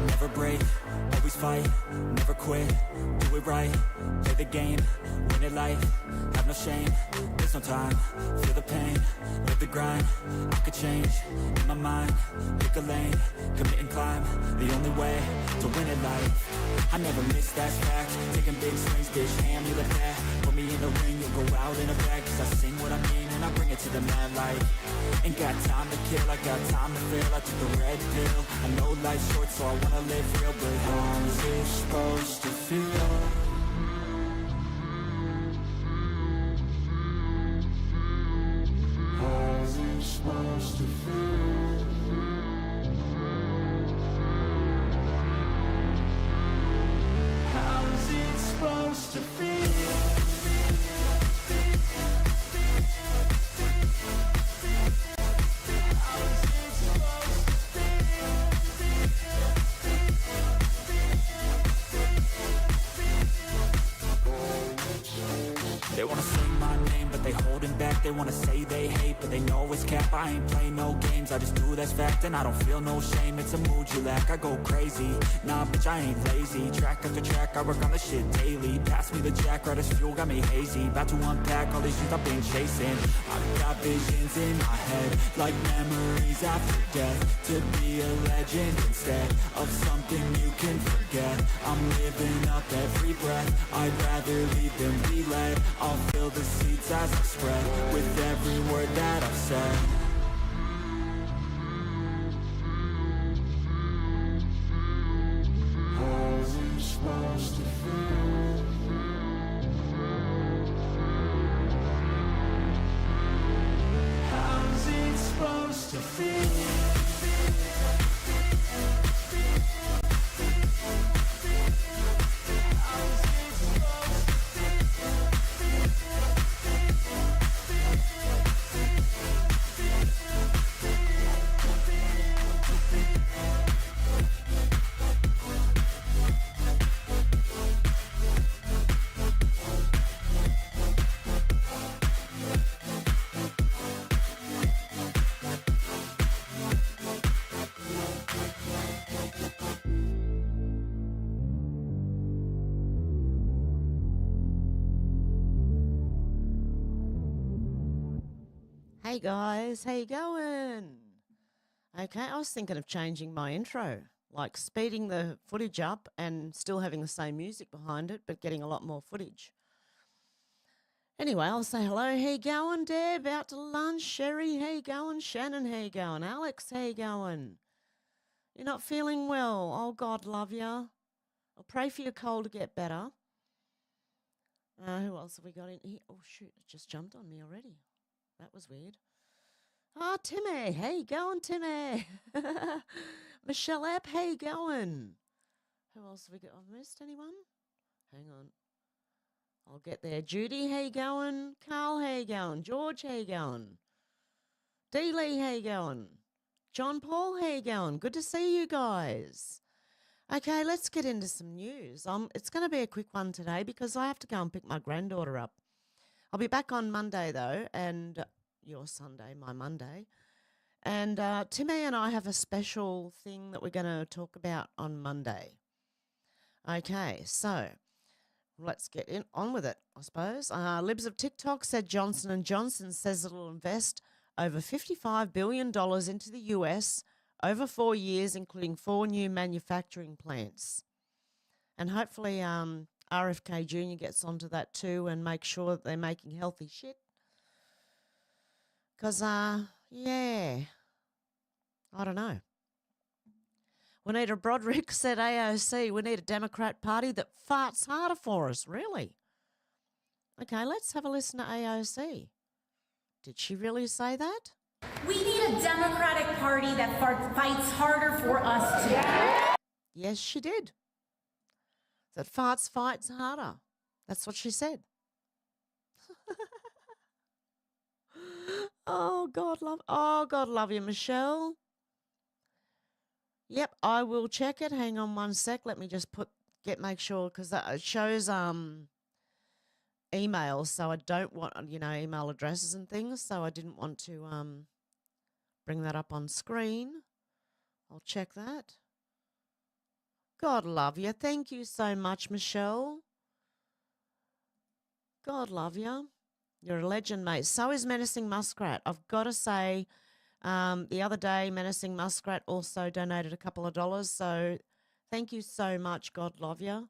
Never break, always fight, never quit, do it right, play the game, win it life, have no shame, there's no time, feel the pain, live the grind, I could change, in my mind, pick a lane, commit and climb, the only way to win it life. I never miss, that's fact, taking big swings, bitch, hand me the bat, put me in the ring, you'll go out in a bag, cause I sing what I mean and I bring it to the mad light. Ain't got time to kill, I got time to feel, I took the red pill, I know life's short so I wanna live real, but how's it supposed to feel? How's it supposed to feel? How's it supposed to feel? They wanna say my name, but they holding back. They wanna say they hate, but they know it's cap. I ain't play no games, I just do that's fact. And I don't feel no shame, it's a mood you lack. I go crazy, nah bitch I ain't lazy. Track after track, I work on this shit daily. Pass me the jack, right as fuel, got me hazy. About to unpack all these things I've been chasing. I've got visions in my head, like memories after death. To be a legend instead of something you can forget. I'm living up every breath, I'd rather lead than be led. I'll fill the seats as I spread with every word that I've said. How's it supposed to feel? How's it supposed to feel? Hey guys, how you going? Okay, I was thinking of changing my intro, like speeding the footage up and still having the same music behind it, but getting a lot more footage. Anyway, I'll say hello. How you going, Deb? Out to lunch. Sherry, how you going? Shannon, how you going? Alex, how you going? You're not feeling well. Oh, God love you. I'll pray for your cold to get better. Who else have we got in here? Oh, shoot, it just jumped on me already. That was weird. Ah, Timmy. How you going, Timmy? Michelle App, how you going? Who else have we got? I've missed anyone? Hang on. I'll get there. Judy, how you going? Carl, how you going? George, how you going? Dee Lee, how you going? John Paul, how you going? Good to see you guys. Okay, let's get into some news. It's going to be a quick one today because I have to go and pick my granddaughter up. I'll be back on Monday, though, and your Sunday, my Monday. And Timmy and I have a special thing that we're going to talk about on Monday. Okay, so let's get on with it, I suppose. Libs of TikTok said Johnson & Johnson says it'll invest over $55 billion into the US over 4 years, including 4 new manufacturing plants. And hopefully RFK Jr. gets onto that too and make sure that they're making healthy shit. Because, yeah, I don't know. Juanita Broderick said AOC, we need a Democrat Party that farts harder for us. Really? Okay, let's have a listen to AOC. Did she really say that? We need a Democratic Party that fights harder for us too. Yes, she did. That farts fights harder. That's what she said. Oh, God love you, Michelle. Yep, I will check it. Hang on one sec. Let me just make sure, because it shows emails, so I don't want, email addresses and things, so I didn't want to bring that up on screen. I'll check that. God love you. Thank you so much, Michelle. God love you. You're a legend, mate. So is Menacing Muskrat. I've got to say, the other day, Menacing Muskrat also donated a couple of dollars, so thank you so much. God love you.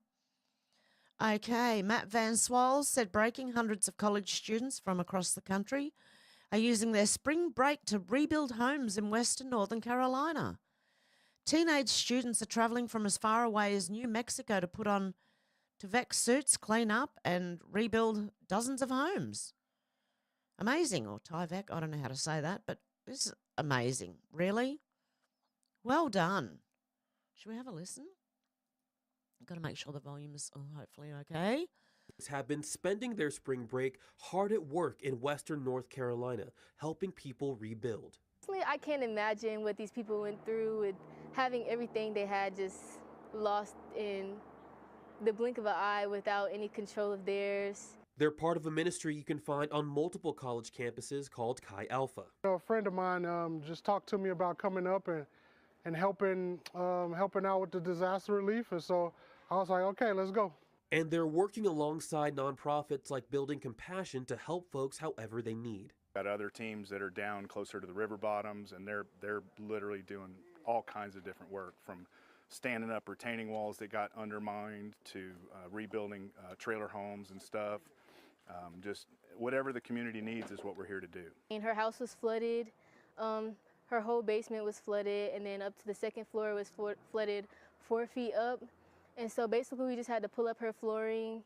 Okay, Matt Van Swalls said breaking hundreds of college students from across the country are using their spring break to rebuild homes in western Northern Carolina. Teenage students are travelling from as far away as New Mexico to put on Tyvek suits, clean up, and rebuild dozens of homes. Amazing, or Tyvek, I don't know how to say that, but this is amazing. Really? Well done. Should we have a listen? I've got to make sure the volume's hopefully okay. Have been spending their spring break hard at work in western North Carolina, helping people rebuild. I can't imagine what these people went through with having everything they had just lost in the blink of an eye without any control of theirs. They're part of a ministry you can find on multiple college campuses called Chi Alpha. A friend of mine just talked to me about coming up and helping out with the disaster relief, and so I was like, okay, let's go. And they're working alongside nonprofits like Building Compassion to help folks however they need. Got other teams that are down closer to the river bottoms, and they're literally doing all kinds of different work, from standing up retaining walls that got undermined to rebuilding trailer homes and stuff. Just whatever the community needs is what we're here to do. And her house was flooded. Her whole basement was flooded, and then up to the second floor was flooded 4 feet up. And so basically we just had to pull up her flooring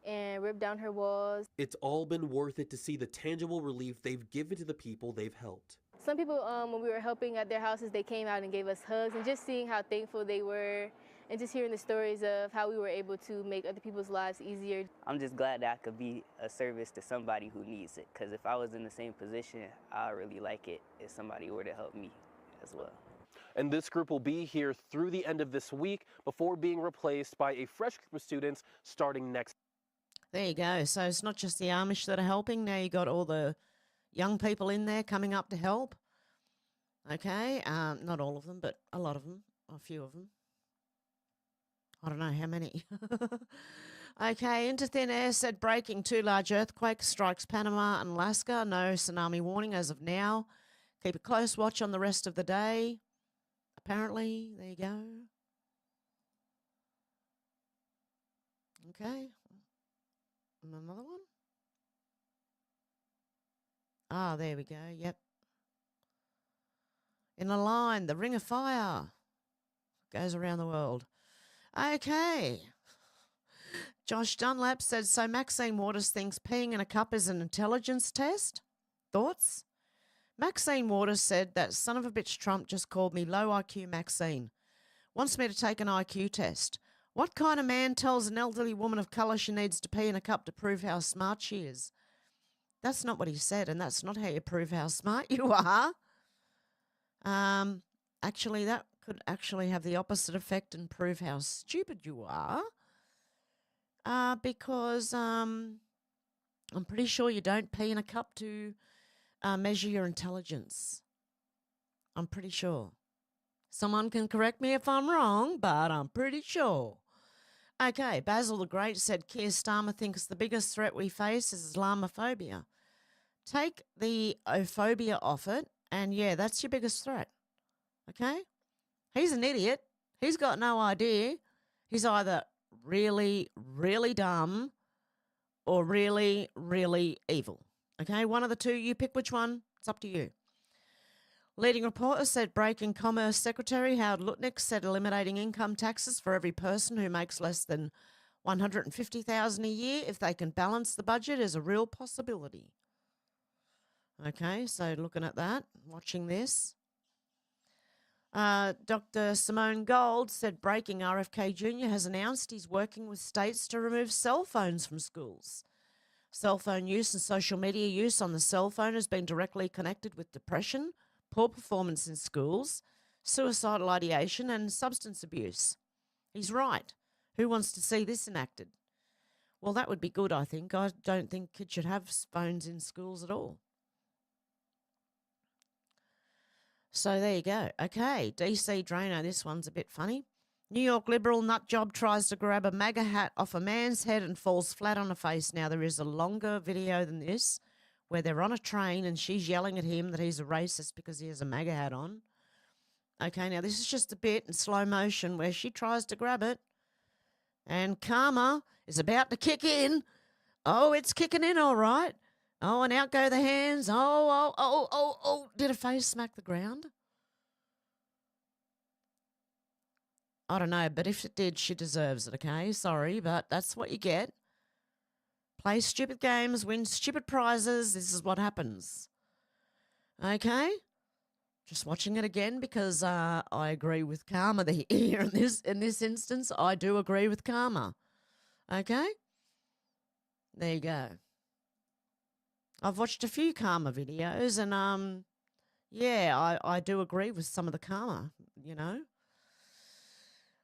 and rip down her walls. It's all been worth it to see the tangible relief they've given to the people they've helped. Some people, when we were helping at their houses, they came out and gave us hugs, and just seeing how thankful they were and just hearing the stories of how we were able to make other people's lives easier. I'm just glad that I could be a service to somebody who needs it, because if I was in the same position, I'd really like it if somebody were to help me as well. And this group will be here through the end of this week before being replaced by a fresh group of students starting next. There you go. So it's not just the Amish that are helping. Now you got all the young people in there coming up to help. Okay, not all of them, but a lot of them, a few of them. I don't know how many. Okay, Into Thin Air said breaking 2 large earthquakes strikes Panama and Alaska. No tsunami warning as of now. Keep a close watch on the rest of the day. Apparently, there you go. Okay. And another one. Ah, there we go. Yep. In a line, the Ring of Fire goes around the world. Okay. Josh Dunlap said, so Maxine Waters thinks peeing in a cup is an intelligence test? Thoughts? Maxine Waters said that son of a bitch Trump just called me low IQ Maxine. Wants me to take an IQ test. What kind of man tells an elderly woman of colour she needs to pee in a cup to prove how smart she is? That's not what he said, and that's not how you prove how smart you are. Actually, that could actually have the opposite effect and prove how stupid you are. Because I'm pretty sure you don't pee in a cup to measure your intelligence. I'm pretty sure. Someone can correct me if I'm wrong, but I'm pretty sure. Okay, Basil the Great said Keir Starmer thinks the biggest threat we face is Islamophobia. Take the ophobia off it, and yeah, that's your biggest threat. Okay? He's an idiot. He's got no idea. He's either really, really dumb or really, really evil. Okay, one of the two. You pick which one. It's up to you. Leading reporter said breaking Commerce Secretary Howard Lutnick said eliminating income taxes for every person who makes less than $150,000 a year if they can balance the budget is a real possibility. Okay, so looking at that, watching this. Dr. Simone Gold said breaking RFK Jr. has announced he's working with states to remove cell phones from schools. Cell phone use and social media use on the cell phone has been directly connected with depression, poor performance in schools, suicidal ideation, and substance abuse. He's right. Who wants to see this enacted? Well, that would be good, I think. I don't think kids should have phones in schools at all. So there you go. Okay, DC Drano, this one's a bit funny. New York liberal nutjob tries to grab a MAGA hat off a man's head and falls flat on her face. Now, there is a longer video than this where they're on a train and she's yelling at him that he's a racist because he has a MAGA hat on. Okay, now this is just a bit in slow motion where she tries to grab it and karma is about to kick in. Oh, it's kicking in all right. Oh, and out go the hands. Oh. Did her face smack the ground? I don't know, but if it did, she deserves it, okay? Sorry, but that's what you get. Play stupid games, win stupid prizes. This is what happens. Okay? Just watching it again because I agree with karma here in this instance. I do agree with karma. Okay? There you go. I've watched a few karma videos and yeah, I do agree with some of the karma, you know.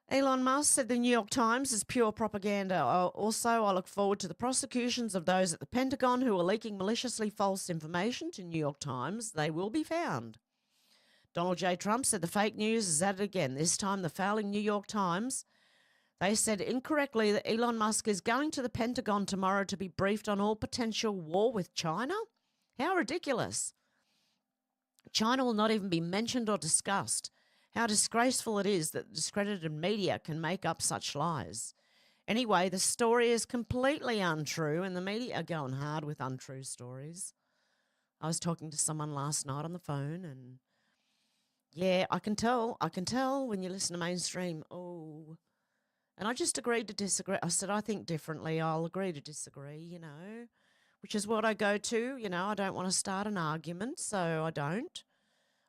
Elon Musk said the New York Times is pure propaganda. Also, I look forward to the prosecutions of those at the Pentagon who are leaking maliciously false information to New York Times. They will be found. Donald J. Trump said the fake news is at it again, this time the failing New York Times. They said incorrectly that Elon Musk is going to the Pentagon tomorrow to be briefed on all potential war with China. How ridiculous. China will not even be mentioned or discussed. How disgraceful it is that discredited media can make up such lies. Anyway, the story is completely untrue and the media are going hard with untrue stories. I was talking to someone last night on the phone and yeah, I can tell when you listen to mainstream. Oh, and I just agreed to disagree. I said, I think differently. I'll agree to disagree, you know, which is what I go to. You know, I don't want to start an argument, so I don't.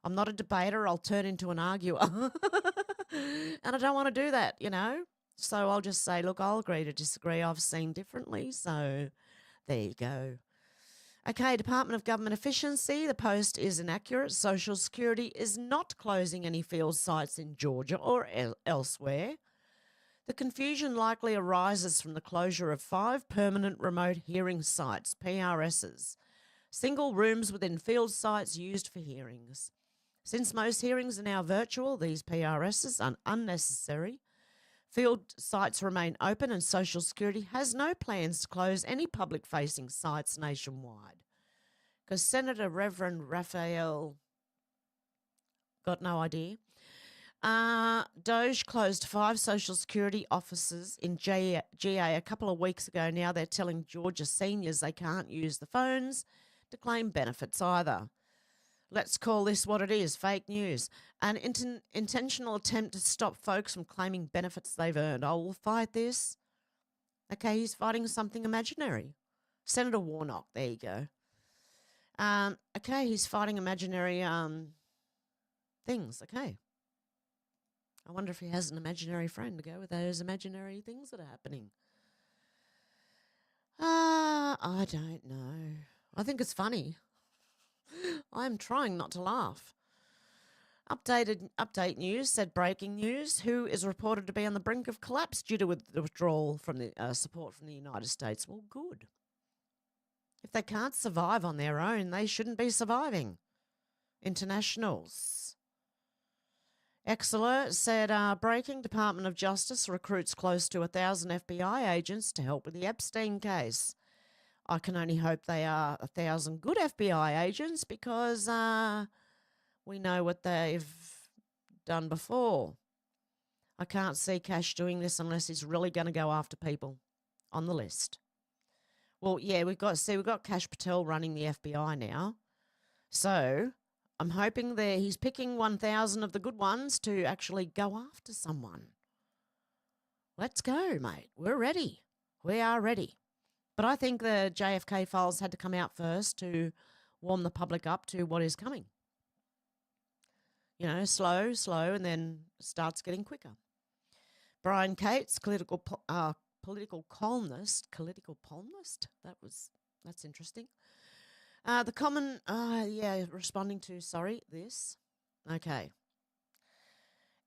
I'm not a debater. I'll turn into an arguer. And I don't want to do that, you know. So I'll just say, look, I'll agree to disagree. I've seen differently. So there you go. Okay, Department of Government Efficiency. The post is inaccurate. Social Security is not closing any field sites in Georgia or elsewhere. The confusion likely arises from the closure of 5 permanent remote hearing sites, PRSs, single rooms within field sites used for hearings. Since most hearings are now virtual, these PRSs are unnecessary. Field sites remain open and Social Security has no plans to close any public-facing sites nationwide. Because Senator Reverend Raphael got no idea. Doge closed 5 Social Security offices in GA a couple of weeks ago. Now they're telling Georgia seniors they can't use the phones to claim benefits either. Let's call this what it is, fake news. An intentional attempt to stop folks from claiming benefits they've earned. I will fight this. Okay, he's fighting something imaginary. Senator Warnock, there you go. Okay, he's fighting imaginary things, okay. I wonder if he has an imaginary friend to go with those imaginary things that are happening. I don't know. I think it's funny. I'm trying not to laugh. Update news said breaking news. WHO is reported to be on the brink of collapse due to the withdrawal from the support from the United States. Well, good. If they can't survive on their own, they shouldn't be surviving. Internationals. X-Alert said breaking Department of Justice recruits close to 1,000 FBI agents to help with the Epstein case. I can only hope they are 1,000 good FBI agents because we know what they've done before. I can't see Cash doing this unless he's really going to go after people on the list. Well, yeah, we've got Cash Patel running the FBI now. So I'm hoping that he's picking 1,000 of the good ones to actually go after someone. Let's go, mate. We're ready. We are ready. But I think the JFK files had to come out first to warm the public up to what is coming. You know, slow, and then starts getting quicker. Brian Cates, political columnist, that was That's interesting. Responding to, this. Okay.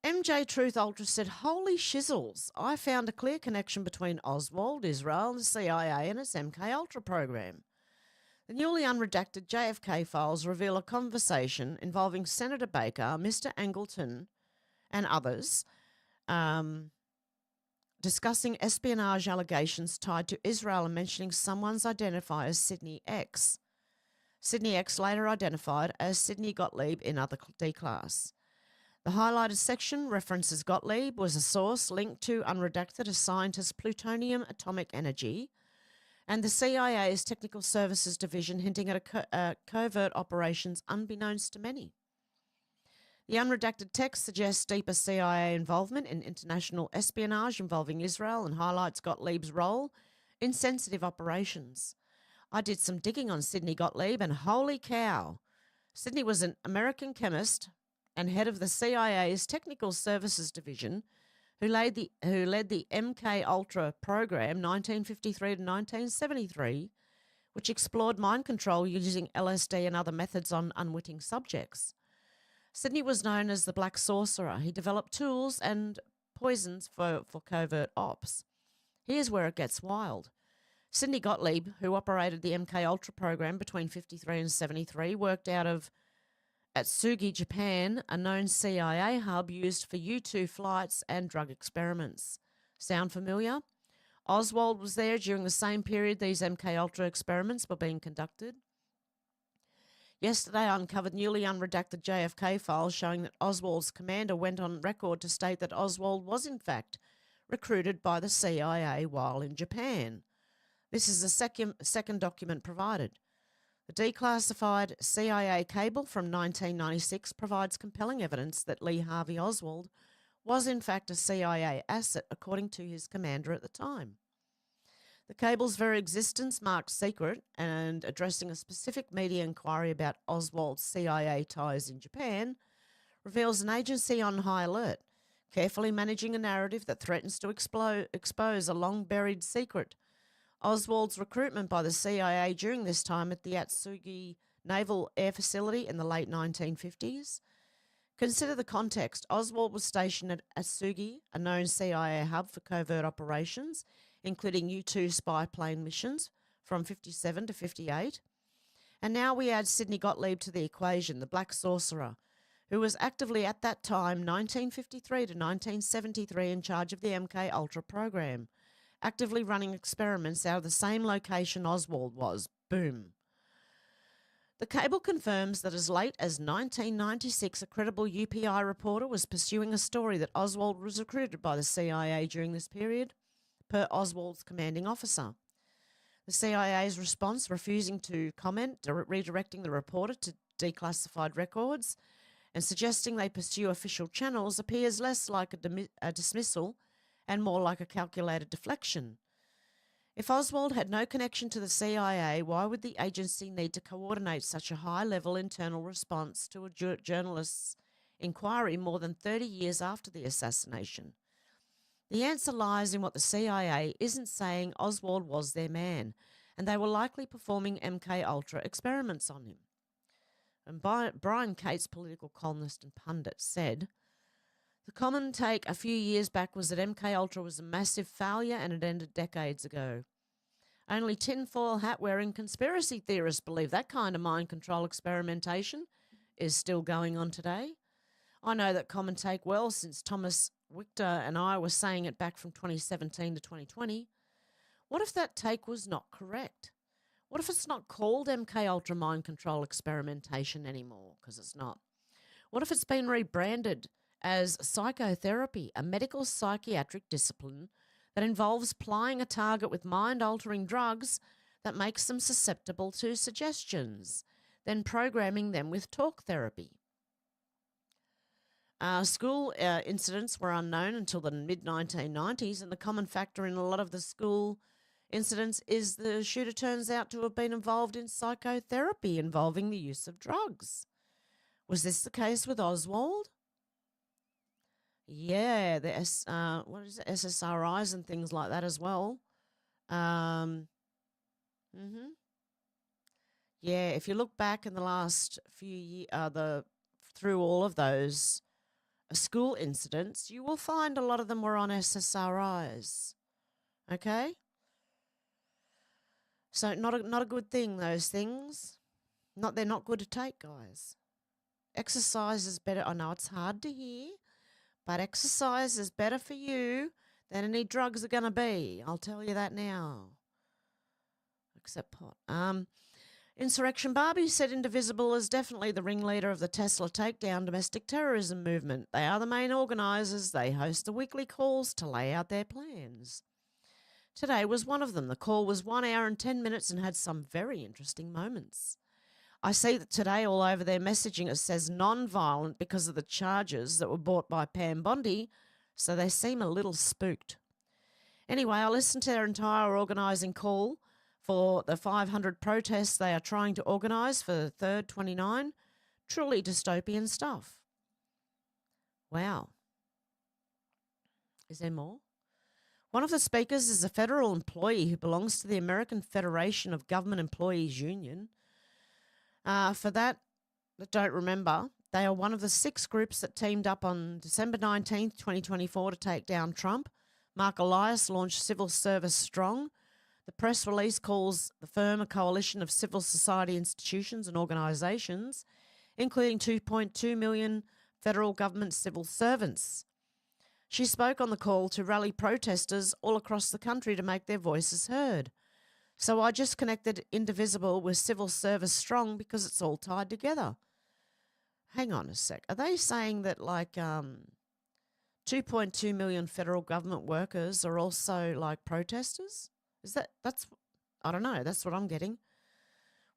MJ Truth Ultra said, holy shizzles, I found a clear connection between Oswald, Israel, and the CIA and its MK Ultra program. The newly unredacted JFK files reveal a conversation involving Senator Baker, Mr. Angleton, and others discussing espionage allegations tied to Israel and mentioning someone's identified as Sydney X. Sydney X later identified as Sidney Gottlieb in other D-class. The highlighted section references Gottlieb was a source linked to unredacted assigned to plutonium atomic energy, and the CIA's Technical Services Division hinting at covert operations unbeknownst to many. The unredacted text suggests deeper CIA involvement in international espionage involving Israel and highlights Gottlieb's role in sensitive operations. I did some digging on Sidney Gottlieb, and holy cow, Sidney was an American chemist and head of the CIA's Technical Services Division, who led the MK Ultra program 1953 to 1973, which explored mind control using LSD and other methods on unwitting subjects. Sidney was known as the Black Sorcerer. He developed tools and poisons for covert ops. Here's where it gets wild. Sidney Gottlieb, who operated the MK Ultra program between 53 and 73, worked out of Atsugi, Japan, a known CIA hub used for U-2 flights and drug experiments. Sound familiar? Oswald was there during the same period these MK Ultra experiments were being conducted. Yesterday, I uncovered newly unredacted JFK files showing that Oswald's commander went on record to state that Oswald was, in fact, recruited by the CIA while in Japan. This is the second document provided. The declassified CIA cable from 1996 provides compelling evidence that Lee Harvey Oswald was, in fact, a CIA asset, according to his commander at the time. The cable's very existence marked secret, and addressing a specific media inquiry about Oswald's CIA ties in Japan reveals an agency on high alert, carefully managing a narrative that threatens to expose a long-buried secret. Oswald's recruitment by the CIA during this time at the Atsugi Naval Air Facility in the late 1950s. Consider the context. Oswald was stationed at Atsugi, a known CIA hub for covert operations, including U-2 spy plane missions from 57 to 58. And now we add Sidney Gottlieb to the equation, the Black Sorcerer, who was actively at that time, 1953 to 1973, in charge of the MK Ultra program, actively running experiments out of the same location Oswald was. Boom. The cable confirms that as late as 1996, a credible UPI reporter was pursuing a story that Oswald was recruited by the CIA during this period, per Oswald's commanding officer. The CIA's response, refusing to comment, redirecting the reporter to declassified records, and suggesting they pursue official channels, appears less like a dismissal and more like a calculated deflection. If Oswald had no connection to the CIA, why would the agency need to coordinate such a high-level internal response to a journalist's inquiry more than 30 years after the assassination? The answer lies in what the CIA isn't saying. Oswald was their man, and they were likely performing MK Ultra experiments on him. And Brian Cates, political columnist and pundit, said, the common take a few years back was that MK Ultra was a massive failure and it ended decades ago. Only tinfoil hat-wearing conspiracy theorists believe that kind of mind control experimentation is still going on today. I know that common take well, since Thomas Wichter and I were saying it back from 2017 to 2020. What if that take was not correct? What if it's not called MK Ultra mind control experimentation anymore? Because it's not. What if it's been rebranded as psychotherapy, a medical psychiatric discipline that involves plying a target with mind-altering drugs that makes them susceptible to suggestions, then programming them with talk therapy? School incidents were unknown until the mid-1990s, and the common factor in a lot of the school incidents is the shooter turns out to have been involved in psychotherapy involving the use of drugs. Was this the case with Oswald? Yeah, the SSRIs and things like that as well. Yeah, if you look back in the last few years, through all of those school incidents, you will find a lot of them were on SSRIs. Okay? So not a good thing, those things. They're not good to take, guys. Exercise is better. I know it's hard to hear, but exercise is better for you than any drugs are going to be. I'll tell you that now. Except pot. Insurrection Barbie said Indivisible is definitely the ringleader of the Tesla takedown domestic terrorism movement. They are the main organisers. They host the weekly calls to lay out their plans. Today was one of them. The call was 1 hour and 10 minutes and had some very interesting moments. I see that today all over their messaging it says non-violent because of the charges that were brought by Pam Bondi, so they seem a little spooked. Anyway, I listened to their entire organising call for the 500 protests they are trying to organise for the 3rd 29. Truly dystopian stuff. Wow. Is there more? One of the speakers is a federal employee who belongs to the American Federation of Government Employees Union. For that don't remember, they are one of the 6 groups that teamed up on December 19th, 2024 to take down Trump. Mark Elias launched Civil Service Strong. The press release calls the firm a coalition of civil society institutions and organisations, including 2.2 million federal government civil servants. She spoke on the call to rally protesters all across the country to make their voices heard. So I just connected Indivisible with Civil Service Strong because it's all tied together. Hang on a sec. Are they saying that 2.2 million federal government workers are also like protesters? I don't know. That's what I'm getting.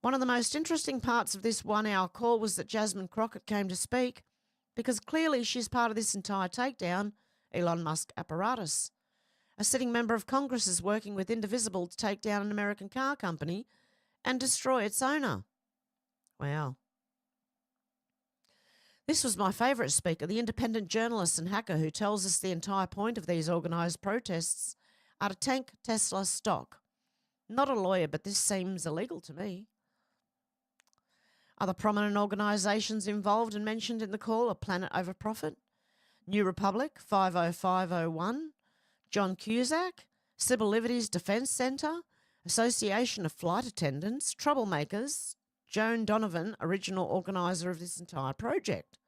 One of the most interesting parts of this 1 hour call was that Jasmine Crockett came to speak because clearly she's part of this entire takedown Elon Musk apparatus. A sitting member of Congress is working with Indivisible to take down an American car company and destroy its owner. Wow. This was my favourite speaker, the independent journalist and hacker who tells us the entire point of these organised protests are to tank Tesla stock. Not a lawyer, but this seems illegal to me. Other prominent organisations involved and mentioned in the call are Planet Over Profit, New Republic 50501, John Cusack, Civil Liberties Defence Centre, Association of Flight Attendants, Troublemakers, Joan Donovan, original organiser of this entire project.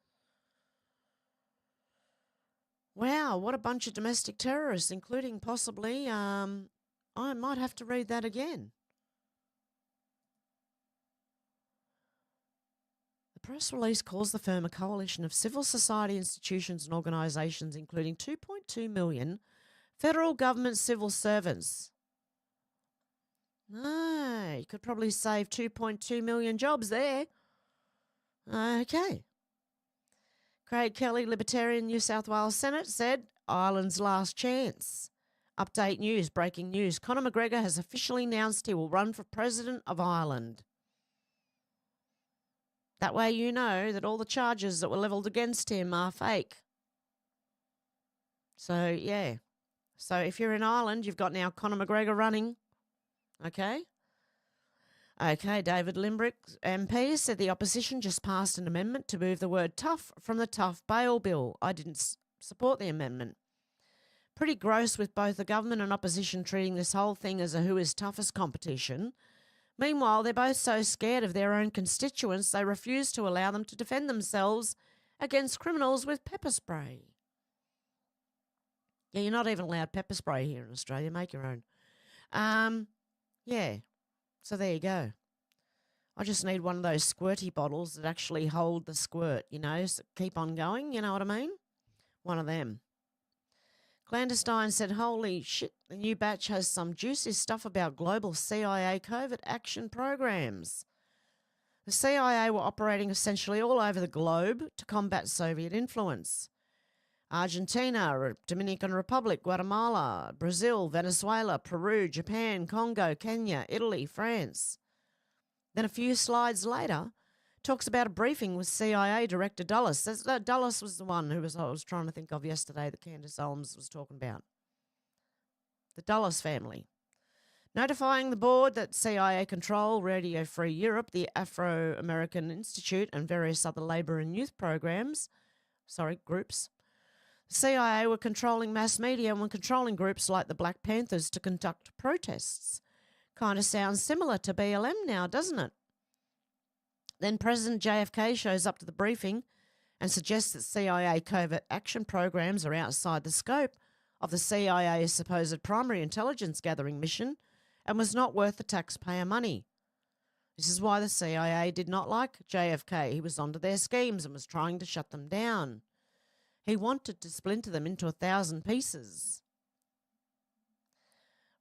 Wow, what a bunch of domestic terrorists, including possibly, I might have to read that again. The press release calls the firm a coalition of civil society institutions and organisations, including 2.2 million federal government civil servants. No, you could probably save 2.2 million jobs there. Okay. Craig Kelly, Libertarian, New South Wales Senate, said, Ireland's last chance. Update news, breaking news. Conor McGregor has officially announced he will run for President of Ireland. That way you know that all the charges that were levelled against him are fake. So, yeah. So if you're in Ireland, you've got now Conor McGregor running. Okay? Okay, David Limbrick, MP, said the opposition just passed an amendment to move the word tough from the tough bail bill. I didn't support the amendment. Pretty gross with both the government and opposition treating this whole thing as a who is toughest competition. Meanwhile, they're both so scared of their own constituents they refuse to allow them to defend themselves against criminals with pepper spray. Yeah, you're not even allowed pepper spray here in Australia. Make your own. Yeah, so there you go. I just need one of those squirty bottles that actually hold the squirt, so keep on going, you know what I mean? One of them. Clandestine said, holy shit, the new batch has some juicy stuff about global CIA covert action programs. The CIA were operating essentially all over the globe to combat Soviet influence. Argentina, Dominican Republic, Guatemala, Brazil, Venezuela, Peru, Japan, Congo, Kenya, Italy, France. Then a few slides later, talks about a briefing with CIA Director Dulles. Dulles was the one I was trying to think of yesterday that Candace Owens was talking about. The Dulles family. Notifying the board that CIA control Radio Free Europe, the Afro-American Institute, and various other labour and youth groups. The CIA were controlling mass media and were controlling groups like the Black Panthers to conduct protests. Kind of sounds similar to BLM now, doesn't it? Then President JFK shows up to the briefing and suggests that CIA covert action programs are outside the scope of the CIA's supposed primary intelligence gathering mission and was not worth the taxpayer money. This is why the CIA did not like JFK. He was onto their schemes and was trying to shut them down. He wanted to splinter them into 1,000 pieces.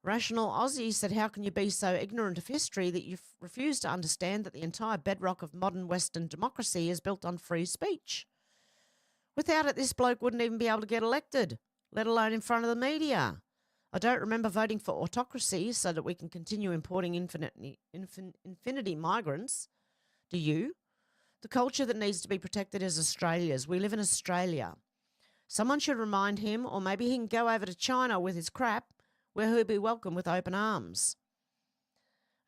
Rational Aussie said, how can you be so ignorant of history that you refuse to understand that the entire bedrock of modern Western democracy is built on free speech? Without it, this bloke wouldn't even be able to get elected, let alone in front of the media. I don't remember voting for autocracy so that we can continue importing infinity migrants. Do you? The culture that needs to be protected is Australia's. We live in Australia. Someone should remind him, or maybe he can go over to China with his crap, where he'll be welcome with open arms.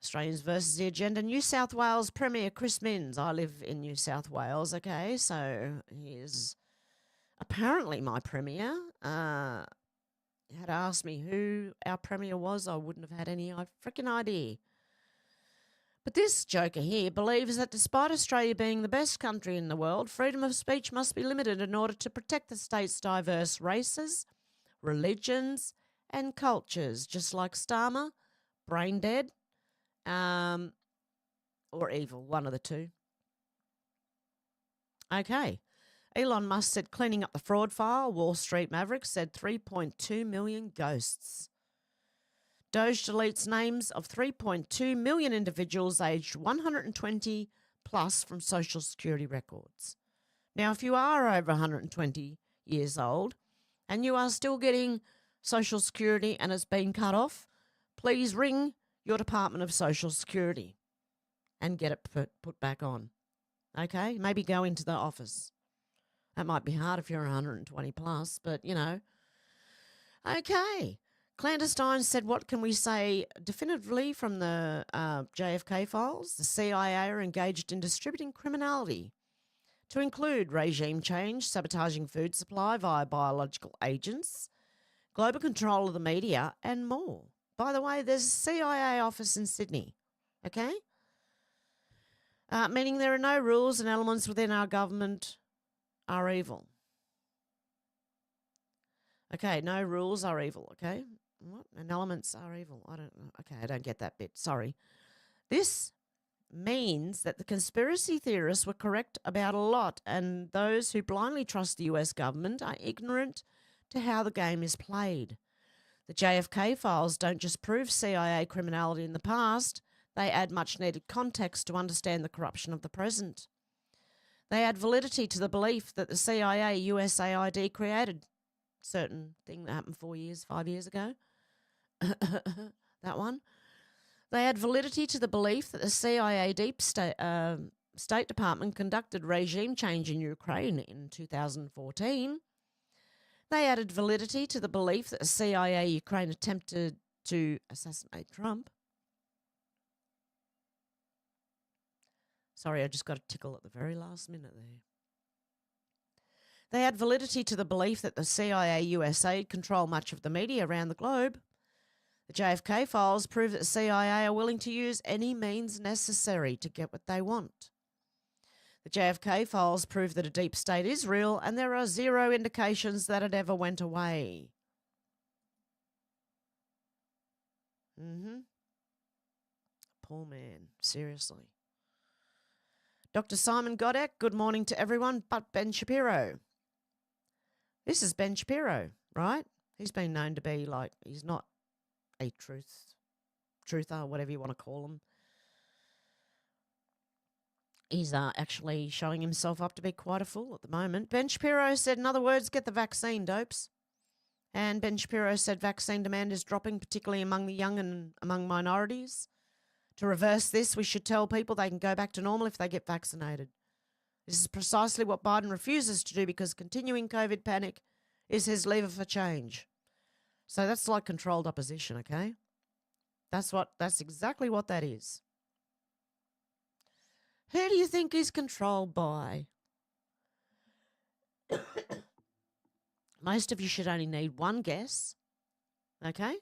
Australians versus the agenda. New South Wales Premier Chris Minns. I live in New South Wales, okay, so he is apparently my Premier. Had asked me who our Premier was, I wouldn't have had any freaking idea. But this joker here believes that despite Australia being the best country in the world, freedom of speech must be limited in order to protect the state's diverse races, religions, and cultures, just like Starmer, brain dead, or evil, one of the two. Okay. Elon Musk said cleaning up the fraud file. Wall Street Mavericks said 3.2 million ghosts. Doge deletes names of 3.2 million individuals aged 120 plus from Social Security records. Now, if you are over 120 years old and you are still getting Social Security and it's been cut off, please ring your Department of Social Security and get it put back on. Okay? Maybe go into the office. That might be hard if you're 120 plus, but, you know. Okay. Clandestine said, what can we say definitively from the JFK files? The CIA are engaged in distributing criminality to include regime change, sabotaging food supply via biological agents, global control of the media, and more. By the way, there's a CIA office in Sydney, okay? Meaning there are no rules and elements within our government are evil. Okay, no rules are evil, okay? What? And elements are evil. I don't know. Okay, I don't get that bit. Sorry. This means that the conspiracy theorists were correct about a lot, and those who blindly trust the US government are ignorant to how the game is played. The JFK files don't just prove CIA criminality in the past, they add much needed context to understand the corruption of the present. They add validity to the belief that the CIA USAID created certain thing that happened 5 years ago. That one. They add validity to the belief that the CIA Deep State Department conducted regime change in Ukraine in 2014. They added validity to the belief that the CIA Ukraine attempted to assassinate Trump. Sorry, I just got a tickle at the very last minute there. They add validity to the belief that the CIA USA control much of the media around the globe. The JFK files prove that the CIA are willing to use any means necessary to get what they want. The JFK files prove that a deep state is real and there are zero indications that it ever went away. Poor man, seriously. Dr. Simon Godek, good morning to everyone but Ben Shapiro. This is Ben Shapiro, right? He's been known to be like, he's not a truther, whatever you want to call him. He's actually showing himself up to be quite a fool at the moment. Ben Shapiro said, in other words, get the vaccine, dopes. And Ben Shapiro said vaccine demand is dropping, particularly among the young and among minorities. To reverse this, we should tell people they can go back to normal if they get vaccinated. This is precisely what Biden refuses to do because continuing COVID panic is his lever for change. So that's like controlled opposition, okay? That's exactly what that is. Who do you think he's controlled by? Most of you should only need one guess. Okay?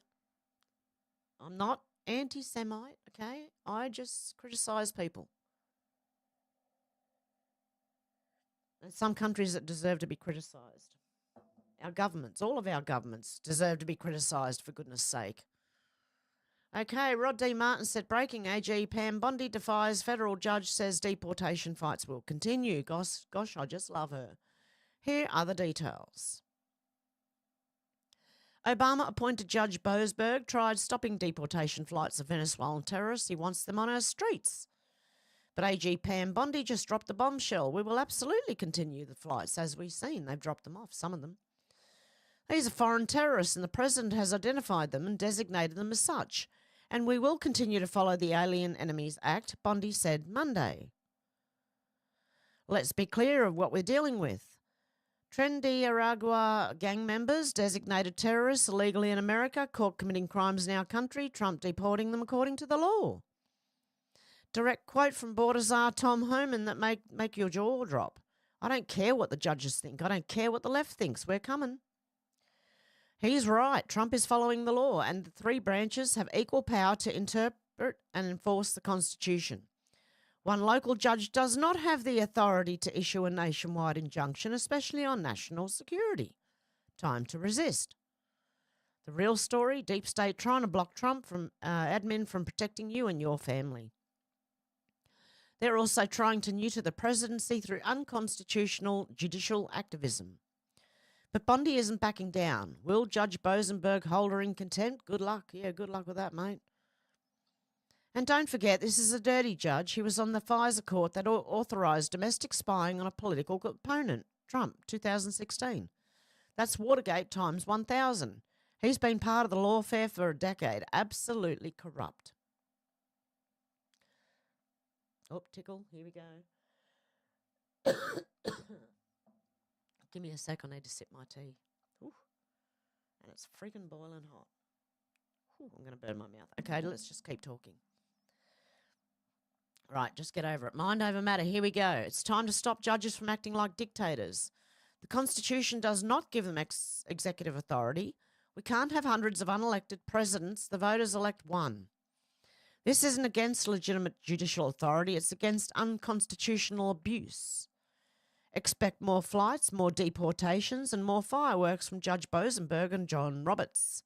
I'm not anti-Semite, okay? I just criticize people. There's some countries that deserve to be criticised. Our governments, all of our governments, deserve to be criticised, for goodness sake. Okay, Rod D. Martin said, breaking AG Pam Bondi defies federal judge, says deportation fights will continue. Gosh, I just love her. Here are the details. Obama appointed Judge Boasberg tried stopping deportation flights of Venezuelan terrorists. He wants them on our streets. But AG Pam Bondi just dropped the bombshell. We will absolutely continue the flights, as we've seen. They've dropped them off, some of them. These are foreign terrorists, and the president has identified them and designated them as such. And we will continue to follow the Alien Enemies Act, Bondi said Monday. Let's be clear of what we're dealing with. Trinidad gang members, designated terrorists illegally in America, caught committing crimes in our country, Trump deporting them according to the law. Direct quote from Border Czar Tom Homan that make your jaw drop. I don't care what the judges think. I don't care what the left thinks. We're coming. He's right. Trump is following the law, and the three branches have equal power to interpret and enforce the Constitution. One local judge does not have the authority to issue a nationwide injunction, especially on national security. Time to resist. The real story, deep state trying to block Trump from admin from protecting you and your family. They're also trying to neuter the presidency through unconstitutional judicial activism. But Bondi isn't backing down. Will Judge Bosenberg hold her in contempt? Good luck. Yeah, good luck with that, mate. And don't forget, this is a dirty judge. He was on the FISA court that authorised domestic spying on a political opponent, Trump, 2016. That's Watergate times 1,000. He's been part of the lawfare for a decade. Absolutely corrupt. Oh, tickle. Here we go. Give me a sec. I need to sip my tea. Ooh. And it's freaking boiling hot. Ooh, I'm going to burn my mouth. Okay, let's just keep talking. Right, just get over it. Mind over matter. Here we go. It's time to stop judges from acting like dictators. The Constitution does not give them executive authority. We can't have hundreds of unelected presidents. The voters elect one. This isn't against legitimate judicial authority. It's against unconstitutional abuse. Expect more flights, more deportations, and more fireworks from Judge Bosenberg and John Roberts.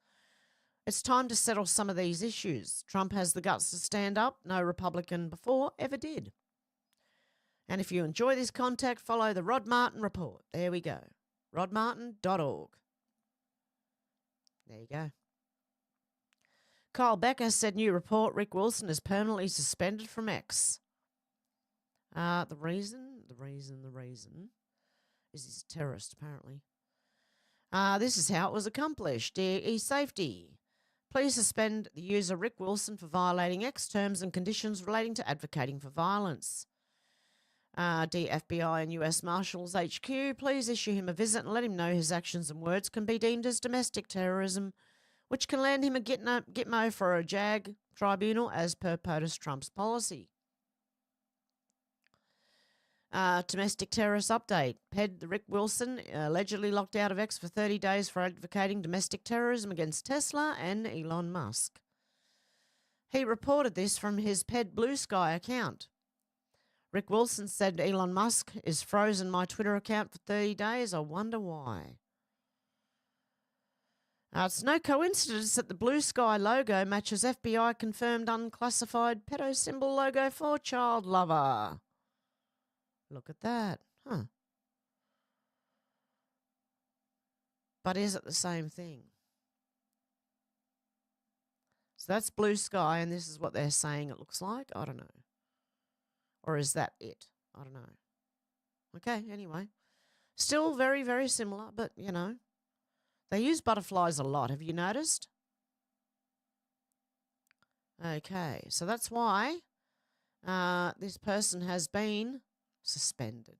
It's time to settle some of these issues. Trump has the guts to stand up. No Republican before ever did. And if you enjoy this content, follow the Rod Martin Report. There we go. rodmartin.org. There you go. Kyle Becker said, new report, Rick Wilson is permanently suspended from X. The reason is he's a terrorist, apparently. This is how it was accomplished. Dear eSafety, please suspend the user Rick Wilson for violating X terms and conditions relating to advocating for violence. Dear FBI and US Marshals HQ, please issue him a visit and let him know his actions and words can be deemed as domestic terrorism, which can land him a gitmo for a JAG tribunal as per POTUS Trump's policy. Domestic terrorist update. PED Rick Wilson allegedly locked out of X for 30 days for advocating domestic terrorism against Tesla and Elon Musk. He reported this from his PED Blue Sky account. Rick Wilson said Elon Musk is frozen my Twitter account for 30 days. I wonder why. It's no coincidence that the Blue Sky logo matches FBI confirmed unclassified pedo symbol logo for child lover. Look at that. Huh. But is it the same thing? So that's Blue Sky, and this is what they're saying it looks like. I don't know. Or is that it? I don't know. Okay, anyway. Still very, very similar, but, you know. They use butterflies a lot. Have you noticed? Okay, so that's why this person has been suspended.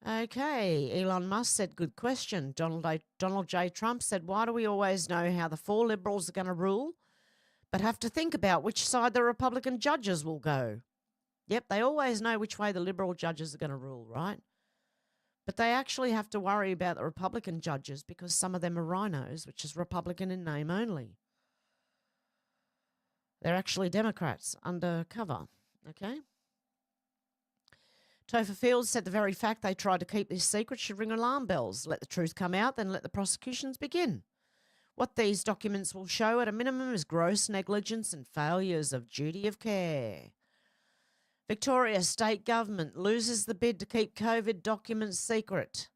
Okay, Elon Musk said, good question. Donald J. Trump said, why do we always know how the 4 Liberals are going to rule, but have to think about which side the Republican judges will go? Yep, they always know which way the Liberal judges are going to rule, right? But they actually have to worry about the Republican judges because some of them are rhinos, which is Republican in name only. They're actually Democrats undercover, okay? Topher Fields said the very fact they tried to keep this secret should ring alarm bells. Let the truth come out, then let the prosecutions begin. What these documents will show at a minimum is gross negligence and failures of duty of care. Victoria state government loses the bid to keep COVID documents secret.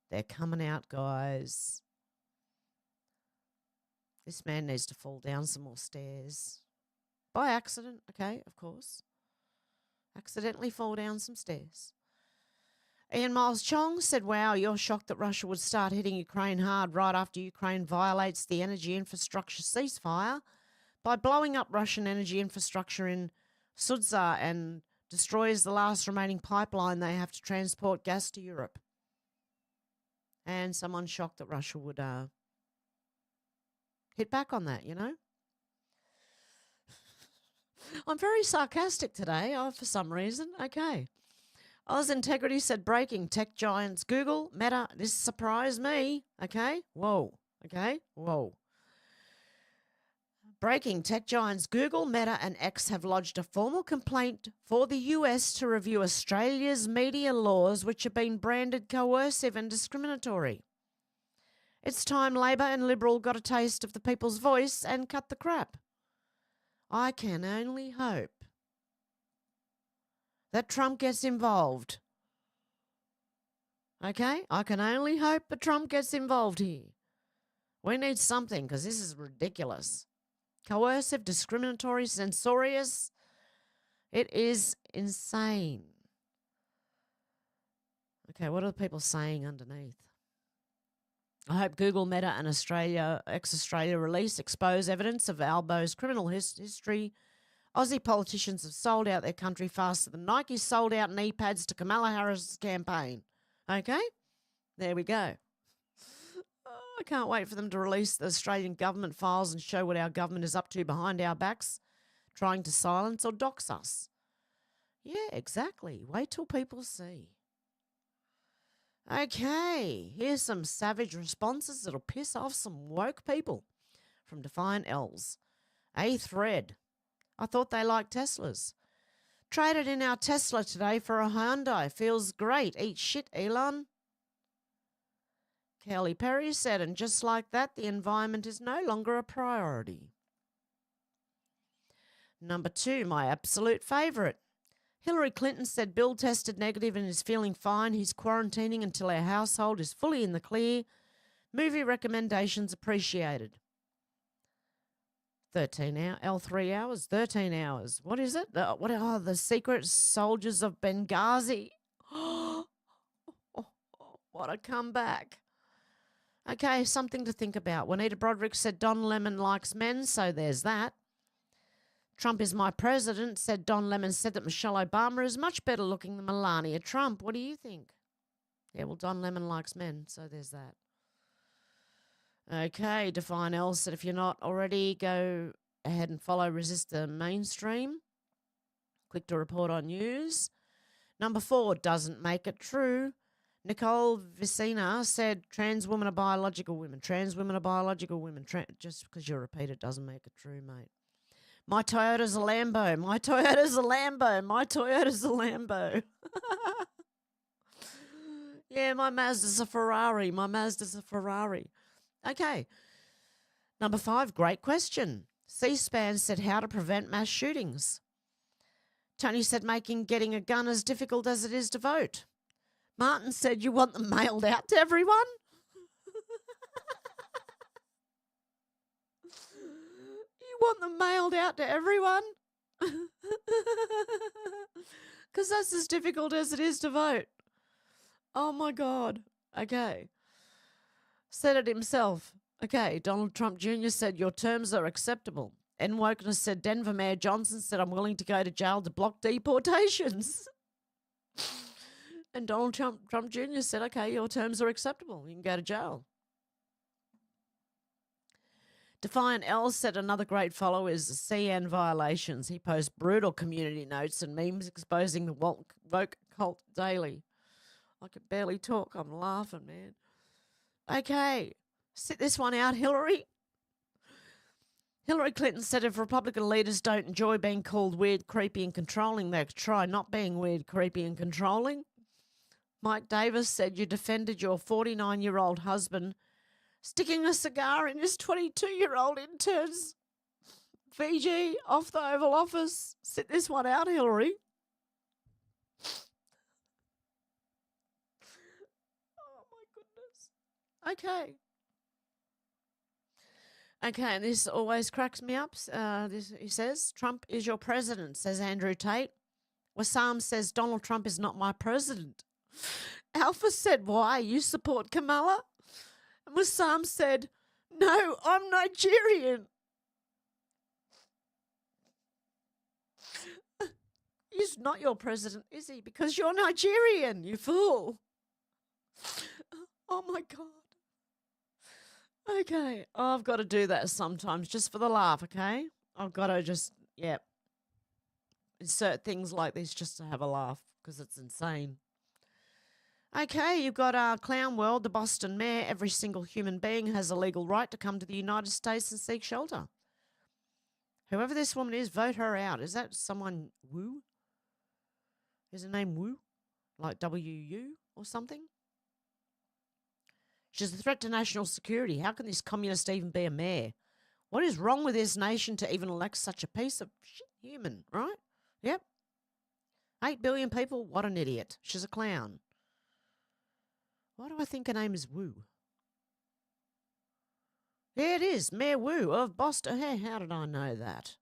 They're coming out, guys. This man needs to fall down some more stairs. By accident, okay, of course. Accidentally fall down some stairs. Ian Miles Chong said, wow, you're shocked that Russia would start hitting Ukraine hard right after Ukraine violates the energy infrastructure ceasefire by blowing up Russian energy infrastructure in Sudza and destroys the last remaining pipeline they have to transport gas to Europe. And someone's shocked that Russia would hit back on that, you know? I'm very sarcastic today, for some reason. Okay. Oz Integrity said, breaking tech giants Google, Meta, this surprised me. Okay. Whoa. Okay. Whoa. Breaking tech giants Google, Meta and X have lodged a formal complaint for the US to review Australia's media laws which have been branded coercive and discriminatory. It's time Labor and Liberal got a taste of the people's voice and cut the crap. I can only hope that Trump gets involved. Okay? I can only hope that Trump gets involved here. We need something because this is ridiculous. Coercive, discriminatory, censorious. It is insane. Okay, what are the people saying underneath? I hope Google, Meta and ex-Australia release expose evidence of Albo's criminal history. Aussie politicians have sold out their country faster than Nike sold out knee pads to Kamala Harris's campaign. Okay? There we go. Oh, I can't wait for them to release the Australian government files and show what our government is up to behind our backs, trying to silence or dox us. Yeah, exactly. Wait till people see. Okay, here's some savage responses that'll piss off some woke people from Defiant L's. A thread. I thought they liked Teslas. Traded in our Tesla today for a Hyundai. Feels great. Eat shit, Elon. Kelly Perry said, and just like that, the environment is no longer a priority. Number 2, my absolute favourite. Hillary Clinton said Bill tested negative and is feeling fine. He's quarantining until our household is fully in the clear. Movie recommendations appreciated. 13 hours, L3 hours, 13 hours. What is it? The Secret Soldiers of Benghazi. What a comeback. Okay, something to think about. Juanita Broderick said Don Lemon likes men, so there's that. Trump is my president, said Don Lemon, said that Michelle Obama is much better looking than Melania Trump. What do you think? Yeah, well, Don Lemon likes men, so there's that. Okay, Define L said if you're not already, go ahead and follow Resist the Mainstream. Click to report on news. Number 4, doesn't make it true. Nicole Vicina said trans women are biological women. Trans women are biological women. Just because you repeat it doesn't make it true, mate. My Toyota's a Lambo. My Toyota's a Lambo. My Toyota's a Lambo. Yeah, my Mazda's a Ferrari. My Mazda's a Ferrari. Okay. Number 5, great question. C-SPAN said how to prevent mass shootings. Tony said getting a gun as difficult as it is to vote. Martin said you want them mailed out to everyone? You want them mailed out to everyone? Because that's as difficult as it is to vote. Oh, my God. Okay. Said it himself. Okay, Donald Trump Jr. said your terms are acceptable. N. Wokeness said Denver Mayor Johnson said I'm willing to go to jail to block deportations. And Donald Trump Jr. said, okay, your terms are acceptable. You can go to jail. Defiant L said another great follow is CN Violations. He posts brutal community notes and memes exposing the woke cult daily. I could barely talk. I'm laughing, man. Okay, sit this one out, Hillary. Hillary Clinton said if Republican leaders don't enjoy being called weird, creepy, and controlling, they could try not being weird, creepy, and controlling. Mike Davis said you defended your 49-year-old husband sticking a cigar in his 22-year-old intern's VG off the Oval Office. Sit this one out, Hillary. Oh, my goodness. Okay. Okay, and this always cracks me up. He says, Trump is your president, says Andrew Tate. Wassam says, Donald Trump is not my president. Alpha said, why? You support Kamala? And Wassam said, no, I'm Nigerian. He's not your president, is he? Because you're Nigerian, you fool. Oh, my God. Okay, I've got to do that sometimes just for the laugh, okay? I've got to just, insert things like this just to have a laugh because it's insane. Okay, you've got Clown World, the Boston mayor. Every single human being has a legal right to come to the United States and seek shelter. Whoever this woman is, vote her out. Is that someone Wu? Is her name Wu? Like W-U or something? She's a threat to national security. How can this communist even be a mayor? What is wrong with this nation to even elect such a piece of shit human, right? Yep. 8 billion people, what an idiot. She's a clown. Why do I think her name is Wu? There it is, Mayor Wu of Boston. Hey, how did I know that?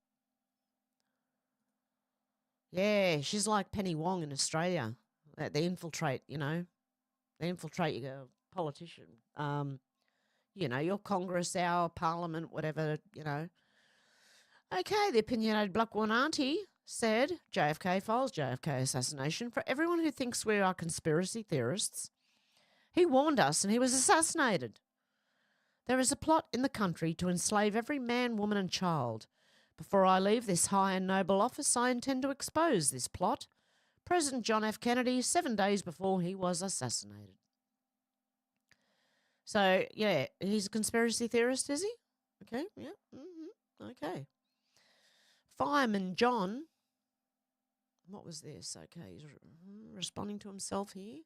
Yeah, she's like Penny Wong in Australia. They infiltrate, They infiltrate your politician. Your Congress, our Parliament, whatever, Okay, the opinionated Black One Auntie said, JFK files, JFK assassination. For everyone who thinks we are conspiracy theorists, he warned us and he was assassinated. There is a plot in the country to enslave every man, woman and child. Before I leave this high and noble office, I intend to expose this plot. President John F. Kennedy, 7 days before he was assassinated. So, yeah, he's a conspiracy theorist, is he? Okay, yeah, okay. Fireman John, what was this? Okay, he's responding to himself here.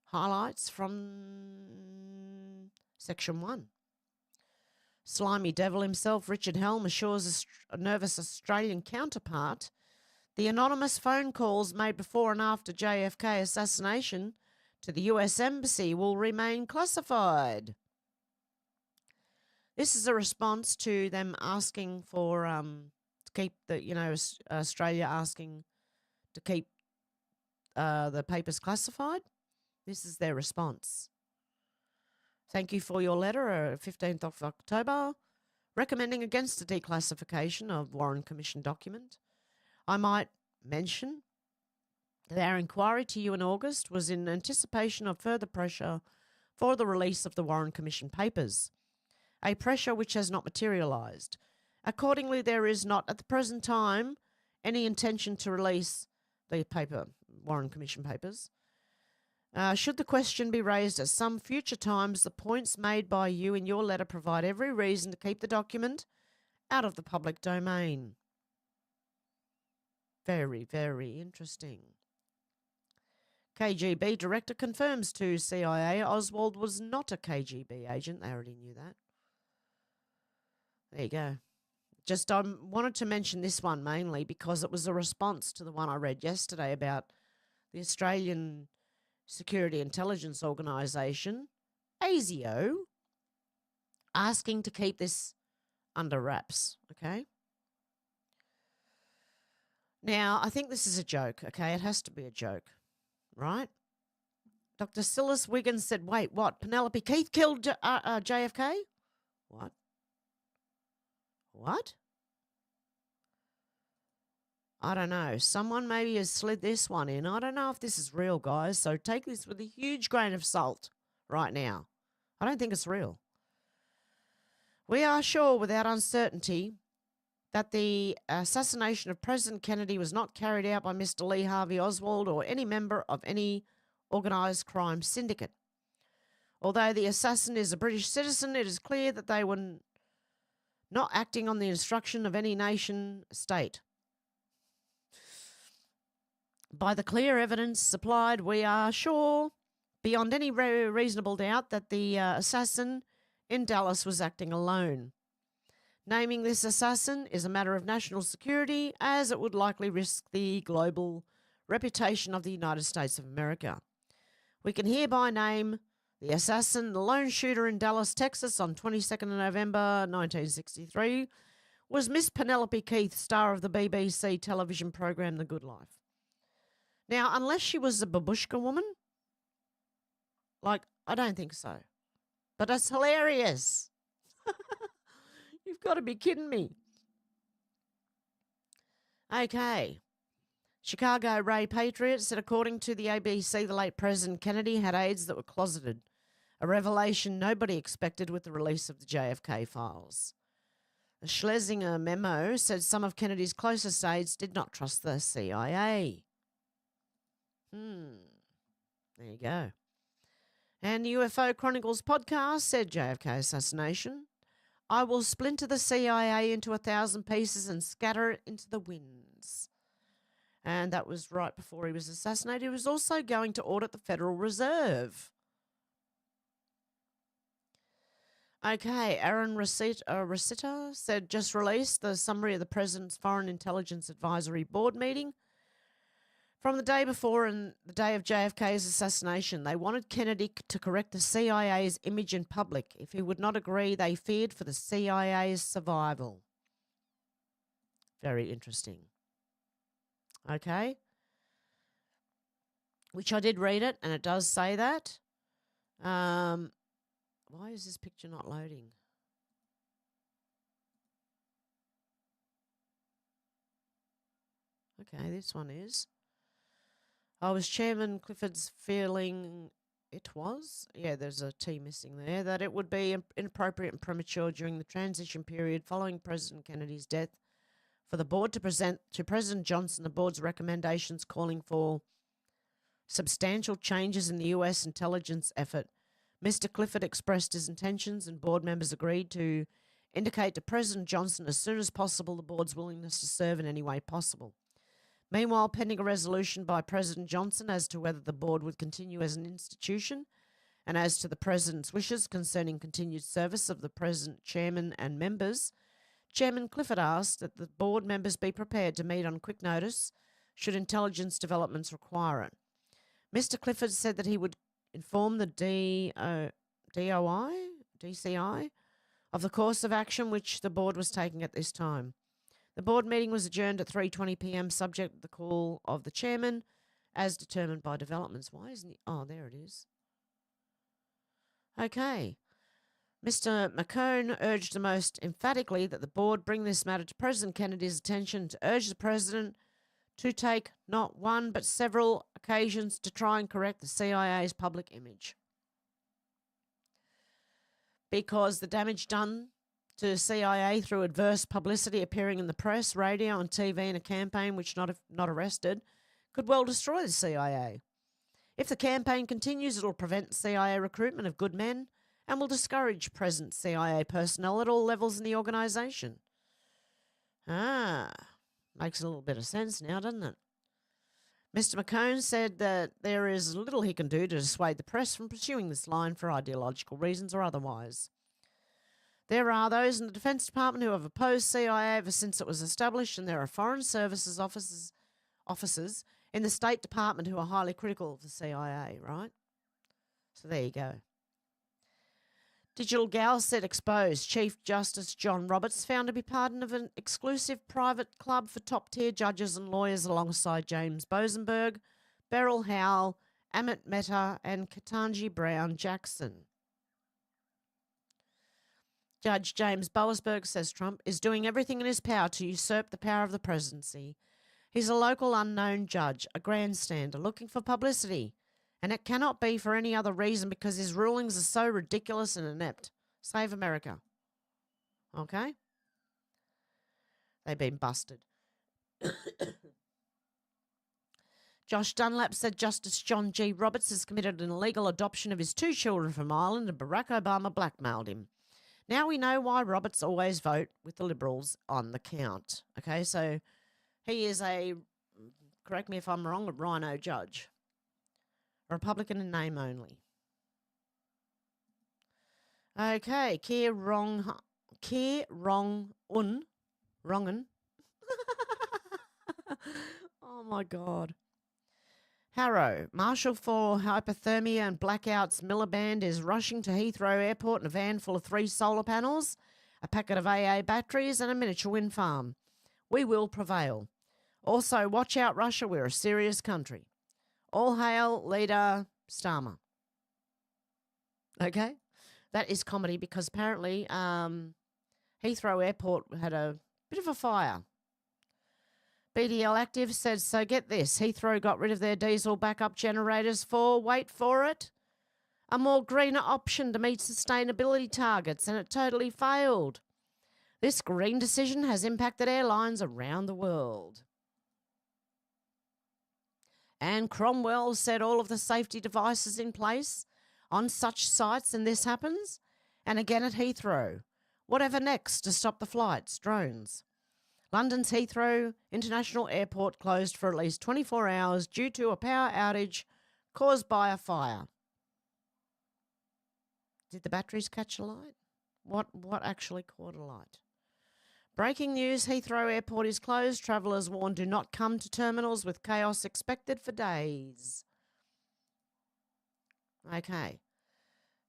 Highlights from Section 1. Slimy devil himself, Richard Helm, assures a nervous Australian counterpart the anonymous phone calls made before and after JFK assassination to the US Embassy will remain classified. This is a response to them asking for to keep the Australia asking to keep the papers classified. This is their response. Thank you for your letter, 15th of October, recommending against the declassification of Warren Commission document. I might mention that our inquiry to you in August was in anticipation of further pressure for the release of the Warren Commission papers, a pressure which has not materialised. Accordingly, there is not at the present time any intention to release the Warren Commission papers. Should the question be raised at some future times, the points made by you in your letter provide every reason to keep the document out of the public domain. Very, very interesting. KGB director confirms to CIA Oswald was not a KGB agent. They already knew that. There you go. Just wanted to mention this one mainly because it was a response to the one I read yesterday about the Australian Security Intelligence Organisation, ASIO, asking to keep this under wraps, okay? Now, I think this is a joke, okay? It has to be a joke, right? Dr. Silas Wiggins said, wait, what? Penelope Keith killed JFK? What? What? I don't know. Someone maybe has slid this one in. I don't know if this is real, guys. So take this with a huge grain of salt right now. I don't think it's real. We are sure without uncertainty that the assassination of President Kennedy was not carried out by Mr. Lee Harvey Oswald or any member of any organised crime syndicate. Although the assassin is a British citizen, it is clear that they were not acting on the instruction of any nation state. By the clear evidence supplied, we are sure, beyond any reasonable doubt, that the assassin in Dallas was acting alone. Naming this assassin is a matter of national security, as it would likely risk the global reputation of the United States of America. We can hereby name the assassin, the lone shooter in Dallas, Texas on 22nd of November 1963, was Miss Penelope Keith, star of the BBC television program The Good Life. Now, unless she was a babushka woman, I don't think so. But it's hilarious. You've got to be kidding me. Okay. Chicago Ray Patriot said, according to the ABC, the late President Kennedy had aides that were closeted, a revelation nobody expected with the release of the JFK files. The Schlesinger memo said some of Kennedy's closest aides did not trust the CIA. There you go. And the UFO Chronicles podcast said JFK assassination. I will splinter the CIA into 1,000 pieces and scatter it into the winds. And that was right before he was assassinated. He was also going to audit the Federal Reserve. Okay, Aaron Recita said, just released the summary of the President's Foreign Intelligence Advisory Board meeting from the day before and the day of JFK's assassination. They wanted Kennedy to correct the CIA's image in public. If he would not agree, they feared for the CIA's survival. Very interesting. Okay. Which I did read it, and it does say that. Why is this picture not loading? Okay, this one is. I was Chairman Clifford's feeling it was, there's a T missing there, that it would be inappropriate and premature during the transition period following President Kennedy's death for the board to present to President Johnson the board's recommendations calling for substantial changes in the U.S. intelligence effort. Mr. Clifford expressed his intentions and board members agreed to indicate to President Johnson as soon as possible the board's willingness to serve in any way possible. Meanwhile, pending a resolution by President Johnson as to whether the board would continue as an institution and as to the President's wishes concerning continued service of the President, Chairman and members, Chairman Clifford asked that the board members be prepared to meet on quick notice should intelligence developments require it. Mr. Clifford said that he would inform the DCI of the course of action which the board was taking at this time. The board meeting was adjourned at 3:20 p.m. subject to the call of the chairman as determined by developments. Why isn't he? Oh, there it is. Okay. Mr. McCone urged the most emphatically that the board bring this matter to President Kennedy's attention to urge the president to take not one but several occasions to try and correct the CIA's public image. Because the damage done to CIA through adverse publicity appearing in the press, radio and TV in a campaign which not arrested could well destroy the CIA. If the campaign continues, it will prevent CIA recruitment of good men and will discourage present CIA personnel at all levels in the organisation. Makes a little bit of sense now, doesn't it? Mr. McCone said that there is little he can do to dissuade the press from pursuing this line for ideological reasons or otherwise. There are those in the Defense Department who have opposed CIA ever since it was established, and there are Foreign Services officers in the State Department who are highly critical of the CIA, right? So there you go. Digital Gal said exposed. Chief Justice John Roberts found to be pardoned of an exclusive private club for top-tier judges and lawyers alongside James Bosenberg, Beryl Howell, Amit Mehta and Ketanji Brown Jackson. Judge James Boasberg, says Trump, is doing everything in his power to usurp the power of the presidency. He's a local unknown judge, a grandstander, looking for publicity. And it cannot be for any other reason because his rulings are so ridiculous and inept. Save America. Okay? They've been busted. Josh Dunlap said Justice John G. Roberts has committed an illegal adoption of his 2 children from Ireland and Barack Obama blackmailed him. Now we know why Roberts always vote with the Liberals on the count. Okay, so he is a, correct me if I'm wrong, a rhino judge. A Republican in name only. Okay, Wrongen. Oh my God. Harrow, Marshal for Hypothermia and Blackouts Miliband is rushing to Heathrow Airport in a van full of 3 solar panels, a packet of AA batteries and a miniature wind farm. We will prevail. Also, watch out Russia, we're a serious country. All hail leader Starmer. Okay? That is comedy because apparently Heathrow Airport had a bit of a fire. BDL Active says, so get this, Heathrow got rid of their diesel backup generators for, wait for it, a more greener option to meet sustainability targets, and it totally failed. This green decision has impacted airlines around the world. And Cromwell said all of the safety devices in place on such sites and this happens, and again at Heathrow. Whatever next to stop the flights, drones. London's Heathrow International Airport closed for at least 24 hours due to a power outage caused by a fire. Did the batteries catch a light? What actually caught a light? Breaking news, Heathrow Airport is closed. Travellers warned do not come to terminals with chaos expected for days. Okay.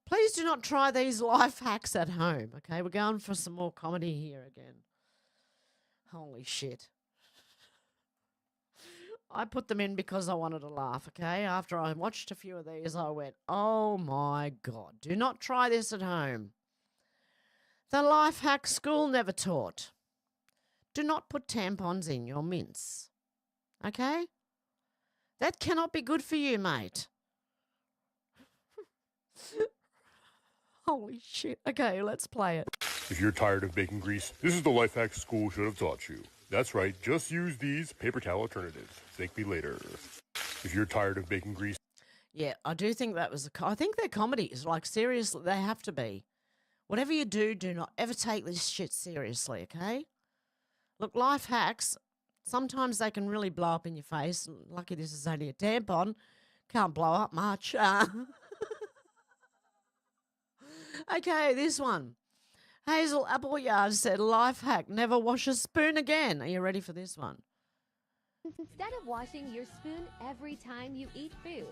Please do not try these life hacks at home. Okay, we're going for some more comedy here again. Holy shit. I put them in because I wanted to laugh, okay? After I watched a few of these, I went, oh my God, do not try this at home. The life hack school never taught. Do not put tampons in your mince, okay? That cannot be good for you, mate. Holy shit. Okay, let's play it. If you're tired of bacon grease, this is the life hack school should have taught you. That's right, just use these paper towel alternatives. Thank me later. If you're tired of bacon grease... Yeah, I do think that was I think they're comedies. Like, seriously, they have to be. Whatever you do, do not ever take this shit seriously, okay? Look, life hacks, sometimes they can really blow up in your face. Lucky this is only a tampon. Can't blow up much. Okay, this one. Hazel Appleyard said, life hack, never wash a spoon again. Are you ready for this one? Instead of washing your spoon every time you eat food,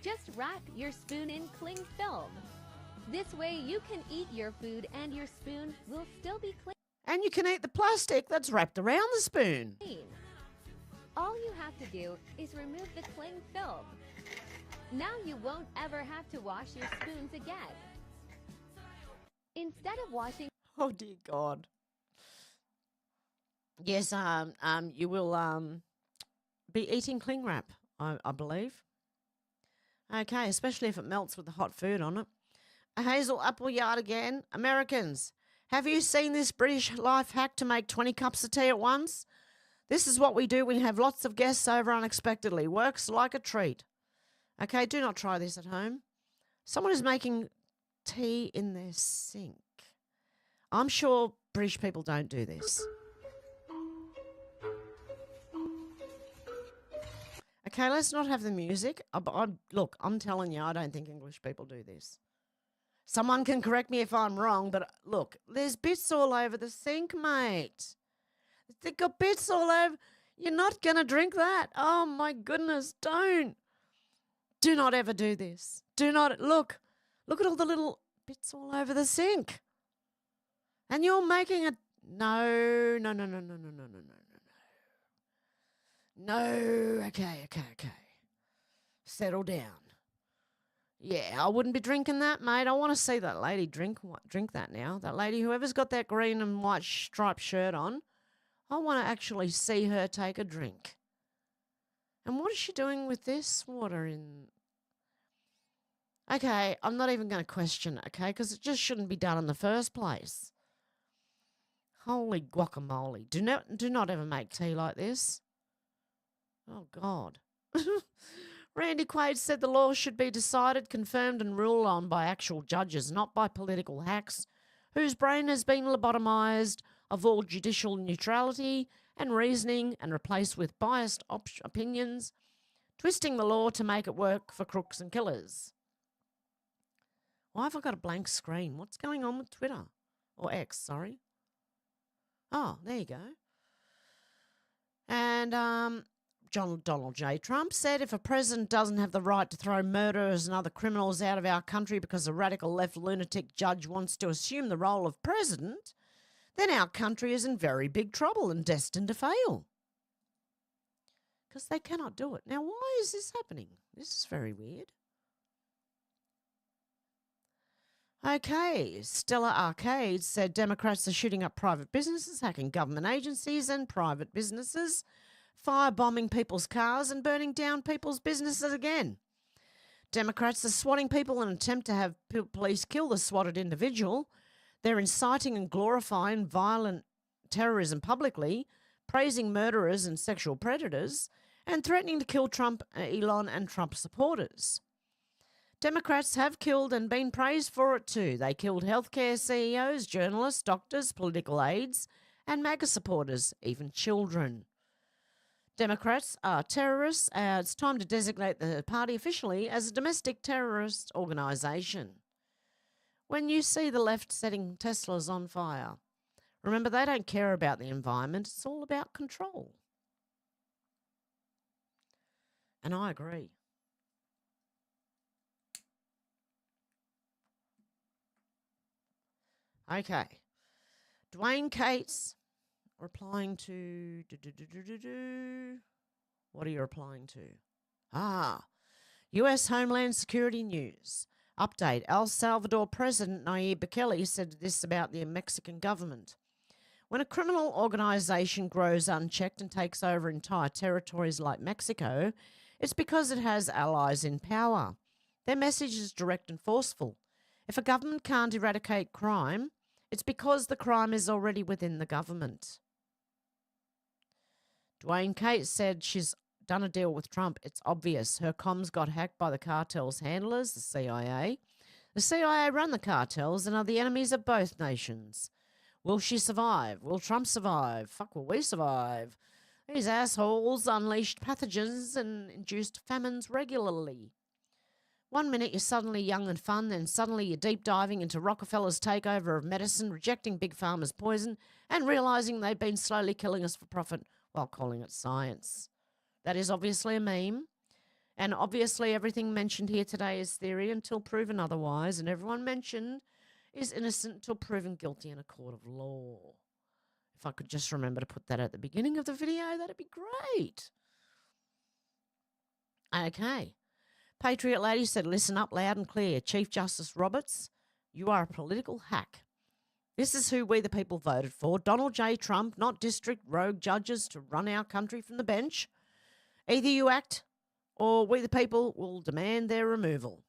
just wrap your spoon in cling film. This way you can eat your food and your spoon will still be clean. And you can eat the plastic that's wrapped around the spoon. All you have to do is remove the cling film. Now you won't ever have to wash your spoons again. Instead of washing... Oh, dear God. Yes, you will be eating cling wrap, I believe. Okay, especially if it melts with the hot food on it. Hazel Appleyard again. Americans, have you seen this British life hack to make 20 cups of tea at once? This is what we do when we have lots of guests over unexpectedly. Works like a treat. Okay, do not try this at home. Someone is making tea in their sink. I'm sure British people don't do this. Okay, let's not have the music. Look, I'm telling you, I don't think English people do this. Someone can correct me if I'm wrong, but look, there's bits all over the sink, mate. They've got bits all over. You're not going to drink that. Oh, my goodness, don't. Do not ever do this. Do not. Look at all the little bits all over the sink. And you're making a... No. No, okay. Settle down. Yeah, I wouldn't be drinking that, mate. I want to see that lady drink that now. That lady, whoever's got that green and white striped shirt on, I want to actually see her take a drink. And what is she doing with this water in? Okay, I'm not even going to question it, okay, because it just shouldn't be done in the first place. Holy guacamole. Do not ever make tea like this. Oh, God. Randy Quaid said the law should be decided, confirmed and ruled on by actual judges, not by political hacks, whose brain has been lobotomized of all judicial neutrality and reasoning and replaced with biased opinions, twisting the law to make it work for crooks and killers. Why have I got a blank screen? What's going on with Twitter? Or X, sorry. Oh, there you go. And Donald J. Trump said if a president doesn't have the right to throw murderers and other criminals out of our country because a radical left lunatic judge wants to assume the role of president, then our country is in very big trouble and destined to fail. Because they cannot do it. Now, why is this happening? This is very weird. Okay, Stella Arcade said Democrats are shooting up private businesses, hacking government agencies and private businesses, firebombing people's cars and burning down people's businesses again. Democrats are swatting people in an attempt to have police kill the swatted individual. They're inciting and glorifying violent terrorism publicly, praising murderers and sexual predators, and threatening to kill Trump, Elon, and Trump supporters. Democrats have killed and been praised for it too. They killed healthcare CEOs, journalists, doctors, political aides, and MAGA supporters, even children. Democrats are terrorists. It's time to designate the party officially as a domestic terrorist organisation. When you see the left setting Teslas on fire, remember they don't care about the environment. It's all about control. And I agree. Okay. Dwayne Cates replying to... What are you replying to? U.S. Homeland Security News. Update. El Salvador President Nayib Bukele said this about the Mexican government. When a criminal organisation grows unchecked and takes over entire territories like Mexico, it's because it has allies in power. Their message is direct and forceful. If a government can't eradicate crime, it's because the crime is already within the government. Dwayne Cates said she's done a deal with Trump. It's obvious. Her comms got hacked by the cartel's handlers, the CIA. The CIA run the cartels and are the enemies of both nations. Will she survive? Will Trump survive? Fuck, will we survive? These assholes unleashed pathogens and induced famines regularly. 1 minute you're suddenly young and fun, then suddenly you're deep diving into Rockefeller's takeover of medicine, rejecting Big Pharma's poison, and realising they've been slowly killing us for profit while calling it science. That is obviously a meme, and obviously everything mentioned here today is theory until proven otherwise, and everyone mentioned is innocent until proven guilty in a court of law. If I could just remember to put that at the beginning of the video, that'd be great. Okay. Patriot Lady said, listen up loud and clear. Chief Justice Roberts, you are a political hack. This is who we the people voted for. Donald J. Trump, not district rogue judges to run our country from the bench. Either you act or we the people will demand their removal.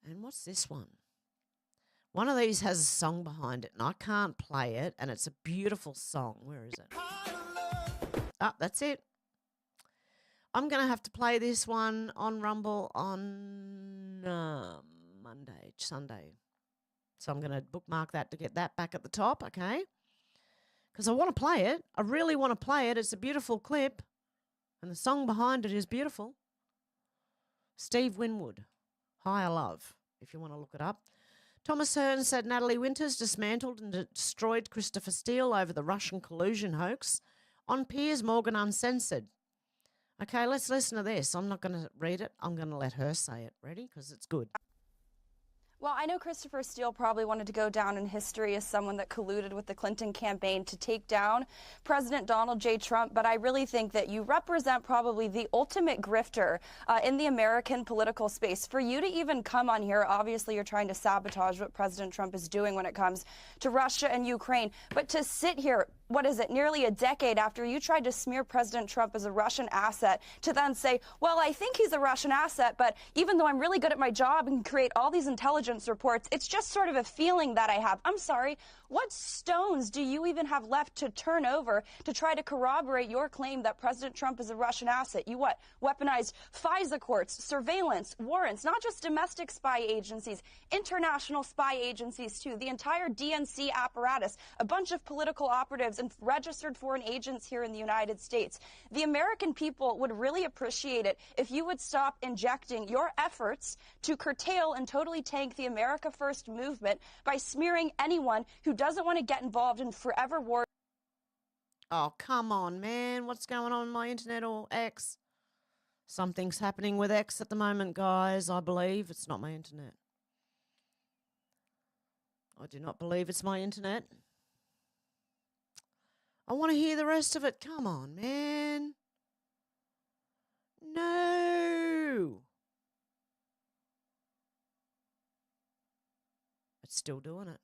And what's this one? One of these has a song behind it, and I can't play it, and it's a beautiful song. Where is it? That's it. I'm going to have to play this one on Rumble on Sunday. So I'm going to bookmark that to get that back at the top, okay? Because I want to play it. I really want to play it. It's a beautiful clip, and the song behind it is beautiful. Steve Winwood, Higher Love, if you want to look it up. Thomas Hearn said Natalie Winters dismantled and destroyed Christopher Steele over the Russian collusion hoax on Piers Morgan Uncensored. Okay, let's listen to this. I'm not going to read it. I'm going to let her say it. Ready? Because it's good. Well, I know Christopher Steele probably wanted to go down in history as someone that colluded with the Clinton campaign to take down President Donald J. Trump, but I really think that you represent probably the ultimate grifter in the American political space. For you to even come on here, obviously you're trying to sabotage what President Trump is doing when it comes to Russia and Ukraine, but to sit here, what is it, nearly a decade after you tried to smear President Trump as a Russian asset, to then say, well, I think he's a Russian asset, but even though I'm really good at my job and create all these intelligence reports, it's just sort of a feeling that I have. I'm sorry, what stones do you even have left to turn over to try to corroborate your claim that President Trump is a Russian asset? You what? Weaponized FISA courts, surveillance, warrants, not just domestic spy agencies, international spy agencies too, the entire DNC apparatus, a bunch of political operatives and registered foreign agents here in the United States. The American people would really appreciate it if you would stop injecting your efforts to curtail and totally tank the America First movement by smearing anyone who doesn't want to get involved in forever war. Oh, come on, man. What's going on my internet or X? Something's happening with X at the moment, guys. I believe it's not my internet. I do not believe it's my internet. I want to hear the rest of it. Come on, man. No. It's still doing it.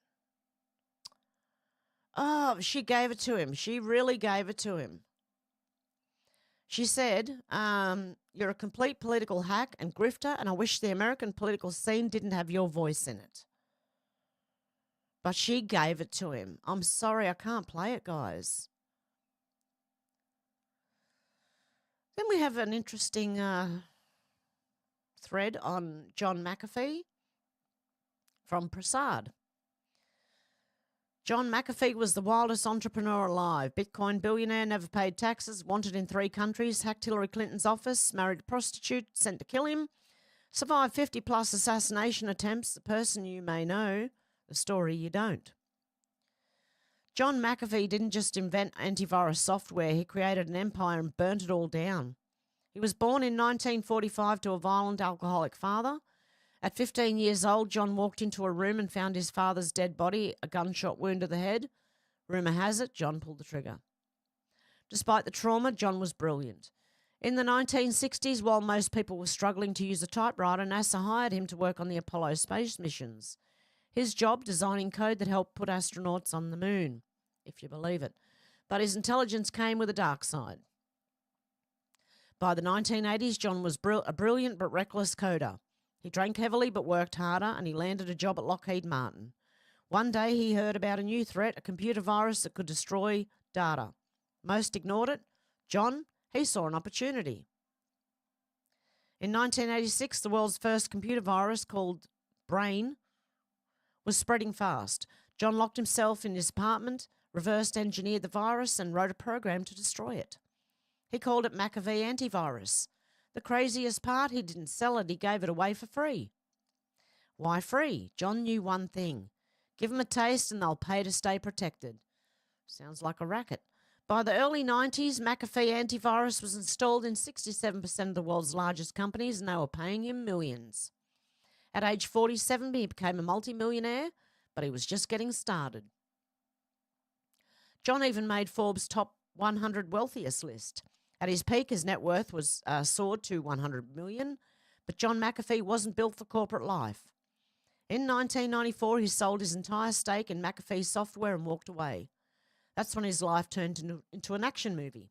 Oh, she gave it to him. She really gave it to him. She said, you're a complete political hack and grifter, and I wish the American political scene didn't have your voice in it. But she gave it to him. I'm sorry, I can't play it, guys. Then we have an interesting thread on John McAfee from Prasad. John McAfee was the wildest entrepreneur alive. Bitcoin billionaire, never paid taxes, wanted in 3 countries, hacked Hillary Clinton's office, married a prostitute, sent to kill him, survived 50-plus assassination attempts, the person you may know, the story you don't. John McAfee didn't just invent antivirus software, he created an empire and burnt it all down. He was born in 1945 to a violent alcoholic father. At 15 years old, John walked into a room and found his father's dead body, a gunshot wound to the head. Rumour has it, John pulled the trigger. Despite the trauma, John was brilliant. In the 1960s, while most people were struggling to use a typewriter, NASA hired him to work on the Apollo space missions. His job, designing code that helped put astronauts on the moon, if you believe it. But his intelligence came with a dark side. By the 1980s, John was a brilliant but reckless coder. He drank heavily but worked harder, and he landed a job at Lockheed Martin. One day he heard about a new threat, a computer virus that could destroy data. Most ignored it. John, he saw an opportunity. In 1986, the world's first computer virus, called Brain, was spreading fast. John locked himself in his apartment, reversed engineered the virus, and wrote a program to destroy it. He called it McAfee Antivirus. The craziest part, he didn't sell it, he gave it away for free. Why free? John knew one thing. Give them a taste and they'll pay to stay protected. Sounds like a racket. By the early 90s, McAfee Antivirus was installed in 67% of the world's largest companies, and they were paying him millions. At age 47, he became a multimillionaire, but he was just getting started. John even made Forbes' top 100 wealthiest list. At his peak, his net worth was soared to $100 million, but John McAfee wasn't built for corporate life. In 1994, he sold his entire stake in McAfee software and walked away. That's when his life turned into an action movie.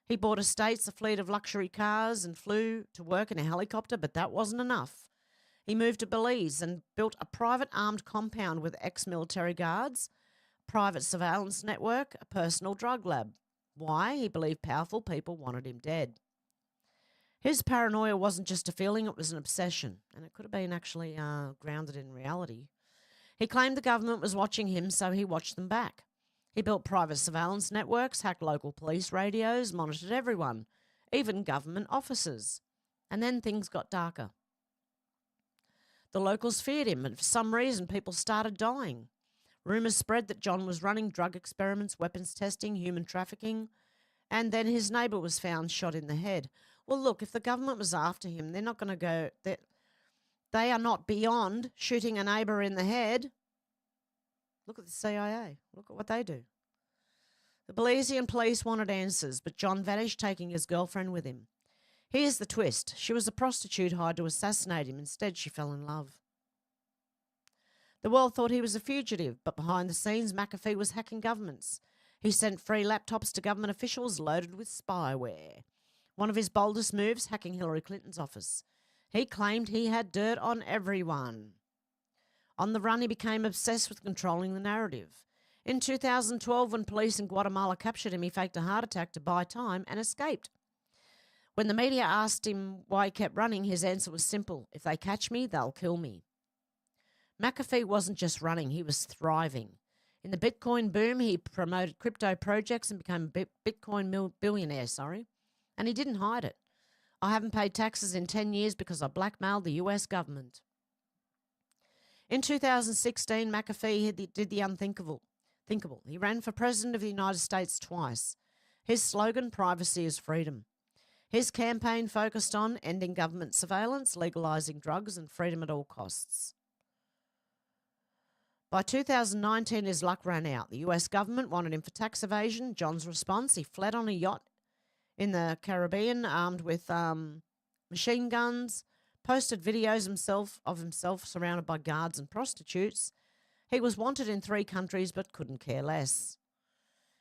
He bought estates, a fleet of luxury cars, and flew to work in a helicopter, but that wasn't enough. He moved to Belize and built a private armed compound with ex-military guards, a private surveillance network, a personal drug lab. Why? He believed powerful people wanted him dead. His paranoia wasn't just a feeling, it was an obsession, and it could have been actually grounded in reality. He claimed the government was watching him, so he watched them back. He built private surveillance networks, hacked local police radios, monitored everyone, even government offices. And then things got darker. The locals feared him, and for some reason people started dying. Rumours spread that John was running drug experiments, weapons testing, human trafficking, and then his neighbour was found shot in the head. Well, look, if the government was after him, they're not going to go... They are not beyond shooting a neighbour in the head. Look at the CIA. Look at what they do. The Belizean police wanted answers, but John vanished, taking his girlfriend with him. Here's the twist. She was a prostitute hired to assassinate him. Instead, she fell in love. The world thought he was a fugitive, but behind the scenes, McAfee was hacking governments. He sent free laptops to government officials loaded with spyware. One of his boldest moves, hacking Hillary Clinton's office. He claimed he had dirt on everyone. On the run, he became obsessed with controlling the narrative. In 2012, when police in Guatemala captured him, he faked a heart attack to buy time and escaped. When the media asked him why he kept running, his answer was simple. If they catch me, they'll kill me. McAfee wasn't just running, he was thriving. In the Bitcoin boom, he promoted crypto projects and became a Bitcoin billionaire, and he didn't hide it. I haven't paid taxes in 10 years because I blackmailed the US government. In 2016, McAfee did the unthinkable. He ran for president of the United States twice. His slogan, privacy is freedom. His campaign focused on ending government surveillance, legalizing drugs, and freedom at all costs. By 2019, his luck ran out. The US government wanted him for tax evasion. John's response, he fled on a yacht in the Caribbean armed with machine guns, posted videos of himself surrounded by guards and prostitutes. He was wanted in 3 countries but couldn't care less.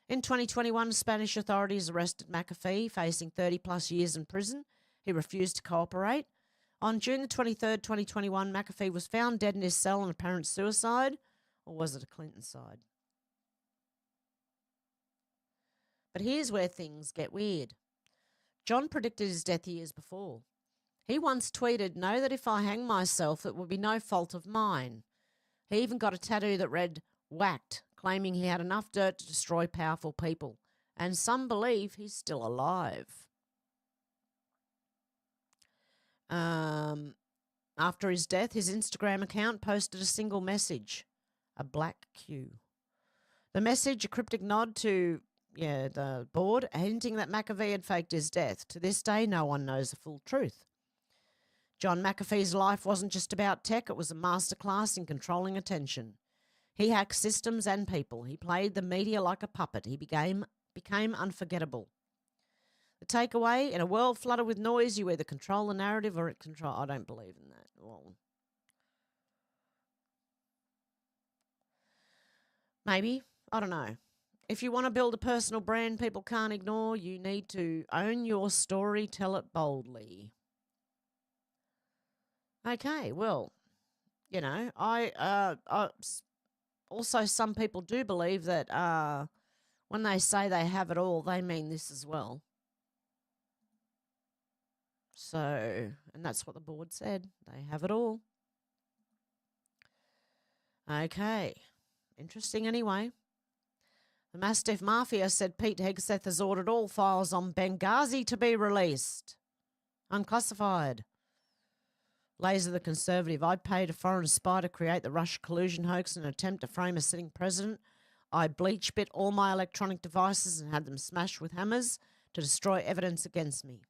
In 2021, Spanish authorities arrested McAfee, facing 30-plus years in prison. He refused to cooperate. On June the 23rd, 2021, McAfee was found dead in his cell on apparent suicide, or was it a Clinton side? But here's where things get weird. John predicted his death years before. He once tweeted, "Know that if I hang myself, it will be no fault of mine." He even got a tattoo that read, "Whacked," claiming he had enough dirt to destroy powerful people. And some believe he's still alive. After his death, his Instagram account posted a single message, a black Q. The message, a cryptic nod to the board, hinting that McAfee had faked his death. To this day, no one knows the full truth. John McAfee's life wasn't just about tech, it was a masterclass in controlling attention. He hacked systems and people. He played the media like a puppet. He became unforgettable. The takeaway, in a world flooded with noise, you either control the narrative or it control. I don't believe in that. Well, maybe. I don't know. If you want to build a personal brand people can't ignore, you need to own your story, tell it boldly. Okay, well, also some people do believe that when they say they have it all, they mean this as well. So, and that's what the board said. They have it all. Okay. Interesting anyway. The Mastiff Mafia said Pete Hegseth has ordered all files on Benghazi to be released. Unclassified. Laser the Conservative. I paid a foreign spy to create the Russia collusion hoax in an attempt to frame a sitting president. I bleach bit all my electronic devices and had them smashed with hammers to destroy evidence against me.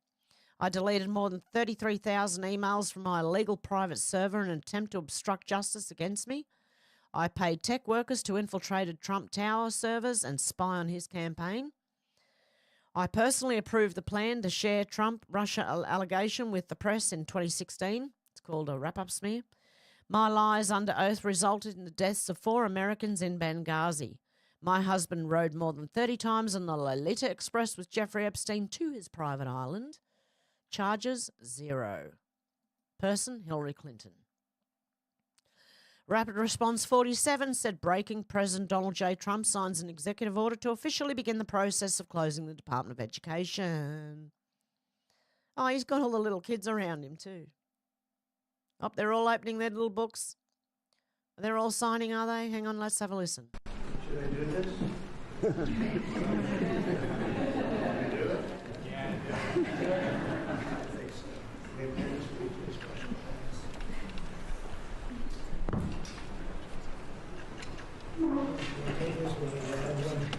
I deleted more than 33,000 emails from my illegal private server in an attempt to obstruct justice against me. I paid tech workers to infiltrate Trump Tower servers and spy on his campaign. I personally approved the plan to share Trump-Russia allegation with the press in 2016. It's called a wrap-up smear. My lies under oath resulted in the deaths of 4 Americans in Benghazi. My husband rode more than 30 times on the Lolita Express with Jeffrey Epstein to his private island. Charges 0. Person, Hillary Clinton. Rapid Response 47 said breaking President Donald J. Trump signs an executive order to officially begin the process of closing the Department of Education. Oh, he's got all the little kids around him too. Oh, they're all opening their little books. They're all signing, are they? Hang on, let's have a listen. Should I do this?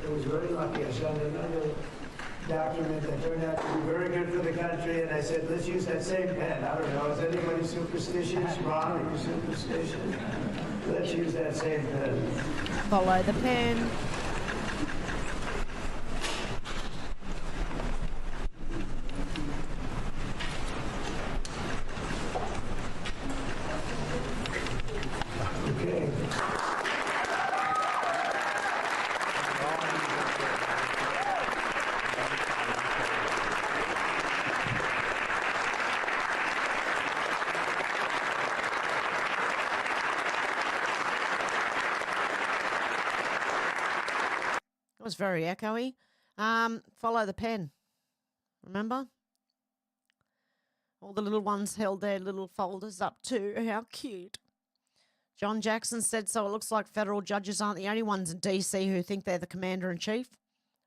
It was very lucky. I signed another document that turned out to be very good for the country, and I said, let's use that same pen. I don't know, is anybody superstitious? Ron, are you superstitious? Let's use that same pen. Follow the pen. Okay. It was very echoey. Follow the pen. Remember? All the little ones held their little folders up too. How cute. John Jackson said, so it looks like federal judges aren't the only ones in D.C. who think they're the commander-in-chief.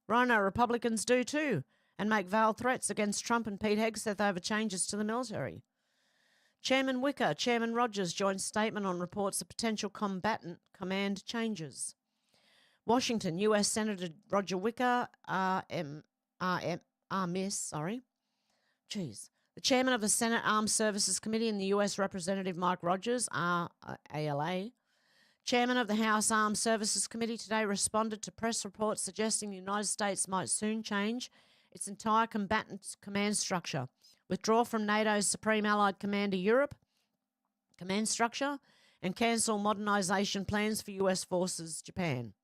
Rhino Republicans do too, and make veiled threats against Trump and Pete Hegseth over changes to the military. Chairman Wicker, Chairman Rogers joined statement on reports of potential combatant command changes. Washington, U.S. Senator Roger Wicker, the chairman of the Senate Armed Services Committee and the U.S. Representative Mike Rogers, ALA, chairman of the House Armed Services Committee today responded to press reports suggesting the United States might soon change its entire combatant command structure, withdraw from NATO's Supreme Allied Commander Europe command structure, and cancel modernization plans for U.S. forces Japan.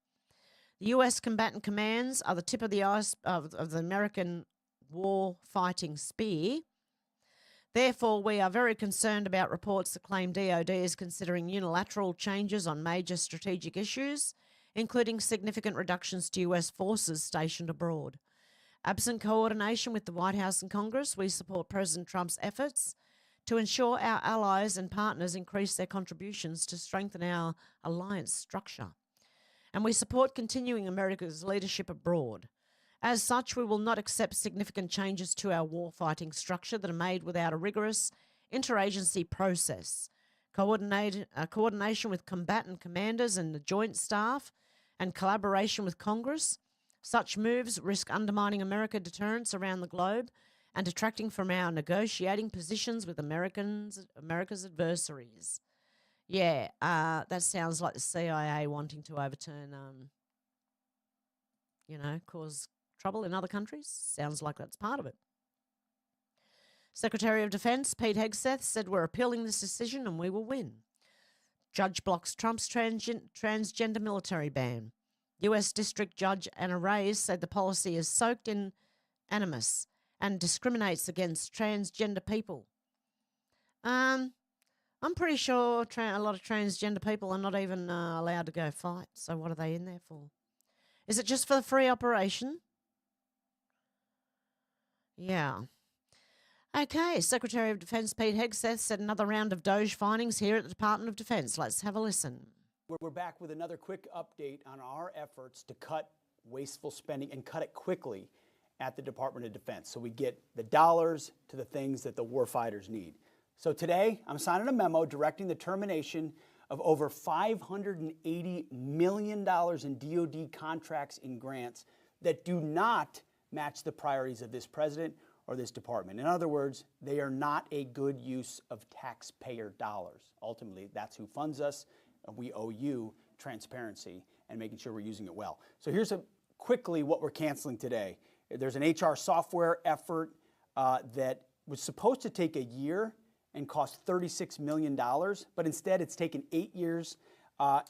The U.S. combatant commands are the tip of the ice of the American war-fighting spear. Therefore, we are very concerned about reports that claim DoD is considering unilateral changes on major strategic issues, including significant reductions to U.S. forces stationed abroad. Absent coordination with the White House and Congress, we support President Trump's efforts to ensure our allies and partners increase their contributions to strengthen our alliance structure. And we support continuing America's leadership abroad. As such, we will not accept significant changes to our war-fighting structure that are made without a rigorous interagency process, coordination with combatant commanders and the joint staff, and collaboration with Congress. Such moves risk undermining America's deterrence around the globe and detracting from our negotiating positions with America's adversaries. Yeah, that sounds like the CIA wanting to overturn, cause trouble in other countries. Sounds like that's part of it. Secretary of Defense Pete Hegseth said, we're appealing this decision and we will win. Judge blocks Trump's transgender military ban. U.S. District Judge Anna Reyes said the policy is soaked in animus and discriminates against transgender people. I'm pretty sure a lot of transgender people are not even allowed to go fight. So what are they in there for? Is it just for the free operation? Yeah. Okay, Secretary of Defense Pete Hegseth said another round of Doge findings here at the Department of Defense. Let's have a listen. We're back with another quick update on our efforts to cut wasteful spending and cut it quickly at the Department of Defense so we get the dollars to the things that the warfighters need. So today, I'm signing a memo directing the termination of over $580 million in DoD contracts and grants that do not match the priorities of this president or this department. In other words, they are not a good use of taxpayer dollars. Ultimately, that's who funds us, and we owe you transparency and making sure we're using it well. So here's quickly what we're canceling today. There's an HR software effort that was supposed to take a year and cost $36 million, but instead it's taken 8 years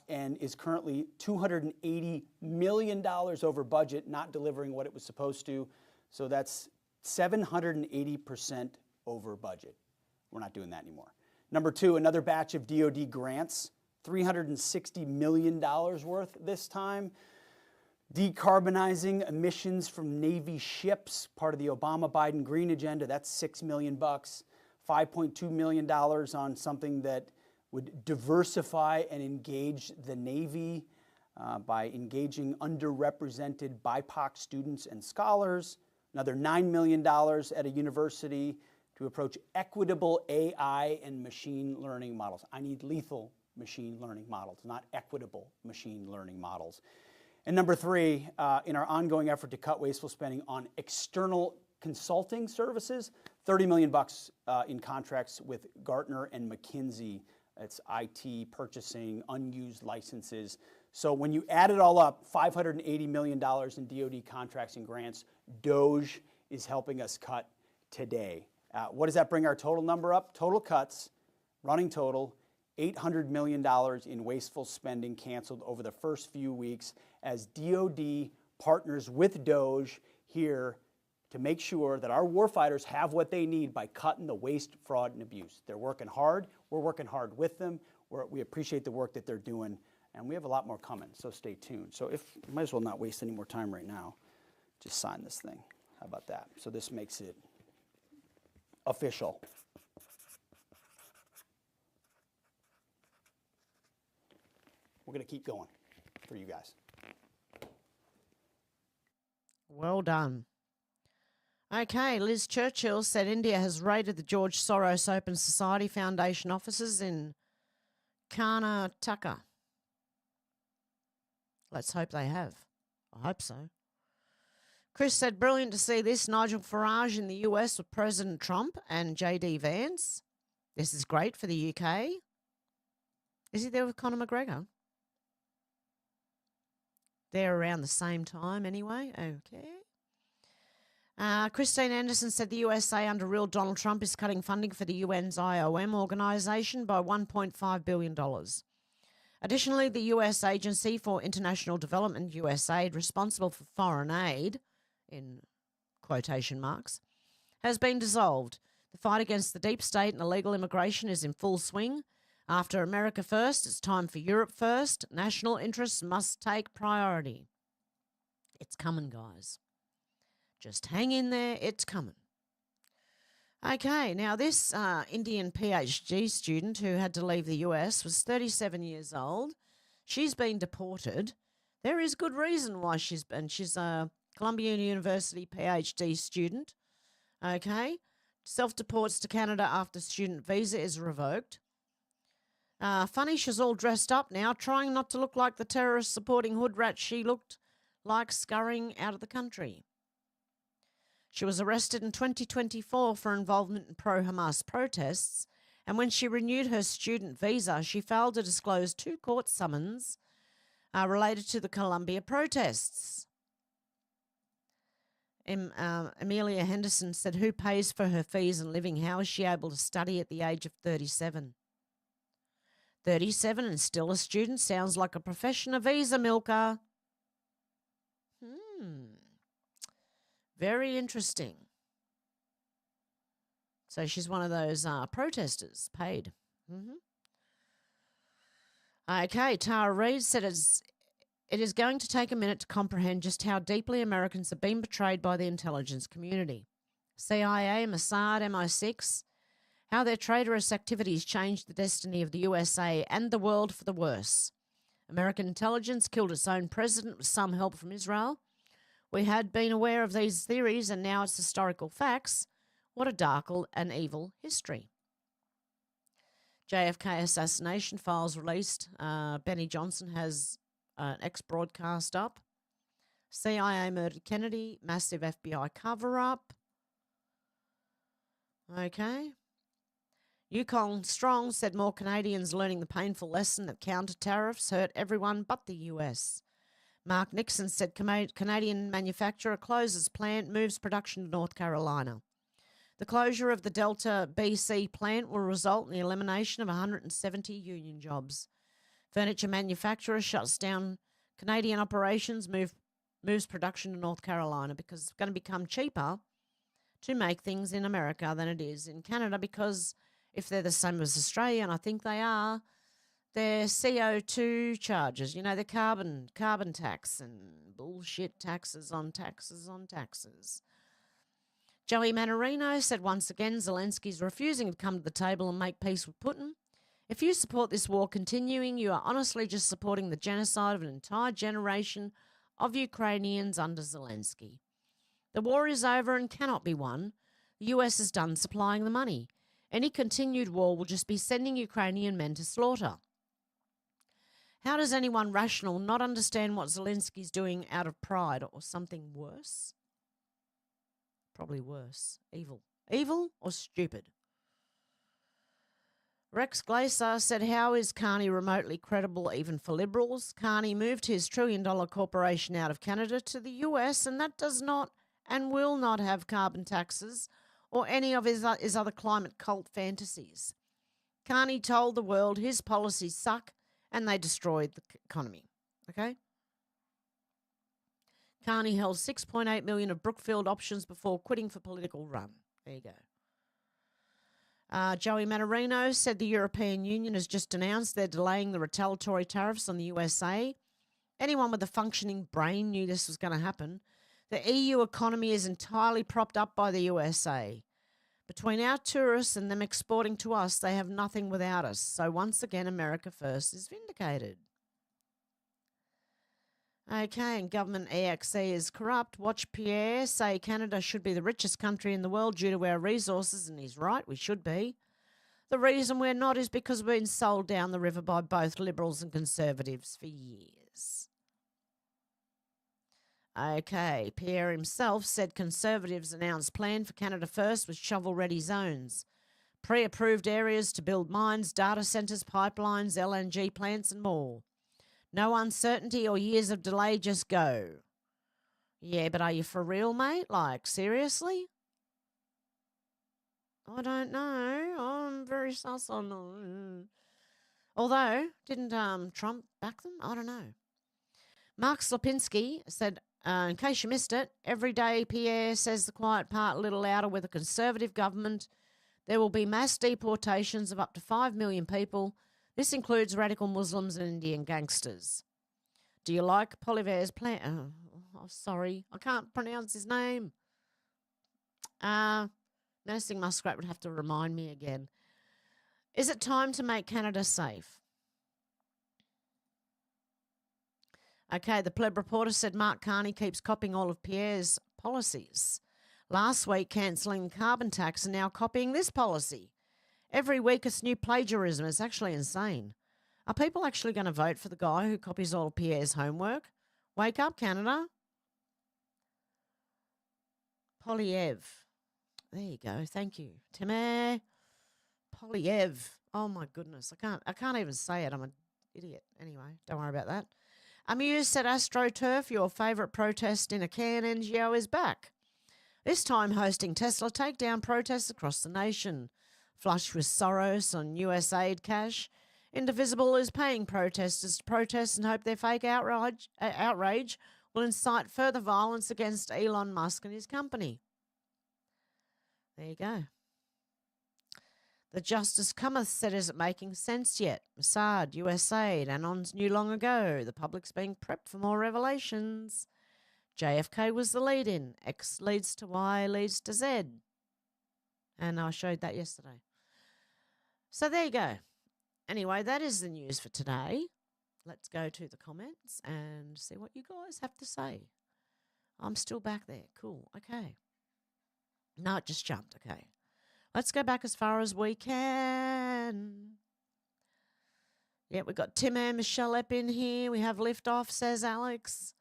and is currently $280 million over budget, not delivering what it was supposed to. So that's 780% over budget. We're not doing that anymore. Number two, another batch of DoD grants, $360 million worth this time. Decarbonizing emissions from Navy ships, part of the Obama-Biden green agenda, that's $6 million. $5.2 million on something that would diversify and engage the Navy by engaging underrepresented BIPOC students and scholars. Another $9 million at a university to approach equitable AI and machine learning models. I need lethal machine learning models, not equitable machine learning models. And number three, in our ongoing effort to cut wasteful spending on external consulting services, $30 million in contracts with Gartner and McKinsey. It's IT, purchasing, unused licenses. So when you add it all up, $580 million in DoD contracts and grants, DOGE is helping us cut today. What does that bring our total number up? Total cuts, running total, $800 million in wasteful spending canceled over the first few weeks as DoD partners with DOGE here to make sure that our warfighters have what they need by cutting the waste, fraud, and abuse. They're working hard. We're working hard with them. We appreciate the work that they're doing, and we have a lot more coming, so stay tuned. So might as well not waste any more time right now. Just sign this thing. How about that? So this makes it official. We're going to keep going for you guys. Well done. Okay, Liz Churchill said India has raided the George Soros Open Society Foundation offices in Karnataka. Let's hope they have. I hope so. Chris said, brilliant to see this. Nigel Farage in the US with President Trump and J.D. Vance. This is great for the UK. Is he there with Conor McGregor? They're around the same time anyway. Okay. Christine Anderson said the USA under real Donald Trump is cutting funding for the UN's IOM organisation by $1.5 billion. Additionally, the US Agency for International Development, USAID, responsible for foreign aid, in quotation marks, has been dissolved. The fight against the deep state and illegal immigration is in full swing. After America first, it's time for Europe first. National interests must take priority. It's coming, guys. Just hang in there. It's coming. Okay, now this Indian PhD student who had to leave the US was 37 years old. She's been deported. There is good reason why she's a Columbia University PhD student. Okay, self-deports to Canada after student visa is revoked. Funny, she's all dressed up now, trying not to look like the terrorist-supporting hood rat she looked like scurrying out of the country. She was arrested in 2024 for involvement in pro-Hamas protests, and when she renewed her student visa, she failed to disclose 2 court summons related to the Columbia protests. Amelia Henderson said, who pays for her fees and living? How is she able to study at the age of 37? 37 and still a student sounds like a professional visa milker. Very interesting. So she's one of those protesters, paid. Okay, Tara Reid said it is going to take a minute to comprehend just how deeply Americans have been betrayed by the intelligence community. CIA, Mossad, MI6, how their traitorous activities changed the destiny of the USA and the world for the worse. American intelligence killed its own president with some help from Israel. We had been aware of these theories, and now it's historical facts. What a dark and evil history. JFK assassination files released. Benny Johnson has an ex-broadcast up. CIA murdered Kennedy. Massive FBI cover-up. Okay. Yukon Strong said more Canadians learning the painful lesson that counter-tariffs hurt everyone but the US. Mark Nixon said Canadian manufacturer closes plant, moves production to North Carolina. The closure of the Delta BC plant will result in the elimination of 170 union jobs. Furniture manufacturer shuts down Canadian operations, moves production to North Carolina because it's going to become cheaper to make things in America than it is in Canada, because if they're the same as Australia, and I think they are, their CO2 charges, the carbon tax and bullshit taxes on taxes. Joey Manarino said once again Zelensky's refusing to come to the table and make peace with Putin. If you support this war continuing, you are honestly just supporting the genocide of an entire generation of Ukrainians under Zelensky. The war is over and cannot be won. The US is done supplying the money. Any continued war will just be sending Ukrainian men to slaughter. How does anyone rational not understand what Zelensky's doing out of pride or something worse? Probably worse. Evil. Evil or stupid? Rex Glaser said, how is Carney remotely credible even for Liberals? Carney moved his trillion-dollar corporation out of Canada to the US, and that does not and will not have carbon taxes or any of his other climate cult fantasies. Carney told the world his policies suck and they destroyed the economy. Okay? Carney held 6.8 million of Brookfield options before quitting for political run. There you go. Joey Manorino said the European Union has just announced they're delaying the retaliatory tariffs on the USA. Anyone with a functioning brain knew this was going to happen. The EU economy is entirely propped up by the USA. Between our tourists and them exporting to us, they have nothing without us. So once again, America first is vindicated. Okay, and government EXE is corrupt. Watch Pierre say Canada should be the richest country in the world due to our resources, and he's right, we should be. The reason we're not is because we've been sold down the river by both Liberals and Conservatives for years. Okay, Pierre himself said Conservatives announced plan for Canada First with shovel-ready zones, pre-approved areas to build mines, data centres, pipelines, LNG plants and more. No uncertainty or years of delay, just go. Yeah, but are you for real, mate? Like, seriously? I don't know. I'm very sus on them. Although, didn't Trump back them? I don't know. Mark Slapinski said, in case you missed it, every day Pierre says the quiet part a little louder. With a Conservative government, there will be mass deportations of up to 5 million people. This includes radical Muslims and Indian gangsters. Do you like Poilievre's plan? Oh, sorry, I can't pronounce his name. Menacing Muskrat would have to remind me again. Is it time to make Canada safe? Okay, the Pleb reporter said Mark Carney keeps copying all of Pierre's policies. Last week, cancelling the carbon tax and now copying this policy. Every week it's new plagiarism. It's actually insane. Are people actually going to vote for the guy who copies all of Pierre's homework? Wake up, Canada. Poilievre. There you go. Thank you. Timur Poilievre. Oh my goodness. I can't even say it. I'm an idiot. Anyway, don't worry about that. Amuse said AstroTurf, your favourite protest in a can NGO, is back. This time hosting Tesla takedown protests across the nation. Flush with Soros on US aid cash, Indivisible is paying protesters to protest and hope their fake outrage will incite further violence against Elon Musk and his company. There you go. The Justice Cometh said, is it making sense yet? Mossad, USAID, Anons knew long ago. The public's being prepped for more revelations. JFK was the lead-in. X leads to Y leads to Z. And I showed that yesterday. So there you go. Anyway, that is the news for today. Let's go to the comments and see what you guys have to say. I'm still back there. Cool. Okay. No, it just jumped. Okay. Let's go back as far as we can. Yeah, we've got Tim and Michelle Epp in here. We have liftoff, says Alex.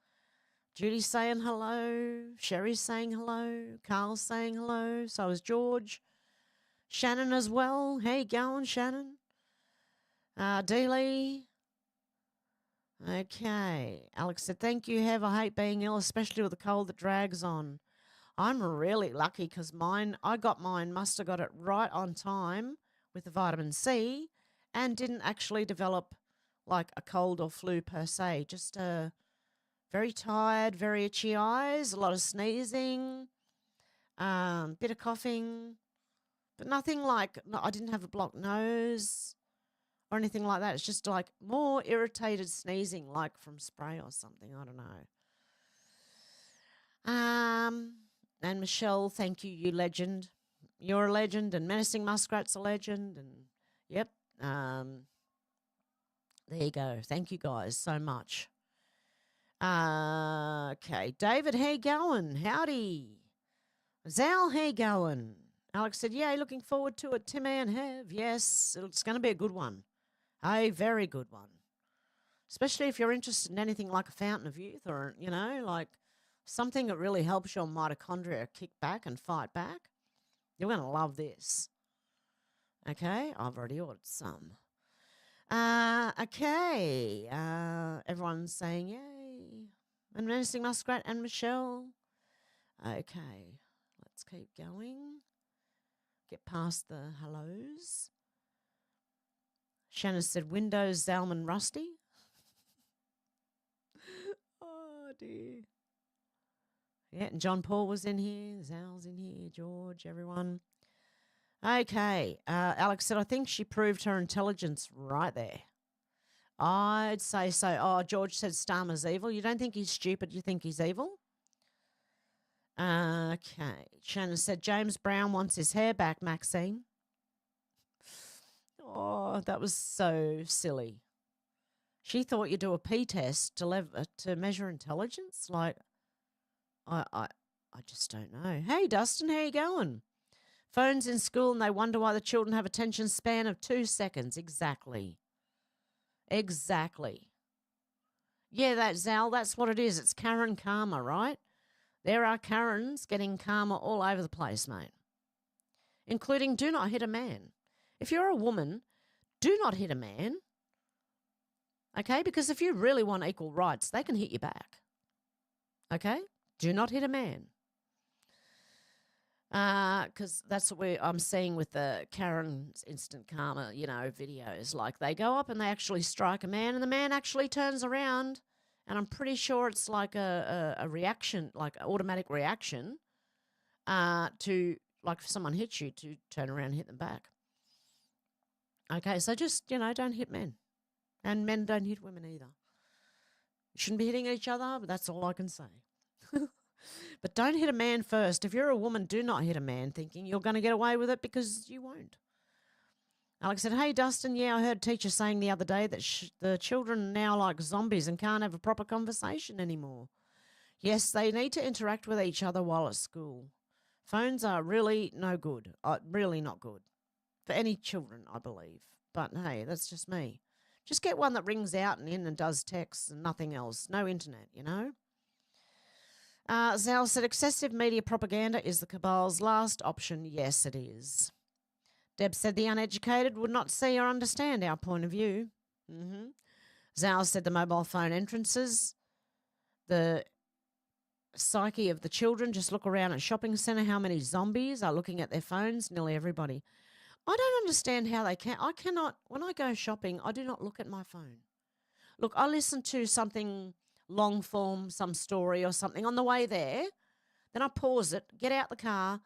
Judy's saying hello. Sherry's saying hello. Carl's saying hello. So is George. Shannon as well. How you going, Shannon? Dealey. Okay. Alex said, thank you, Hev. I hate being ill, especially with the cold that drags on. I'm really lucky because I got mine, must have got it right on time with the vitamin C and didn't actually develop like a cold or flu per se. Just very tired, very itchy eyes, a lot of sneezing, bit of coughing, but nothing like, no, I didn't have a blocked nose or anything like that. It's just like more irritated sneezing, like from spray or something. I don't know. And Michelle, thank you, you legend. You're a legend, and Menacing Muskrat's a legend, and yep. There you go. Thank you guys so much. Okay, David, how you going? Howdy. Zal, how you going? Alex said, yeah, looking forward to it. Tim and Hev, yes, it's going to be a good one. A very good one. especially if you're interested in anything like a fountain of youth or, like something that really helps your mitochondria kick back and fight back. You're going to love this. Okay, I've already ordered some. Okay, everyone's saying yay. And Menacing Muskrat and Michelle. Okay, let's keep going. Get past the hellos. Shannon said Windows, Zalman, Rusty. Oh, dear. Yeah, and John Paul was in here. Zal's in here. George, everyone. Okay. Alex said, I think she proved her intelligence right there. I'd say so. Oh, George said Starmer's evil. You don't think he's stupid, you think he's evil? Okay. Shannon said, James Brown wants his hair back, Maxine. Oh, that was so silly. She thought you do a P test to measure intelligence? Like, I just don't know. Hey, Dustin, how you going? Phones in school and they wonder why the children have attention span of 2 seconds. Exactly. Yeah, Zal, that's what it is. It's Karen karma, right? There are Karens getting karma all over the place, mate. Including do not hit a man. If you're a woman, do not hit a man. Okay? Because if you really want equal rights, they can hit you back. Okay? Do not hit a man. Because that's what I'm seeing with the Karen's instant karma, videos. Like they go up and they actually strike a man and the man actually turns around. And I'm pretty sure it's like a reaction, like an automatic reaction to, like if someone hits you, to turn around and hit them back. Okay, so just, don't hit men. And men don't hit women either. You shouldn't be hitting each other, but that's all I can say. But don't hit a man first. If you're a woman, do not hit a man thinking you're going to get away with it because you won't. Alex said, hey, Dustin, yeah, I heard a teacher saying the other day that the children are now like zombies and can't have a proper conversation anymore. Yes, they need to interact with each other while at school. Phones are really no good, really not good for any children, I believe. But, hey, that's just me. Just get one that rings out and in and does texts and nothing else. No internet, Zal said, excessive media propaganda is the cabal's last option. Yes, it is. Deb said, the uneducated would not see or understand our point of view. Zal said, the mobile phone entrances, the psyche of the children. Just look around at shopping centre, how many zombies are looking at their phones? Nearly everybody. I don't understand how they can. I cannot, when I go shopping, I do not look at my phone. Look, I listen to something long form, some story or something on the way there. Then I pause it, get out the car.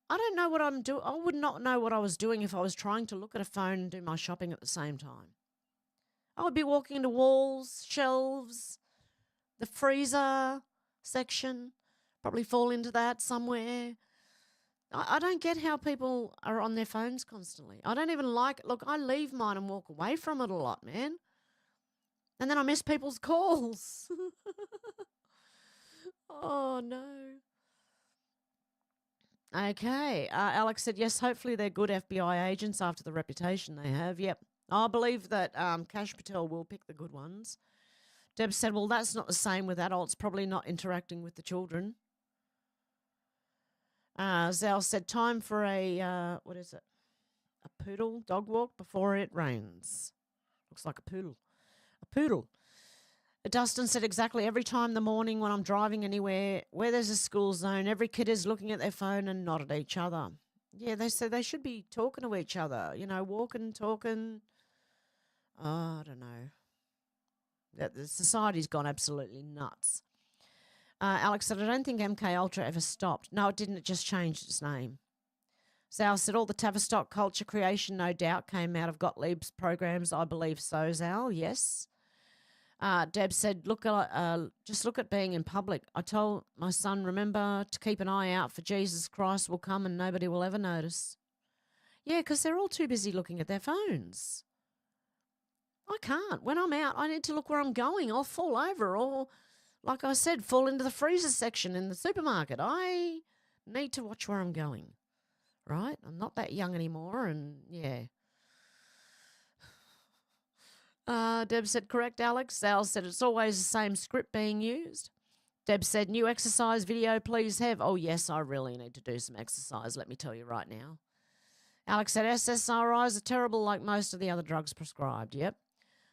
I don't know what I'm doing. I would not know what I was doing if I was trying to look at a phone and do my shopping at the same time. I would be walking into walls, shelves, the freezer section, probably fall into that somewhere. I don't get how people are on their phones constantly. I don't even like it. Look, I leave mine and walk away from it a lot, man. And then I miss people's calls. Oh, no. Okay. Alex said, yes, hopefully they're good FBI agents after the reputation they have. Yep. I believe that Kash Patel will pick the good ones. Deb said, well, that's not the same with adults, probably not interacting with the children. Zal said, time for a, what is it? A poodle dog walk before it rains. Looks like a poodle. A poodle. Dustin said, exactly every time in the morning when I'm driving anywhere where there's a school zone, every kid is looking at their phone and not at each other. Yeah, they said they should be talking to each other, walking, talking. Oh, I don't know. The society's gone absolutely nuts. Alex said, I don't think MK Ultra ever stopped. No, it didn't. It just changed its name. Zal said, all the Tavistock culture creation no doubt came out of Gottlieb's programs. I believe so, Zal. Yes. Deb said, just look at being in public. I told my son, remember to keep an eye out for Jesus Christ will come and nobody will ever notice. Yeah, because they're all too busy looking at their phones. I can't. When I'm out, I need to look where I'm going. I'll fall over or, like I said, fall into the freezer section in the supermarket. I need to watch where I'm going, right? I'm not that young anymore and, yeah. Deb said, correct, Alex. Sal said, it's always the same script being used. Deb said, new exercise video, please have. Oh, yes, I really need to do some exercise, let me tell you right now. Alex said, SSRIs are terrible like most of the other drugs prescribed. Yep.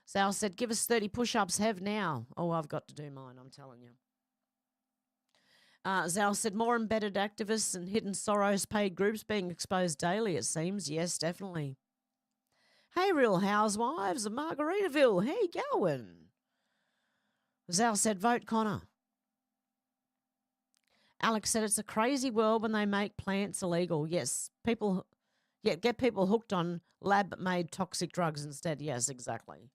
Sal said, give us 30 push-ups, have now. Oh, I've got to do mine, I'm telling you. Zal said, more embedded activists and hidden sorrows paid groups being exposed daily, it seems. Yes, definitely. Hey, Real Housewives of Margaritaville, how you going? Zal said, vote Connor. Alex said, it's a crazy world when they make plants illegal. Yes, get people hooked on lab-made toxic drugs instead. Yes, exactly.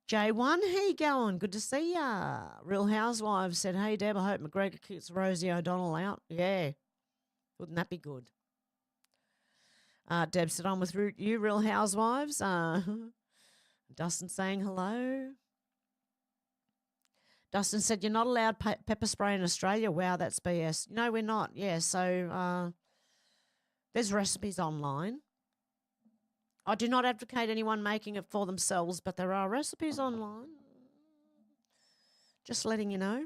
J1, how you going? Good to see ya. Real Housewives said, hey, Deb, I hope McGregor kicks Rosie O'Donnell out. Yeah, wouldn't that be good? Deb said, I'm with you, Real Housewives. Dustin saying hello. Dustin said, you're not allowed pepper spray in Australia. Wow, that's BS. No, we're not. Yeah, so there's recipes online. I do not advocate anyone making it for themselves, but there are recipes online. Just letting you know.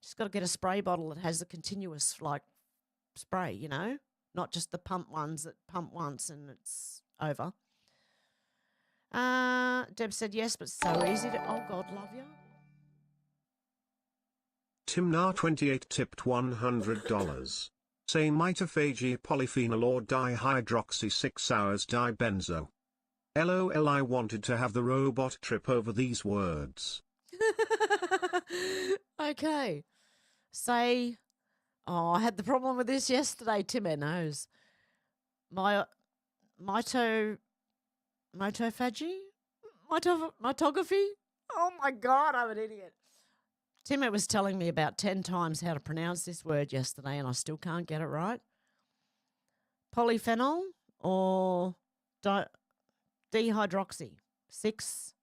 Just got to get a spray bottle that has a continuous, like, spray, you know, not just the pump ones that pump once and it's over. Deb said yes, but so easy to... Oh, God, love you. Timnar28 tipped $100. Say mitophagy polyphenol or dihydroxy 6 hours dibenzo. LOL, I wanted to have the robot trip over these words. Okay. Say, oh, I had the problem with this yesterday, Tim knows. Mitophagy? Mitography? Oh my God, I'm an idiot. Timmy was telling me about 10 times how to pronounce this word yesterday and I still can't get it right. Polyphenol or dihydroxy 6H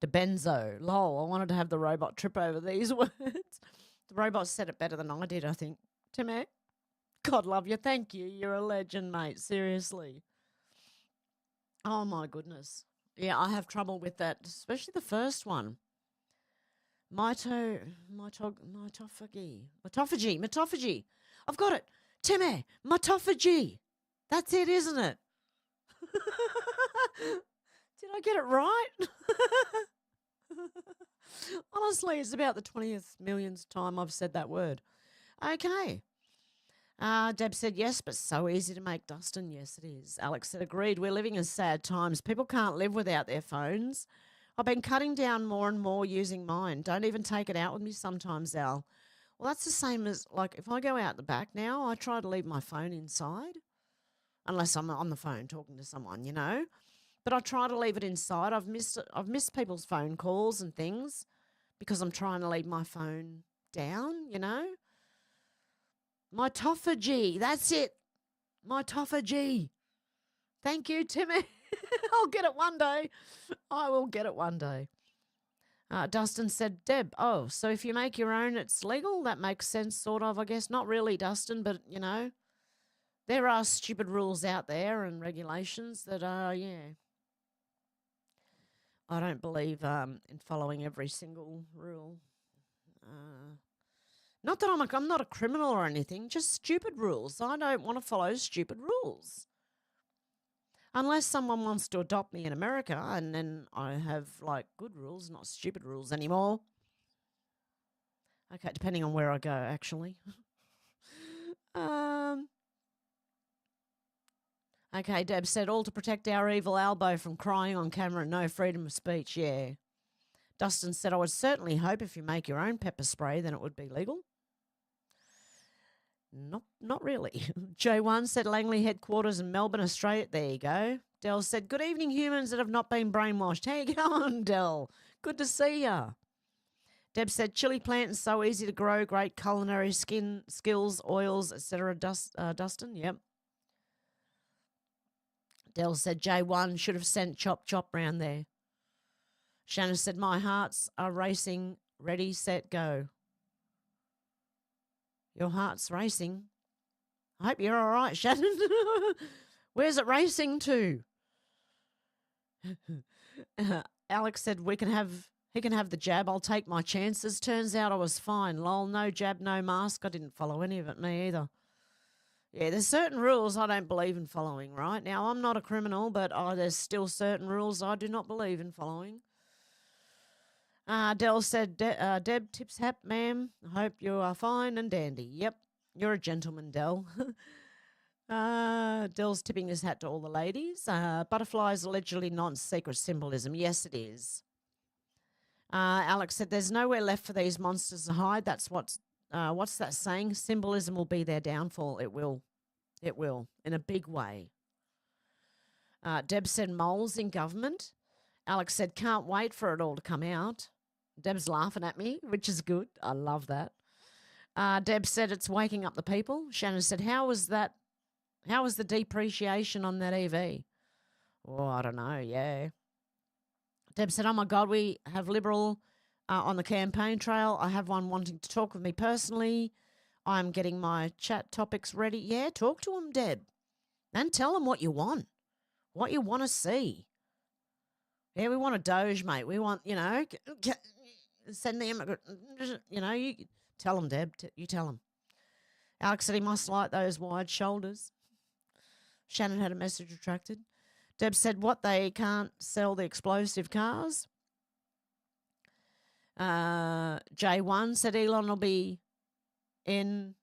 dibenzo. Lol, I wanted to have the robot trip over these words. The robot said it better than I did, I think. Timmy, God love you. Thank you. You're a legend, mate. Seriously. Oh, my goodness. Yeah, I have trouble with that, especially the first one. Mitophagy. I've got it. Timmy, mitophagy. That's it, isn't it? Did I get it right? Honestly, it's about the 20th millionth time I've said that word. Okay. Deb said yes, but so easy to make, Dustin. Yes, it is. Alex said agreed. We're living in sad times. People can't live without their phones. I've been cutting down more and more using mine. Don't even take it out with me sometimes, Al. Well, that's the same as, like, if I go out the back now, I try to leave my phone inside, unless I'm on the phone talking to someone, you know. But I try to leave it inside. I've missed people's phone calls and things because I'm trying to leave my phone down, you know. Mitophagy, that's it. Mitophagy. Thank you, Timmy. I'll get it one day. I will get it one day. Dustin said, Deb, oh, so if you make your own, it's legal? That makes sense, sort of, I guess. Not really, Dustin, but, you know, there are stupid rules out there and regulations that are, yeah. I don't believe in following every single rule. Not that I'm not a criminal or anything, just stupid rules. I don't want to follow stupid rules. Unless someone wants to adopt me in America and then I have, like, good rules, not stupid rules anymore. Okay, depending on where I go, actually. Okay, Deb said, all to protect our evil elbow from crying on camera, no freedom of speech, yeah. Dustin said, I would certainly hope if you make your own pepper spray, then it would be legal. Not really. J1 said Langley headquarters in Melbourne, Australia. There you go. Dell said, good evening, humans that have not been brainwashed. How you going, Dell? Good to see ya. Deb said, chili plant is so easy to grow, great culinary skills, oils, etc. Dustin, yep. Dell said, J1 should have sent Chop round there. Shannon said, my hearts are racing, ready, set, go. Your heart's racing. I hope you're all right, Shannon. Where's it racing to? Alex said he can have the jab. I'll take my chances. Turns out I was fine. Lol, no jab, no mask. I didn't follow any of it, me either. Yeah, there's certain rules I don't believe in following, right? Now, I'm not a criminal, but there's still certain rules I do not believe in following. Dell said, Deb, tips hap, ma'am. I hope you are fine and dandy. Yep, you're a gentleman, Dell. Dell's tipping his hat to all the ladies. Butterflies allegedly non-secret symbolism. Yes, it is. Alex said, there's nowhere left for these monsters to hide. That's what's that saying? Symbolism will be their downfall. It will. It will, in a big way. Deb said, moles in government. Alex said, can't wait for it all to come out. Deb's laughing at me, which is good. I love that. Deb said, it's waking up the people. Shannon said, how was the depreciation on that EV? Oh, I don't know, yeah. Deb said, oh, my God, we have Liberal on the campaign trail. I have one wanting to talk with me personally. I'm getting my chat topics ready. Yeah, talk to him, Deb. And tell him what you want to see. Yeah, we want a Doge, mate. We want, send the immigrant, you tell him, Deb. You tell him. Alex said he must like those wide shoulders. Shannon had a message retracted. Deb said, what, they can't sell the explosive cars? J1 said Elon will be in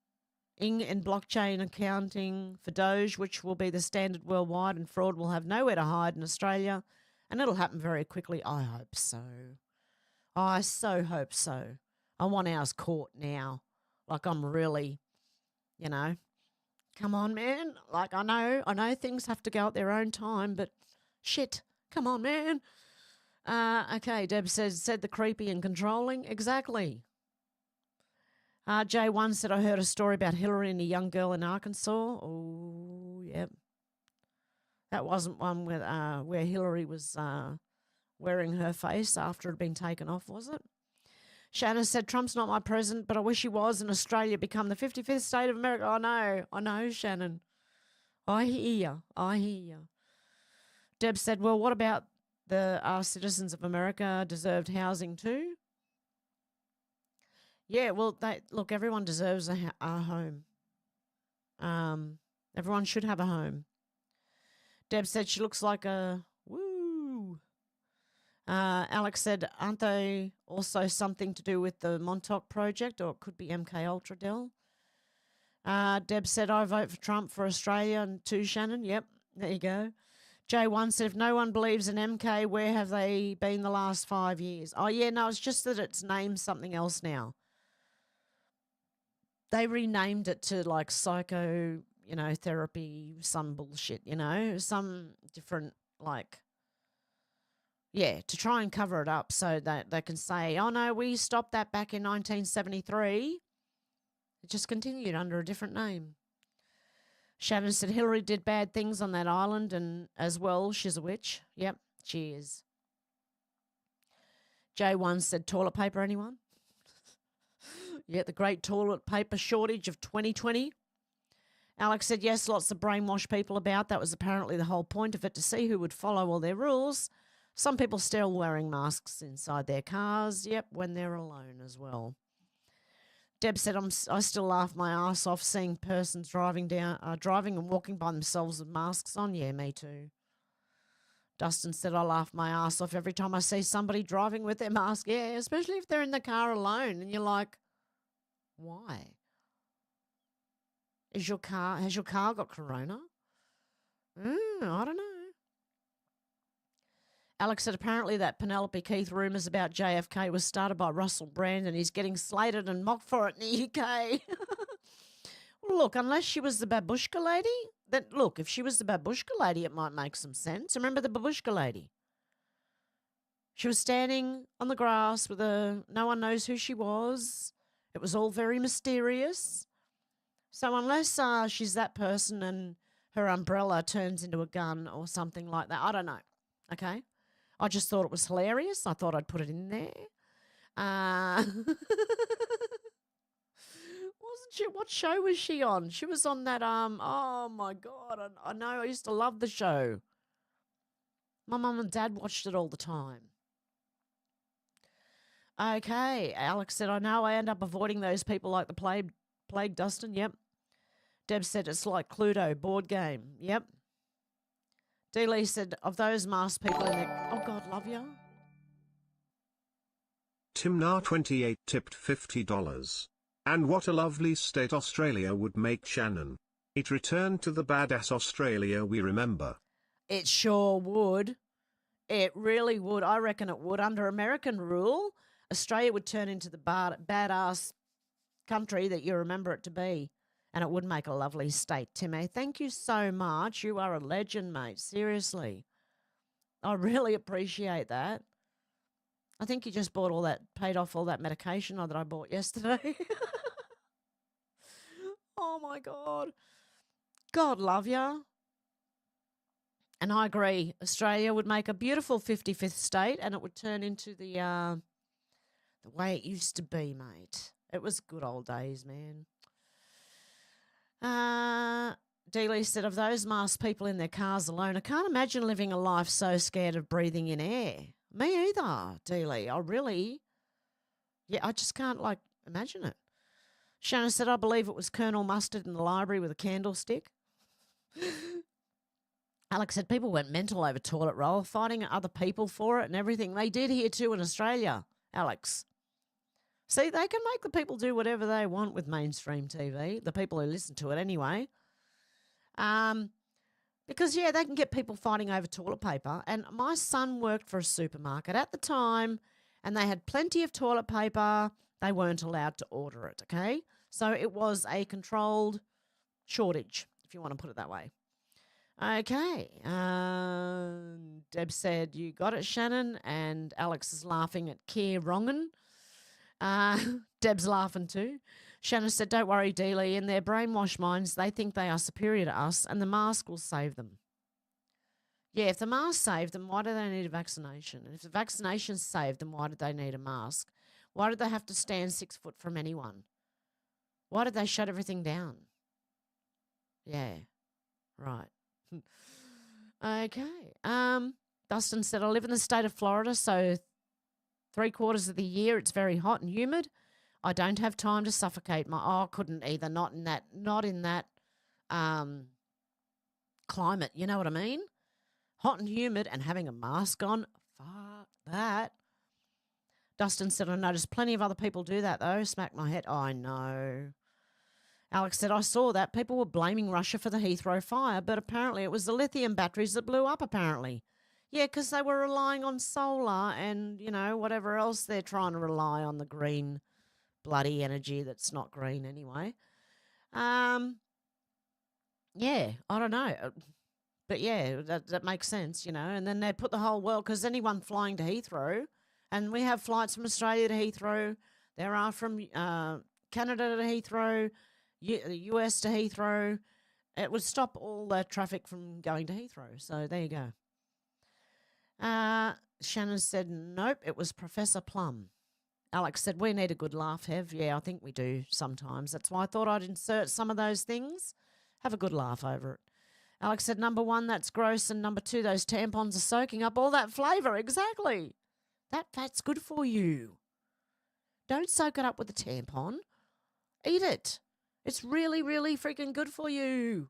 blockchain accounting for Doge, which will be the standard worldwide, and fraud will have nowhere to hide in Australia, and it'll happen very quickly. I hope so. I so hope so. I want ours caught now. Like, I'm really, come on, man. Like, I know things have to go at their own time, but shit, come on, man. Okay, Deb said the creepy and controlling. Exactly. J1 said, I heard a story about Hillary and a young girl in Arkansas. Oh, yep. That wasn't one where Hillary was wearing her face after it had been taken off, was it? Shannon said, Trump's not my president, but I wish he was, and Australia become the 55th state of America. I know, Shannon. I hear you. Deb said, well, what about our citizens of America deserved housing too? Yeah, well, everyone deserves a home. Everyone should have a home. Deb said she looks like a woo. Alex said, aren't they also something to do with the Montauk project, or it could be MK Ultra, Dell? Deb said, I vote for Trump for Australia, and too, Shannon. Yep, there you go. J1 said, if no one believes in MK, where have they been the last 5 years? Oh, yeah, no, it's just that it's named something else now. They renamed it to, like, psycho, therapy, some bullshit, some different, like, yeah, to try and cover it up so that they can say, oh, no, we stopped that back in 1973. It just continued under a different name. Shannon said Hillary did bad things on that island, and as well, she's a witch. Yep, she is. J1 said toilet paper, anyone? Yeah, the great toilet paper shortage of 2020. Alex said, yes, lots of brainwashed people about. That was apparently the whole point of it, to see who would follow all their rules. Some people still wearing masks inside their cars, yep, when they're alone as well. Deb said, I still laugh my ass off seeing persons driving and walking by themselves with masks on. Yeah, me too. Dustin said, I laugh my ass off every time I see somebody driving with their mask. Yeah, especially if they're in the car alone and you're like, why? Has your car got corona? I don't know. Alex said apparently that Penelope Keith rumours about JFK was started by Russell Brand, and he's getting slated and mocked for it in the UK. Well, look, unless she was the babushka lady, if she was the babushka lady, it might make some sense. Remember the babushka lady? She was standing on the grass with no one knows who she was. It was all very mysterious. So unless she's that person and her umbrella turns into a gun or something like that, I don't know. Okay? I just thought it was hilarious. I thought I'd put it in there. What was Wasn't she? What show was she on? She was on that, oh my God. I know. I used to love the show. My mum and dad watched it all the time. Okay. Alex said, I know I end up avoiding those people like the plague, Dustin. Yep. Deb said, it's like Cluedo board game. Yep. D. Lee said, of those masked people in there. Oh, God, love you. Timnar28 tipped $50. And what a lovely state Australia would make, Shannon. It returned to the badass Australia we remember. It sure would. It really would. I reckon it would. Under American rule, Australia would turn into the badass country that you remember it to be. And it would make a lovely state, Timmy. Thank you so much. You are a legend, mate. Seriously. I really appreciate that. I think you just paid off all that medication that I bought yesterday. Oh, my God. God love ya. And I agree. Australia would make a beautiful 55th state and it would turn into the way it used to be, mate. It was good old days, man. Dealey said, of those masked people in their cars alone, I can't imagine living a life so scared of breathing in air. Me either, Dealey. I just can't, imagine it. Shannon said, I believe it was Colonel Mustard in the library with a candlestick. Alex said, people went mental over toilet roll, fighting other people for it and everything. They did here too in Australia, Alex. See, they can make the people do whatever they want with mainstream TV, the people who listen to it anyway. Because, they can get people fighting over toilet paper. And my son worked for a supermarket at the time, and they had plenty of toilet paper. They weren't allowed to order it, okay? So it was a controlled shortage, if you want to put it that way. Okay. Deb said, you got it, Shannon. And Alex is laughing at Keir Wrongen. Deb's laughing too. Shannon said, don't worry, Dealey. In their brainwashed minds, they think they are superior to us and the mask will save them. Yeah, if the mask saved them, why do they need a vaccination? And if the vaccination saved them, why did they need a mask? Why did they have to stand 6 foot from anyone? Why did they shut everything down? Yeah, right. Okay. Dustin said, I live in the state of Florida, so 3/4 of the year it's very hot and humid. I don't have time to suffocate I couldn't either, not in that climate, you know what I mean? Hot and humid and having a mask on, fuck that. Dustin said, I noticed plenty of other people do that though. Smack my head. Oh, I know. Alex said, I saw that. People were blaming Russia for the Heathrow fire, but apparently it was the lithium batteries that blew up, apparently. Yeah, because they were relying on solar and, whatever else they're trying to rely on, the green bloody energy that's not green anyway. Yeah, I don't know. But, yeah, that makes sense, And then they put the whole world, because anyone flying to Heathrow, and we have flights from Australia to Heathrow. There are from Canada to Heathrow, the US to Heathrow. It would stop all the traffic from going to Heathrow. So there you go. Shannon said, nope, it was Professor Plum. Alex said, we need a good laugh, Hev. Yeah, I think we do sometimes. That's why I thought I'd insert some of those things. Have a good laugh over it. Alex said, number 1, that's gross. And number 2, those tampons are soaking up all that flavour. Exactly. That fat's good for you. Don't soak it up with a tampon. Eat it. It's really, really freaking good for you.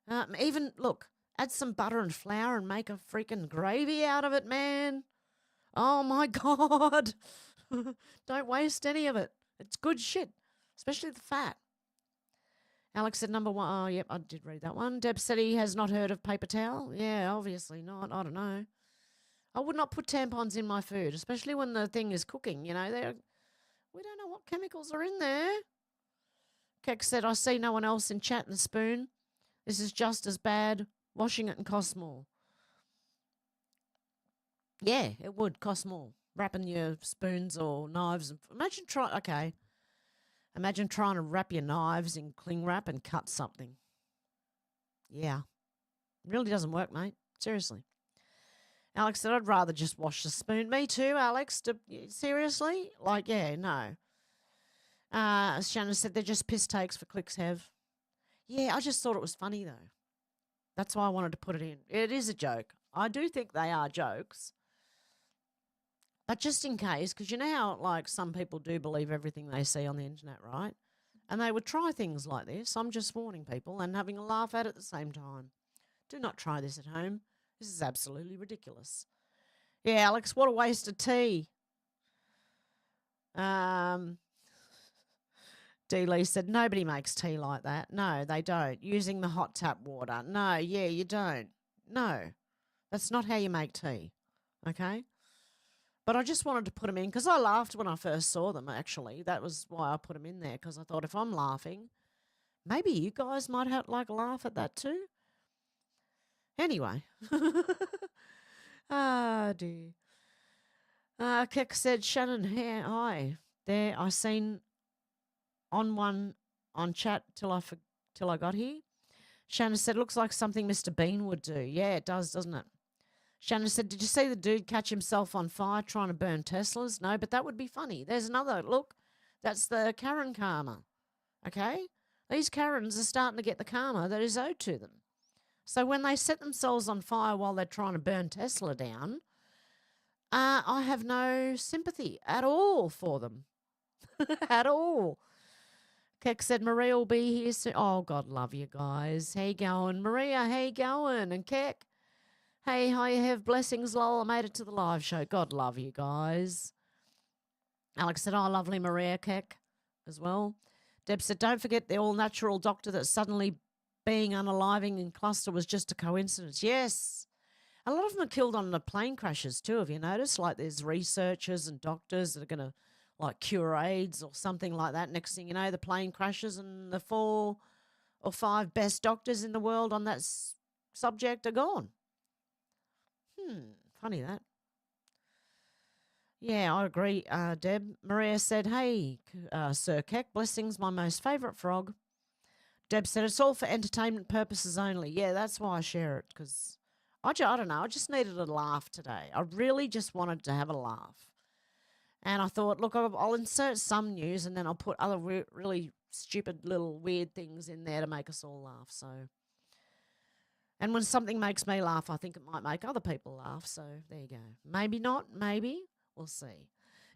Look, add some butter and flour and make a freaking gravy out of it, man. Oh, my God. Don't waste any of it. It's good shit, especially the fat. Alex said, number 1. Oh, yep, I did read that one. Deb said he has not heard of paper towel. Yeah, obviously not. I don't know. I would not put tampons in my food, especially when the thing is cooking. We don't know what chemicals are in there. Keck said, I see no one else in chat in the spoon. This is just as bad. Washing it and costs more. Yeah, it would cost more. Wrapping your spoons or knives. Imagine trying to wrap your knives in cling wrap and cut something. Yeah. It really doesn't work, mate. Seriously. Alex said, I'd rather just wash the spoon. Me too, Alex. Seriously? No. Shannon said they're just piss takes for clicks, Hev. Yeah, I just thought it was funny, though. That's why I wanted to put it in. It is a joke. I do think they are jokes. But just in case, because you know how, like, some people do believe everything they see on the internet, right? And they would try things like this. I'm just warning people and having a laugh at it at the same time. Do not try this at home. This is absolutely ridiculous. Yeah, Alex, what a waste of tea. D. Lee said, nobody makes tea like that. No, they don't. Using the hot tap water. No, yeah, you don't. No, that's not how you make tea. Okay? But I just wanted to put them in because I laughed when I first saw them, actually. That was why I put them in there, because I thought if I'm laughing, maybe you guys might have like laugh at that too. Anyway. Ah, dear. Keck said, Shannon, hi. There, I seen on one on chat till I got here. Shannon said, looks like something Mr. Bean would do. Yeah, it does, doesn't it? Shannon said, did you see the dude catch himself on fire trying to burn Teslas? No, but that would be funny. There's another. Look, that's the Karen karma. Okay? These Karens are starting to get the karma that is owed to them. So when they set themselves on fire while they're trying to burn Tesla down, I have no sympathy at all for them. At all. Keck said, Maria will be here soon. Oh, God love you guys. How you going? Maria, how you going? And Keck, hey, how you have blessings, lol. I made it to the live show. God love you guys. Alex said, oh, lovely Maria, Keck as well. Deb said, don't forget the all-natural doctor that suddenly being unaliving in cluster was just a coincidence. Yes. A lot of them are killed on the plane crashes too, have you noticed? Like there's researchers and doctors that are going to like cure AIDS or something like that. Next thing you know, the plane crashes and the 4 or 5 best doctors in the world on that subject are gone. Funny that. Yeah, I agree, Deb. Maria said, hey, Sir Keck, blessings, my most favourite frog. Deb said, it's all for entertainment purposes only. Yeah, that's why I share it, because I don't know, I just needed a laugh today. I really just wanted to have a laugh. And I thought, look, I'll insert some news and then I'll put other really stupid little weird things in there to make us all laugh. So, and when something makes me laugh, I think it might make other people laugh. So there you go. Maybe not, maybe. We'll see.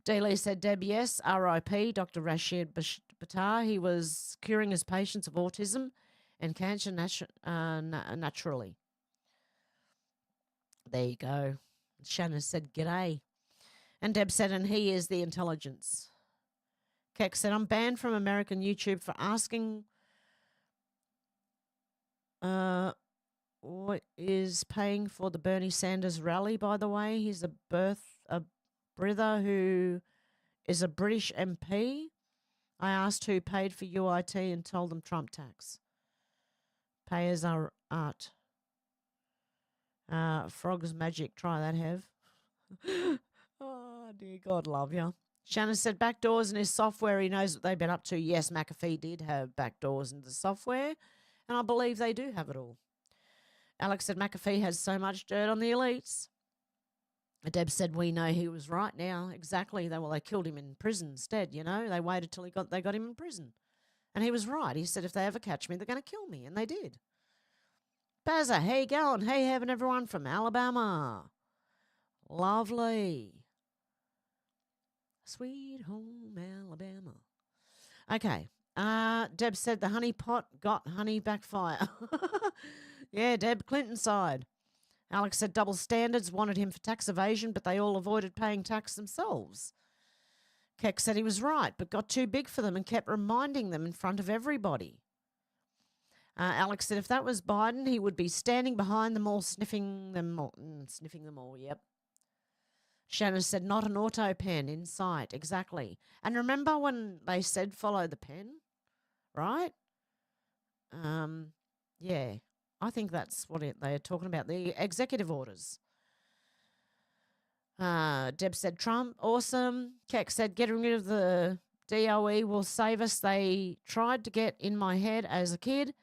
Dealey said, Deb, yes, R.I.P. Dr. Rashid Bhattar. He was curing his patients of autism and cancer naturally. There you go. Shannon said, g'day. And Deb said, and he is the intelligence. Keck said, I'm banned from American YouTube for asking what is paying for the Bernie Sanders rally, by the way. He's a brother who is a British MP. I asked who paid for UIT and told them Trump tax. Payers are art. Frog's magic. Try that, Hev. Oh, dear God, love you. Shannon said backdoors in his software. He knows what they've been up to. Yes, McAfee did have backdoors into the software, and I believe they do have it all. Alex said McAfee has so much dirt on the elites. Deb said we know he was right now. Exactly. They killed him in prison instead, you know. They waited till they got him in prison. And he was right. He said if they ever catch me, they're going to kill me, and they did. Bazza, how you going? Hey, having everyone from Alabama. Lovely. Sweet home Alabama. Okay. Deb said the honey pot got honey backfire. Yeah, Deb, Clinton's side. Alex said double standards, wanted him for tax evasion, but they all avoided paying tax themselves. Keck said he was right, but got too big for them and kept reminding them in front of everybody. Alex said if that was Biden, he would be standing behind them all, sniffing them all, yep. Shannon said, not an auto pen in sight. Exactly. And remember when they said follow the pen, right? Yeah, I think that's what they're talking about, the executive orders. Deb said, Trump, awesome. Keck said, getting rid of the DOE will save us. They tried to get in my head as a kid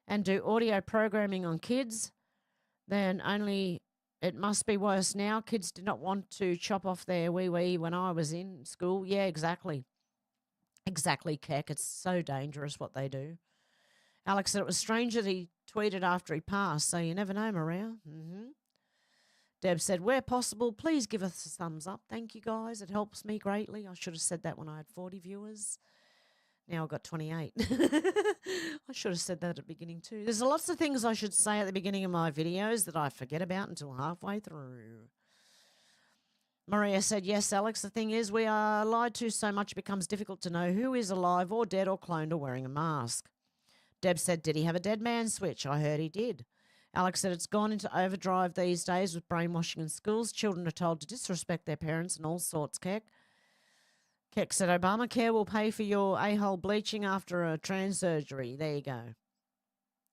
and do audio programming on kids. Then only... It must be worse now. Kids did not want to chop off their wee-wee when I was in school. Yeah, exactly. Exactly, Keck. It's so dangerous what they do. Alex said it was strange that he tweeted after he passed, so you never know, Maria. Deb said, where possible, please give us a thumbs up. Thank you, guys. It helps me greatly. I should have said that when I had 40 viewers. Now I've got 28. I should have said that at the beginning too. There's lots of things I should say at the beginning of my videos that I forget about until halfway through. Maria said, yes, Alex, the thing is we are lied to so much it becomes difficult to know who is alive or dead or cloned or wearing a mask. Deb said, did he have a dead man switch? I heard he did. Alex said it's gone into overdrive these days with brainwashing in schools. Children are told to disrespect their parents and all sorts, Keck. Keck said Obamacare will pay for your a-hole bleaching after a trans surgery. There you go.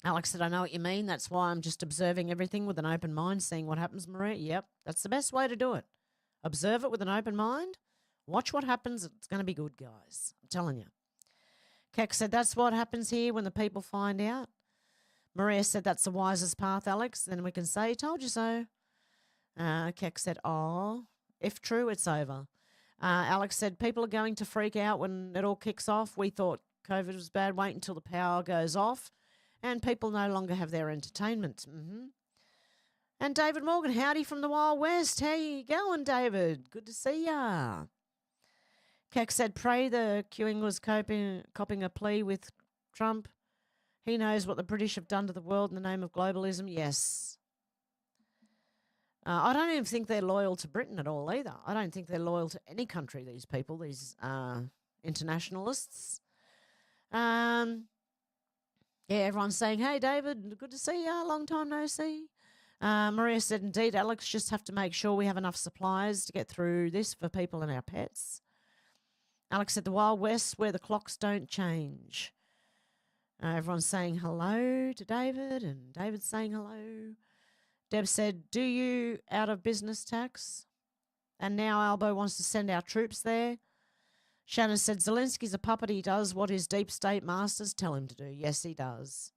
Alex said, I know what you mean. That's why I'm just observing everything with an open mind, seeing what happens, Maria. Yep, that's the best way to do it. Observe it with an open mind. Watch what happens. It's going to be good, guys. I'm telling you. Keck said, that's what happens here when the people find out. Maria said, that's the wisest path, Alex. Then we can say, told you so. Keck said, oh, if true, it's over. Alex said, people are going to freak out when it all kicks off. We thought COVID was bad. Wait until the power goes off and people no longer have their entertainment. And David Morgan, howdy from the Wild West. How you going, David? Good to see ya. Keck said, pray the queuing was copping a plea with Trump. He knows what the British have done to the world in the name of globalism. Yes. I don't even think they're loyal to Britain at all either. I don't think they're loyal to any country, these people, these internationalists. Yeah, everyone's saying, hey, David, good to see you. Long time no see. Maria said, indeed, Alex, just have to make sure we have enough supplies to get through this for people and our pets. Alex said, the Wild West where the clocks don't change. Everyone's saying hello to David, and David's saying hello. Deb said, do you out of business tax? And now Albo wants to send our troops there. Shannon said, Zelensky's a puppet. He does what his deep state masters tell him to do. Yes, he does.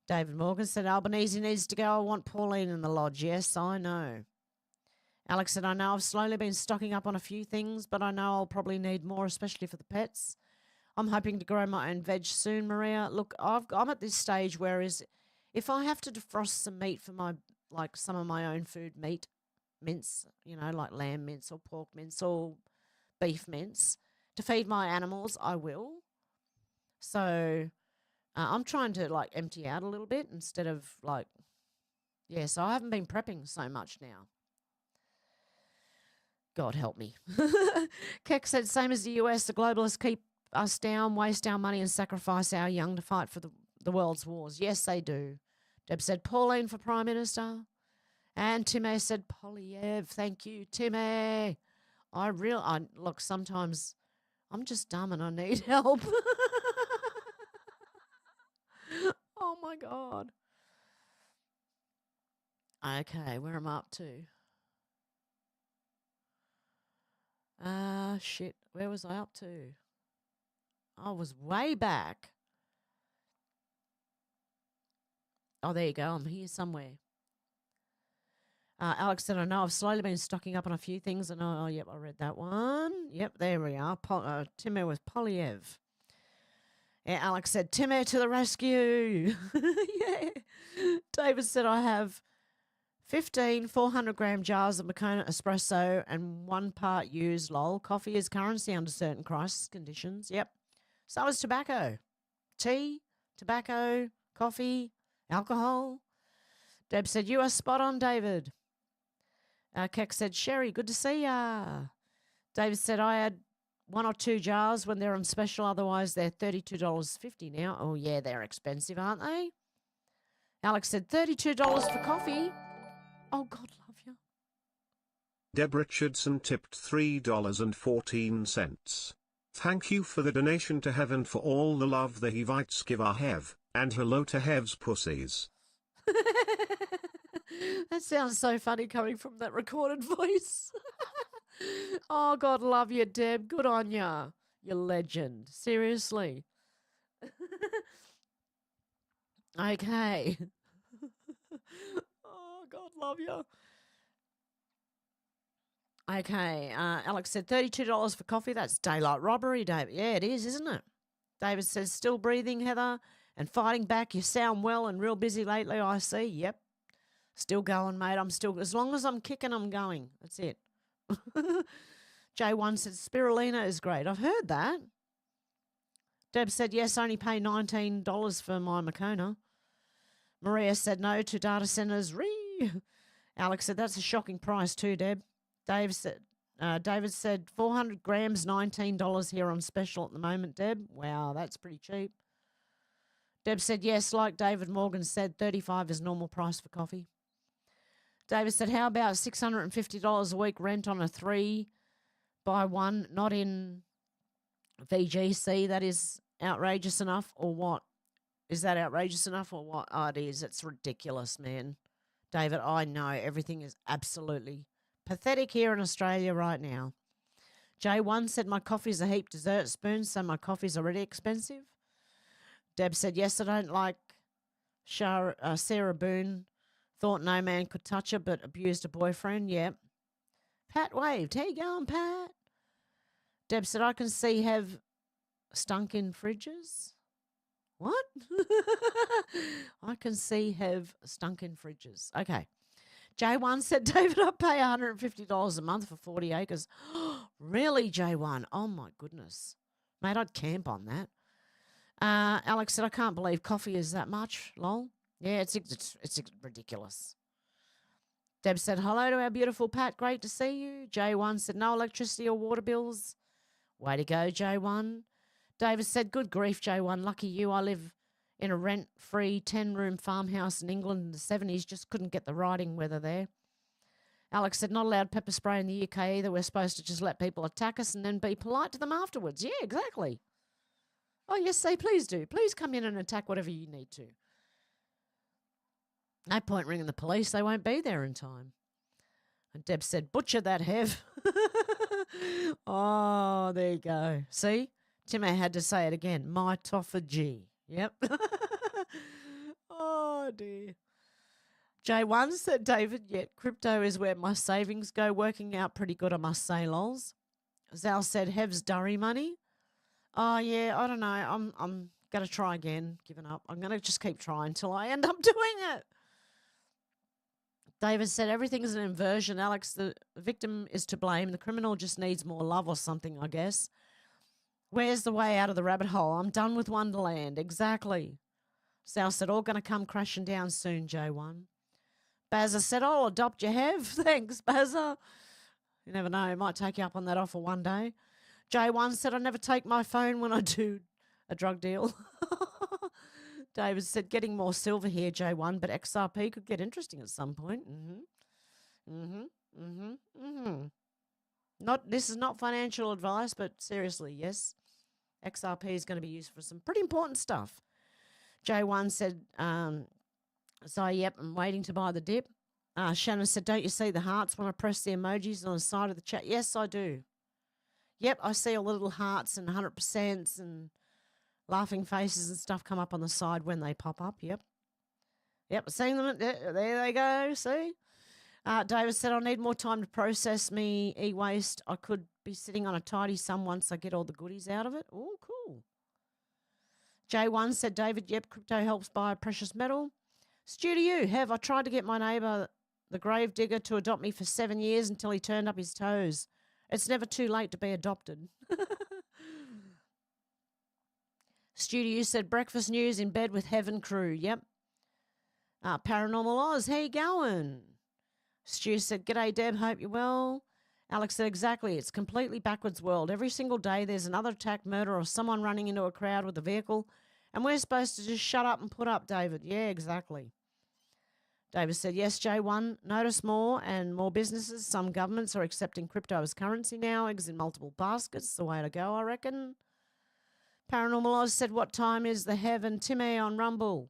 David Morgan said, Albanese needs to go. I want Pauline in the lodge. Yes, I know. Alex said, I know I've slowly been stocking up on a few things, but I know I'll probably need more, especially for the pets. I'm hoping to grow my own veg soon, Maria. Look, I'm at this stage where if I have to defrost some meat for some of my own food, meat, mince, like lamb mince or pork mince or beef mince, to feed my animals, I will. So I'm trying to empty out a little bit instead of so I haven't been prepping so much now. God help me. Keck said, same as the US, the globalists keep us down, waste our money and sacrifice our young to fight for the world's wars. Yes, they do. Deb said, Pauline for Prime Minister. And Timmy said, Polyev. Thank you, Timmy. Look, sometimes I'm just dumb and I need help. Oh, my God. Okay, where am I up to? Shit. Where was I up to? I was way back. Oh, there you go. I'm here somewhere. Alex said, I know I've slowly been stocking up on a few things. And yep, I read that one. Yep, there we are. Timmy with Polyev. Yeah, Alex said, Timmy to the rescue. Yeah. David said, I have 15 400-gram jars of Moccona espresso and 1 part used, lol. Coffee is currency under certain crisis conditions. Yep. So is tobacco. Tea, tobacco, coffee, alcohol. Deb said, you are spot on, David. Keck said, Sherry, good to see ya. David said, I had 1 or 2 jars when they're on special. Otherwise, they're $32.50 now. Oh, yeah, they're expensive, aren't they? Alex said, $32 for coffee. Oh, God love you. Deb Richardson tipped $3.14. Thank you for the donation to Heaven for all the love the Hevites give our Hev, and hello to Hev's pussies. That sounds so funny coming from that recorded voice. Oh, God love you, Deb. Good on ya. You legend. Seriously. Okay. Oh, God love you. Okay, Alex said $32 for coffee. That's daylight robbery, David. Yeah, it is, isn't it? David says, still breathing, Heather, and fighting back. You sound well and real busy lately, I see. Yep. Still going, mate. I'm still, as long as I'm kicking, I'm going. That's it. J1 said, spirulina is great. I've heard that. Deb said, yes, only pay $19 for my Makona. Maria said, no to data centers. Alex said, that's a shocking price too, Deb. David said, 400 grams, $19 here on special at the moment, Deb. Wow, that's pretty cheap. Deb said, yes, like David Morgan said, $35 is normal price for coffee. David said, how about $650 a week rent on a 3x1, not in VGC? That is outrageous enough or what? Is that outrageous enough or what? Oh, it is. It's ridiculous, man. David, I know everything is absolutely pathetic here in Australia right now. J1 said, my coffee's a heap dessert spoon, so my coffee's already expensive. Deb said, yes, I don't like Sarah Boone. Thought no man could touch her, but abused a boyfriend. Yep. Pat waved. How you going, Pat? Deb said, I can see have stunk in fridges. What? I can see have stunk in fridges. Okay. J1 said, David, I pay $150 a month for 40 acres. Really, J1? Oh, my goodness. Mate, I'd camp on that. Alex said, I can't believe coffee is that much. Lol. Yeah, it's ridiculous. Deb said, hello to our beautiful Pat. Great to see you. J1 said, no electricity or water bills. Way to go, J1. David said, good grief, J1. Lucky you. I live in a rent-free 10-room farmhouse in England in the 70s. Just couldn't get the riding weather there. Alex said, not allowed pepper spray in the UK either. We're supposed to just let people attack us and then be polite to them afterwards. Yeah, exactly. Oh, yes, say please do. Please come in and attack whatever you need to. No point ringing the police. They won't be there in time. And Deb said, butcher that, Hev. Oh, there you go. See? Timmy had to say it again. Mitophagy. Yep. Oh, dear. J1 said, David, yet crypto is where my savings go. Working out pretty good, I must say, lols. Zal said, Hev's durry money. Oh, yeah, I don't know. I'm going to try again. Giving up. I'm going to just keep trying until I end up doing it. David said, everything is an inversion. Alex, the victim is to blame. The criminal just needs more love or something, I guess. Where's the way out of the rabbit hole? I'm done with Wonderland. Exactly. Sal said, all going to come crashing down soon, J1. Bazza said, I'll adopt you, Hev. Thanks, Bazza. You never know. I might take you up on that offer one day. J1 said, I never take my phone when I do a drug deal. David said, getting more silver here, J1, but XRP could get interesting at some point. This is not financial advice, but seriously, yes. XRP is going to be used for some pretty important stuff. J1 said, so, yep, I'm waiting to buy the dip. Shannon said, don't you see the hearts when I press the emojis on the side of the chat? Yes, I do. Yep, I see all the little hearts and 100% and laughing faces and stuff come up on the side when they pop up. Yep. Yep, seeing them. There they go. See? David said, I'll need more time to process me e-waste. I could be sitting on a tidy sum once I get all the goodies out of it. Oh, cool. J1 said, David, yep, crypto helps buy precious metal. Stu to you, Hev, I tried to get my neighbour, the grave digger, to adopt me for 7 years until he turned up his toes. It's never too late to be adopted. Stu to you said, breakfast news in bed with Hev and crew. Yep. Paranormal Oz, how you going? Stu said, g'day, Deb, hope you're well. Alex said, exactly, it's completely backwards world. Every single day there's another attack, murder, or someone running into a crowd with a vehicle, and we're supposed to just shut up and put up, David. Yeah, exactly. David said, yes, J1, notice more and more businesses. Some governments are accepting crypto as currency now, eggs in multiple baskets, the way to go, I reckon. Paranormal Oz said, what time is the Hev and Timmy on Rumble?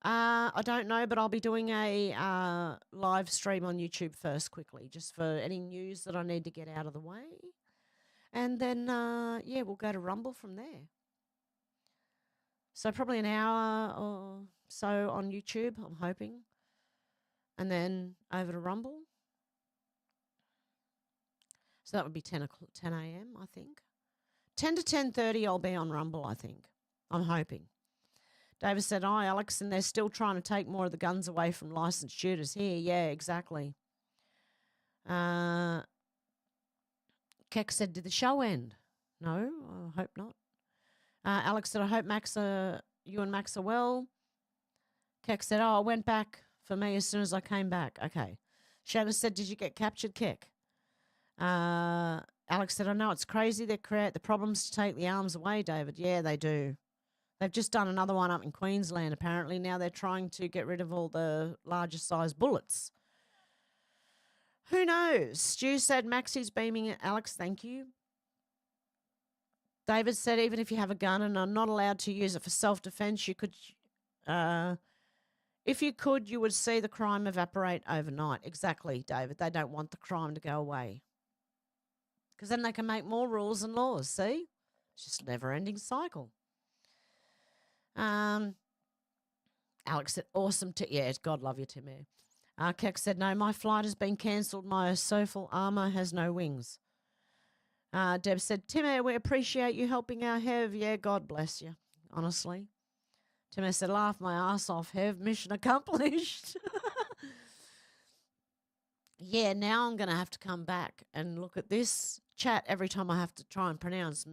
I don't know, but I'll be doing a live stream on YouTube first quickly, just for any news that I need to get out of the way. And then, yeah, we'll go to Rumble from there. So probably an hour or so on YouTube, I'm hoping. And then over to Rumble. So that would be 10 a.m., I think. 10 to 10:30 I'll be on Rumble, I think. I'm hoping. David said, hi, Alex, and they're still trying to take more of the guns away from licensed shooters here. Yeah, exactly. Keck said, did the show end? No, I hope not. Alex said, I hope you and Max are well. Keck said, I went back for me as soon as I came back. Okay. Shannon said, did you get captured, Keck? Alex said, I know it's crazy. They create the problems to take the arms away, David. Yeah, they do. They've just done another one up in Queensland, apparently. Now they're trying to get rid of all the larger size bullets. Who knows? Stu said, Maxie's beaming at Alex, thank you. David said, even if you have a gun and are not allowed to use it for self-defense, you could, if you could, you would see the crime evaporate overnight. Exactly, David. They don't want the crime to go away. Because then they can make more rules and laws, see? It's just a never-ending cycle. Alex said, awesome. Yeah, God love you, Tim. Keck said, no, my flight has been cancelled. My Sofal armour has no wings. Deb said, Tim, we appreciate you helping our Hev. Yeah, God bless you, honestly. Tim said, laugh my ass off, Hev. Mission accomplished. Yeah, now I'm going to have to come back and look at this chat every time I have to try and pronounce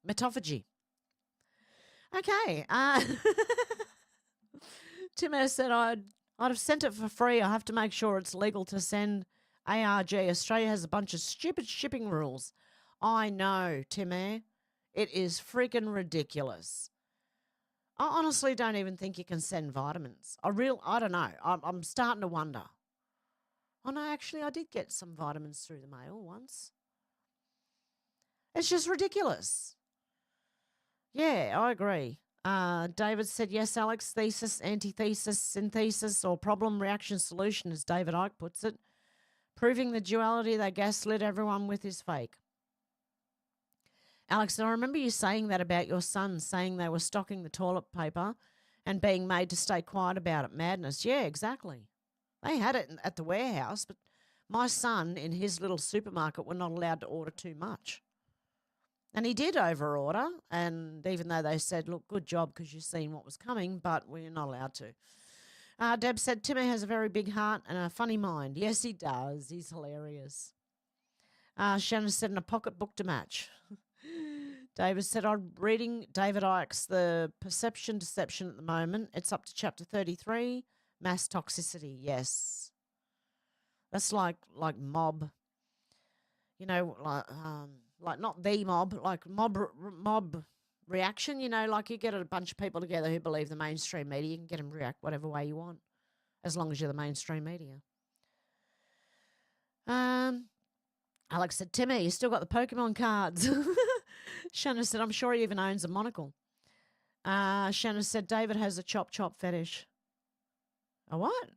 metophagy. Okay. Tim said, I'd have sent it for free. I have to make sure it's legal to send ARG. Australia has a bunch of stupid shipping rules. I know, Tim. It is freaking ridiculous. I honestly don't even think you can send vitamins. I don't know. I'm starting to wonder. Oh, no, actually, I did get some vitamins through the mail once. It's just ridiculous. Yeah, I agree. David said, yes, Alex, thesis, antithesis, synthesis, or problem, reaction, solution, as David Icke puts it. Proving the duality they gaslit everyone with is fake. Alex, I remember you saying that about your son, saying they were stocking the toilet paper and being made to stay quiet about it. Madness. Yeah, exactly. They had it at the warehouse, but my son in his little supermarket were not allowed to order too much. And he did over-order, and even though they said, look, good job because you've seen what was coming, but we're not allowed to. Deb said, Timmy has a very big heart and a funny mind. Yes, he does. He's hilarious. Shannon said, in a pocketbook to match. David said, I'm reading David Icke's The Perception Deception at the moment. It's up to chapter 33, mass toxicity. Yes. That's like mob, you know, like not the mob, like mob reaction, you know, like you get a bunch of people together who believe the mainstream media, you can get them to react whatever way you want, as long as you're the mainstream media. Alex said, Timmy, you still got the Pokemon cards. Shannon said, I'm sure he even owns a monocle. Shannon said, David has a chop fetish. A what?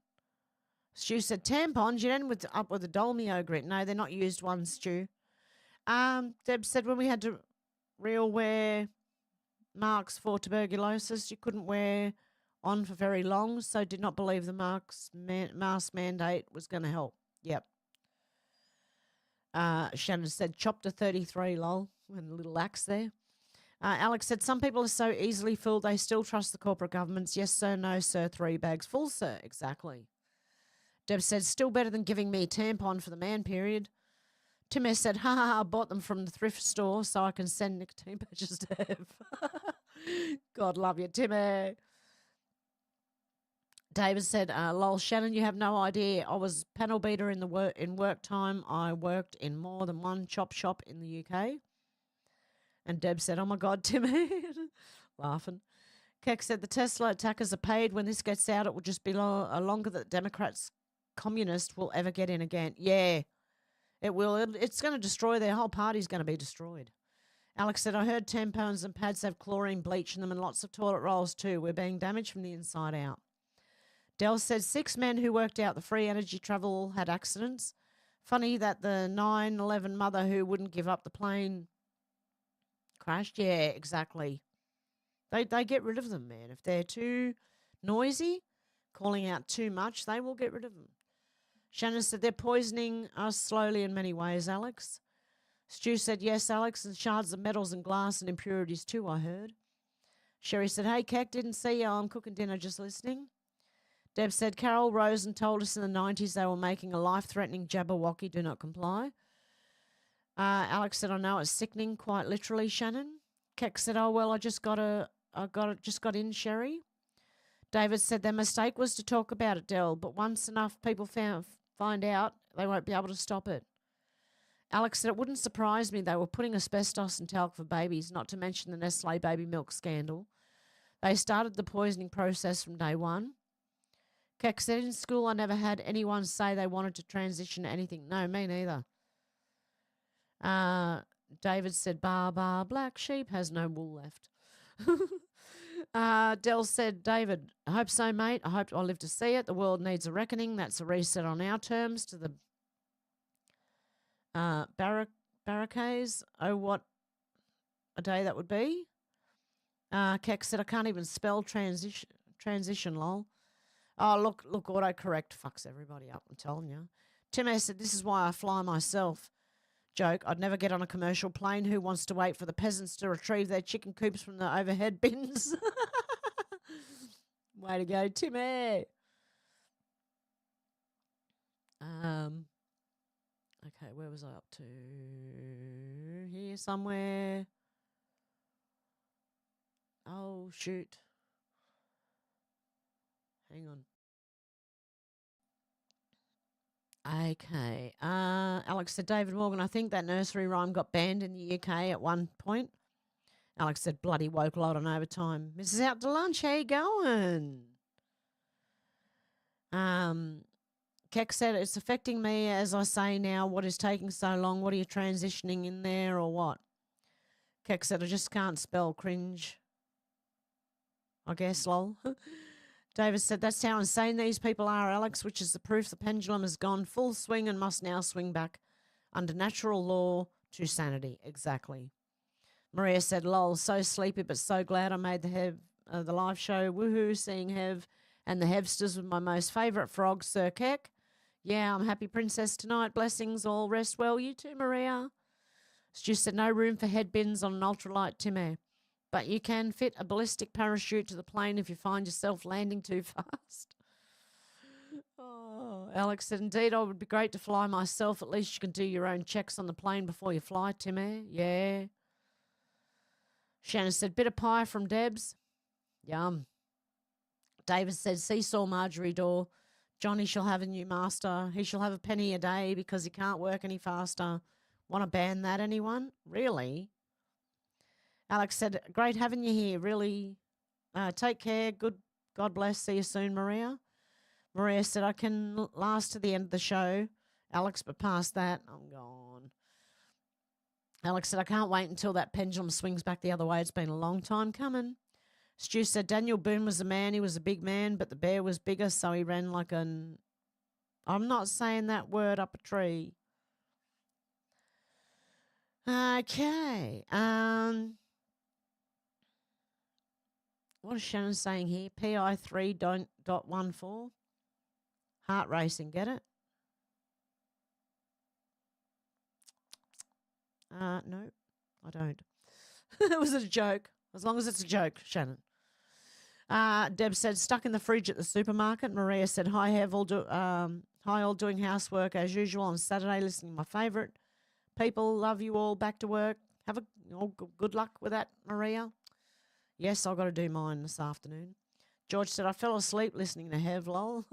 Stu said, tampons, you end up with a Dolmio grit. No, they're not used ones, Stu. Deb said, when we had to wear marks for tuberculosis, you couldn't wear on for very long, so did not believe the mask mandate was going to help. Yep. Shannon said, chop to 33, lol, and a little axe there. Alex said, some people are so easily fooled they still trust the corporate governments. Yes, sir, no, sir, 3 bags full, sir. Exactly. Deb said, still better than giving me a tampon for the man period. Tim said, I bought them from the thrift store so I can send nicotine patches to Ev. God love you, Timmy. David said, lol, Shannon, you have no idea. I was panel beater in work time. I worked in more than one chop shop in the UK. And Deb said, oh, my God, Timmy. Laughing. Keck said, the Tesla attackers are paid. When this gets out, it will just be longer that Democrats, communists will ever get in again. Yeah, it will. It's going to destroy their whole party's going to be destroyed. Alex said, I heard tampons and pads have chlorine bleach in them and lots of toilet rolls too. We're being damaged from the inside out. Dell said 6 men who worked out the free energy travel had accidents. Funny that the 9/11 mother who wouldn't give up the plane crashed. Yeah, exactly. They get rid of them, man. If they're too noisy, calling out too much, they will get rid of them. Shannon said, they're poisoning us slowly in many ways, Alex. Stu said, yes, Alex, and shards of metals and glass and impurities too, I heard. Sherry said, hey, Keck, didn't see you. I'm cooking dinner, just listening. Deb said, Carol Rosen told us in the 90s they were making a life-threatening Jabberwocky, do not comply. Alex said, I know, it's sickening, quite literally, Shannon. Keck said, oh, well, I just got in, Sherry. David said their mistake was to talk about it, Del, but once enough people find out, they won't be able to stop it. Alex said it wouldn't surprise me they were putting asbestos in talc for babies, not to mention the Nestle baby milk scandal. They started the poisoning process from day one. Keck said, in school I never had anyone say they wanted to transition to anything. No, me neither. David said, Bar, black sheep has no wool left. Del said, David, I hope so, mate. I hope I'll live to see it. The world needs a reckoning. That's a reset on our terms to the barricades. Oh, what a day that would be. Keck said, I can't even spell transition, lol. Oh, look, autocorrect fucks everybody up, I'm telling you. Tim S. said, this is why I fly myself. Joke, I'd never get on a commercial plane. Who wants to wait for the peasants to retrieve their chicken coops from the overhead bins? Way to go, Timmy. Okay, where was I up to? Here somewhere. Oh, shoot. Hang on. Okay. Alex said, David Morgan, I think that nursery rhyme got banned in the UK at one point. Alex said, bloody woke lot on overtime. Mrs. Out to lunch, how you going? Keck said, it's affecting me as I say now. What is taking so long? What are you transitioning in there or what? Keck said, I just can't spell cringe. I guess, lol. David said, that's how insane these people are, Alex, which is the proof the pendulum has gone full swing and must now swing back under natural law to sanity. Exactly. Maria said, lol, so sleepy but so glad I made the live show. Woohoo, seeing Hev and the Hevsters with my most favourite frog, Sir Keck. Yeah, I'm happy princess tonight. Blessings, all rest well. You too, Maria. Stu said, no room for head bins on an ultralight Timmy. But you can fit a ballistic parachute to the plane if you find yourself landing too fast. Oh, Alex said, indeed, I would be great to fly myself. At least you can do your own checks on the plane before you fly, Timmy. Yeah. Shannon said, bit of pie from Debs. Yum. David said, seesaw Marjorie Door. Johnny shall have a new master. He shall have a penny a day because he can't work any faster. Want to ban that, anyone? Really? Alex said, great having you here. Really, take care. Good. God bless. See you soon, Maria. Maria said, I can last to the end of the show, Alex, but past that, I'm gone. Alex said, I can't wait until that pendulum swings back the other way. It's been a long time coming. Stu said, Daniel Boone was a man. He was a big man, but the bear was bigger, so he ran like an... I'm not saying that word up a tree. Okay. What is Shannon saying here? PI 3.14. Heart racing, get it? No, I don't. It was a joke. As long as it's a joke, Shannon. Deb said, stuck in the fridge at the supermarket. Maria said, hi, Hev, hi, all doing housework as usual on Saturday, listening to my favourite people. Love you all. Back to work. Have good luck with that, Maria. Yes, I've got to do mine this afternoon. George said, I fell asleep listening to Hev, lol.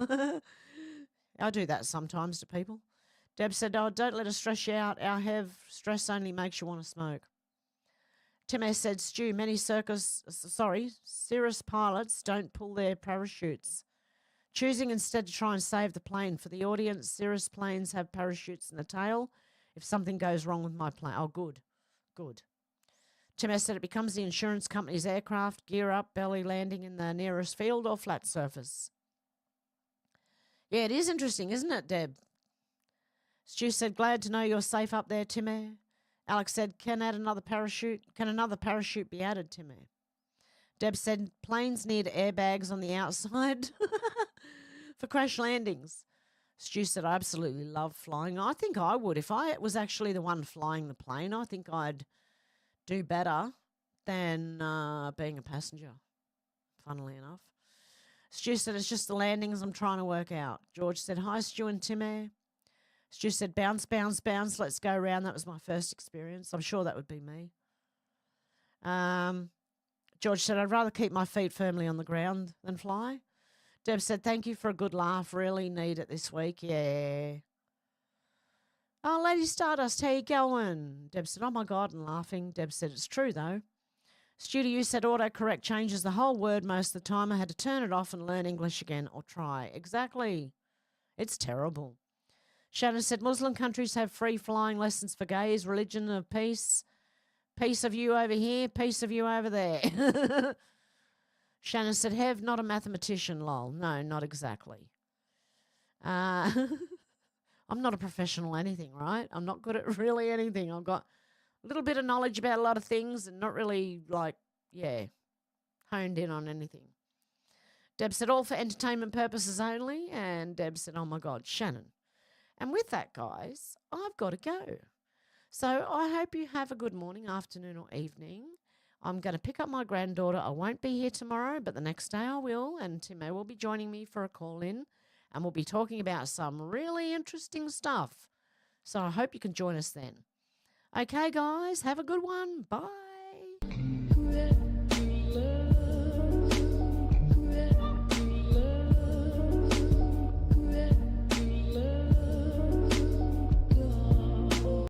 I do that sometimes to people. Deb said, oh, don't let us stress you out. Our Hev, stress only makes you want to smoke. Tim S. said, Stu, many Cirrus pilots don't pull their parachutes, choosing instead to try and save the plane. For the audience, Cirrus planes have parachutes in the tail if something goes wrong with my plane. Oh, good. Tim S. said it becomes the insurance company's aircraft, gear up, belly landing in the nearest field or flat surface. Yeah, it is interesting, isn't it, Deb? Stu said, glad to know you're safe up there, Timmy. Alex said, can another parachute be added, Timmy? Deb said, planes need airbags on the outside for crash landings. Stu said, I absolutely love flying. I think I would. If I was actually the one flying the plane, I think I'd do better than being a passenger, funnily enough. Stu said, it's just the landings I'm trying to work out. George said, hi, Stu and Timmy. Stu said, bounce, bounce, bounce. Let's go around. That was my first experience. I'm sure that would be me. George said, I'd rather keep my feet firmly on the ground than fly. Deb said, thank you for a good laugh. Really need it this week. Yeah. Oh, Lady Stardust, how you going? Deb said, oh, my God, and laughing. Deb said, it's true, though. Studio said autocorrect changes the whole word most of the time. I had to turn it off and learn English again or try. Exactly. It's terrible. Shannon said, Muslim countries have free flying lessons for gays, religion of peace. Peace of you over here, peace of you over there. Shannon said, Hev, not a mathematician, lol. No, not exactly. I'm not a professional anything, right? I'm not good at really anything. I've got a little bit of knowledge about a lot of things and not really, honed in on anything. Deb said, all for entertainment purposes only. And Deb said, oh, my God, Shannon. And with that, guys, I've got to go. So I hope you have a good morning, afternoon, or evening. I'm going to pick up my granddaughter. I won't be here tomorrow, but the next day I will. And Timo will be joining me for a call-in. And we'll be talking about some really interesting stuff. So I hope you can join us then. Okay, guys, have a good one. Bye.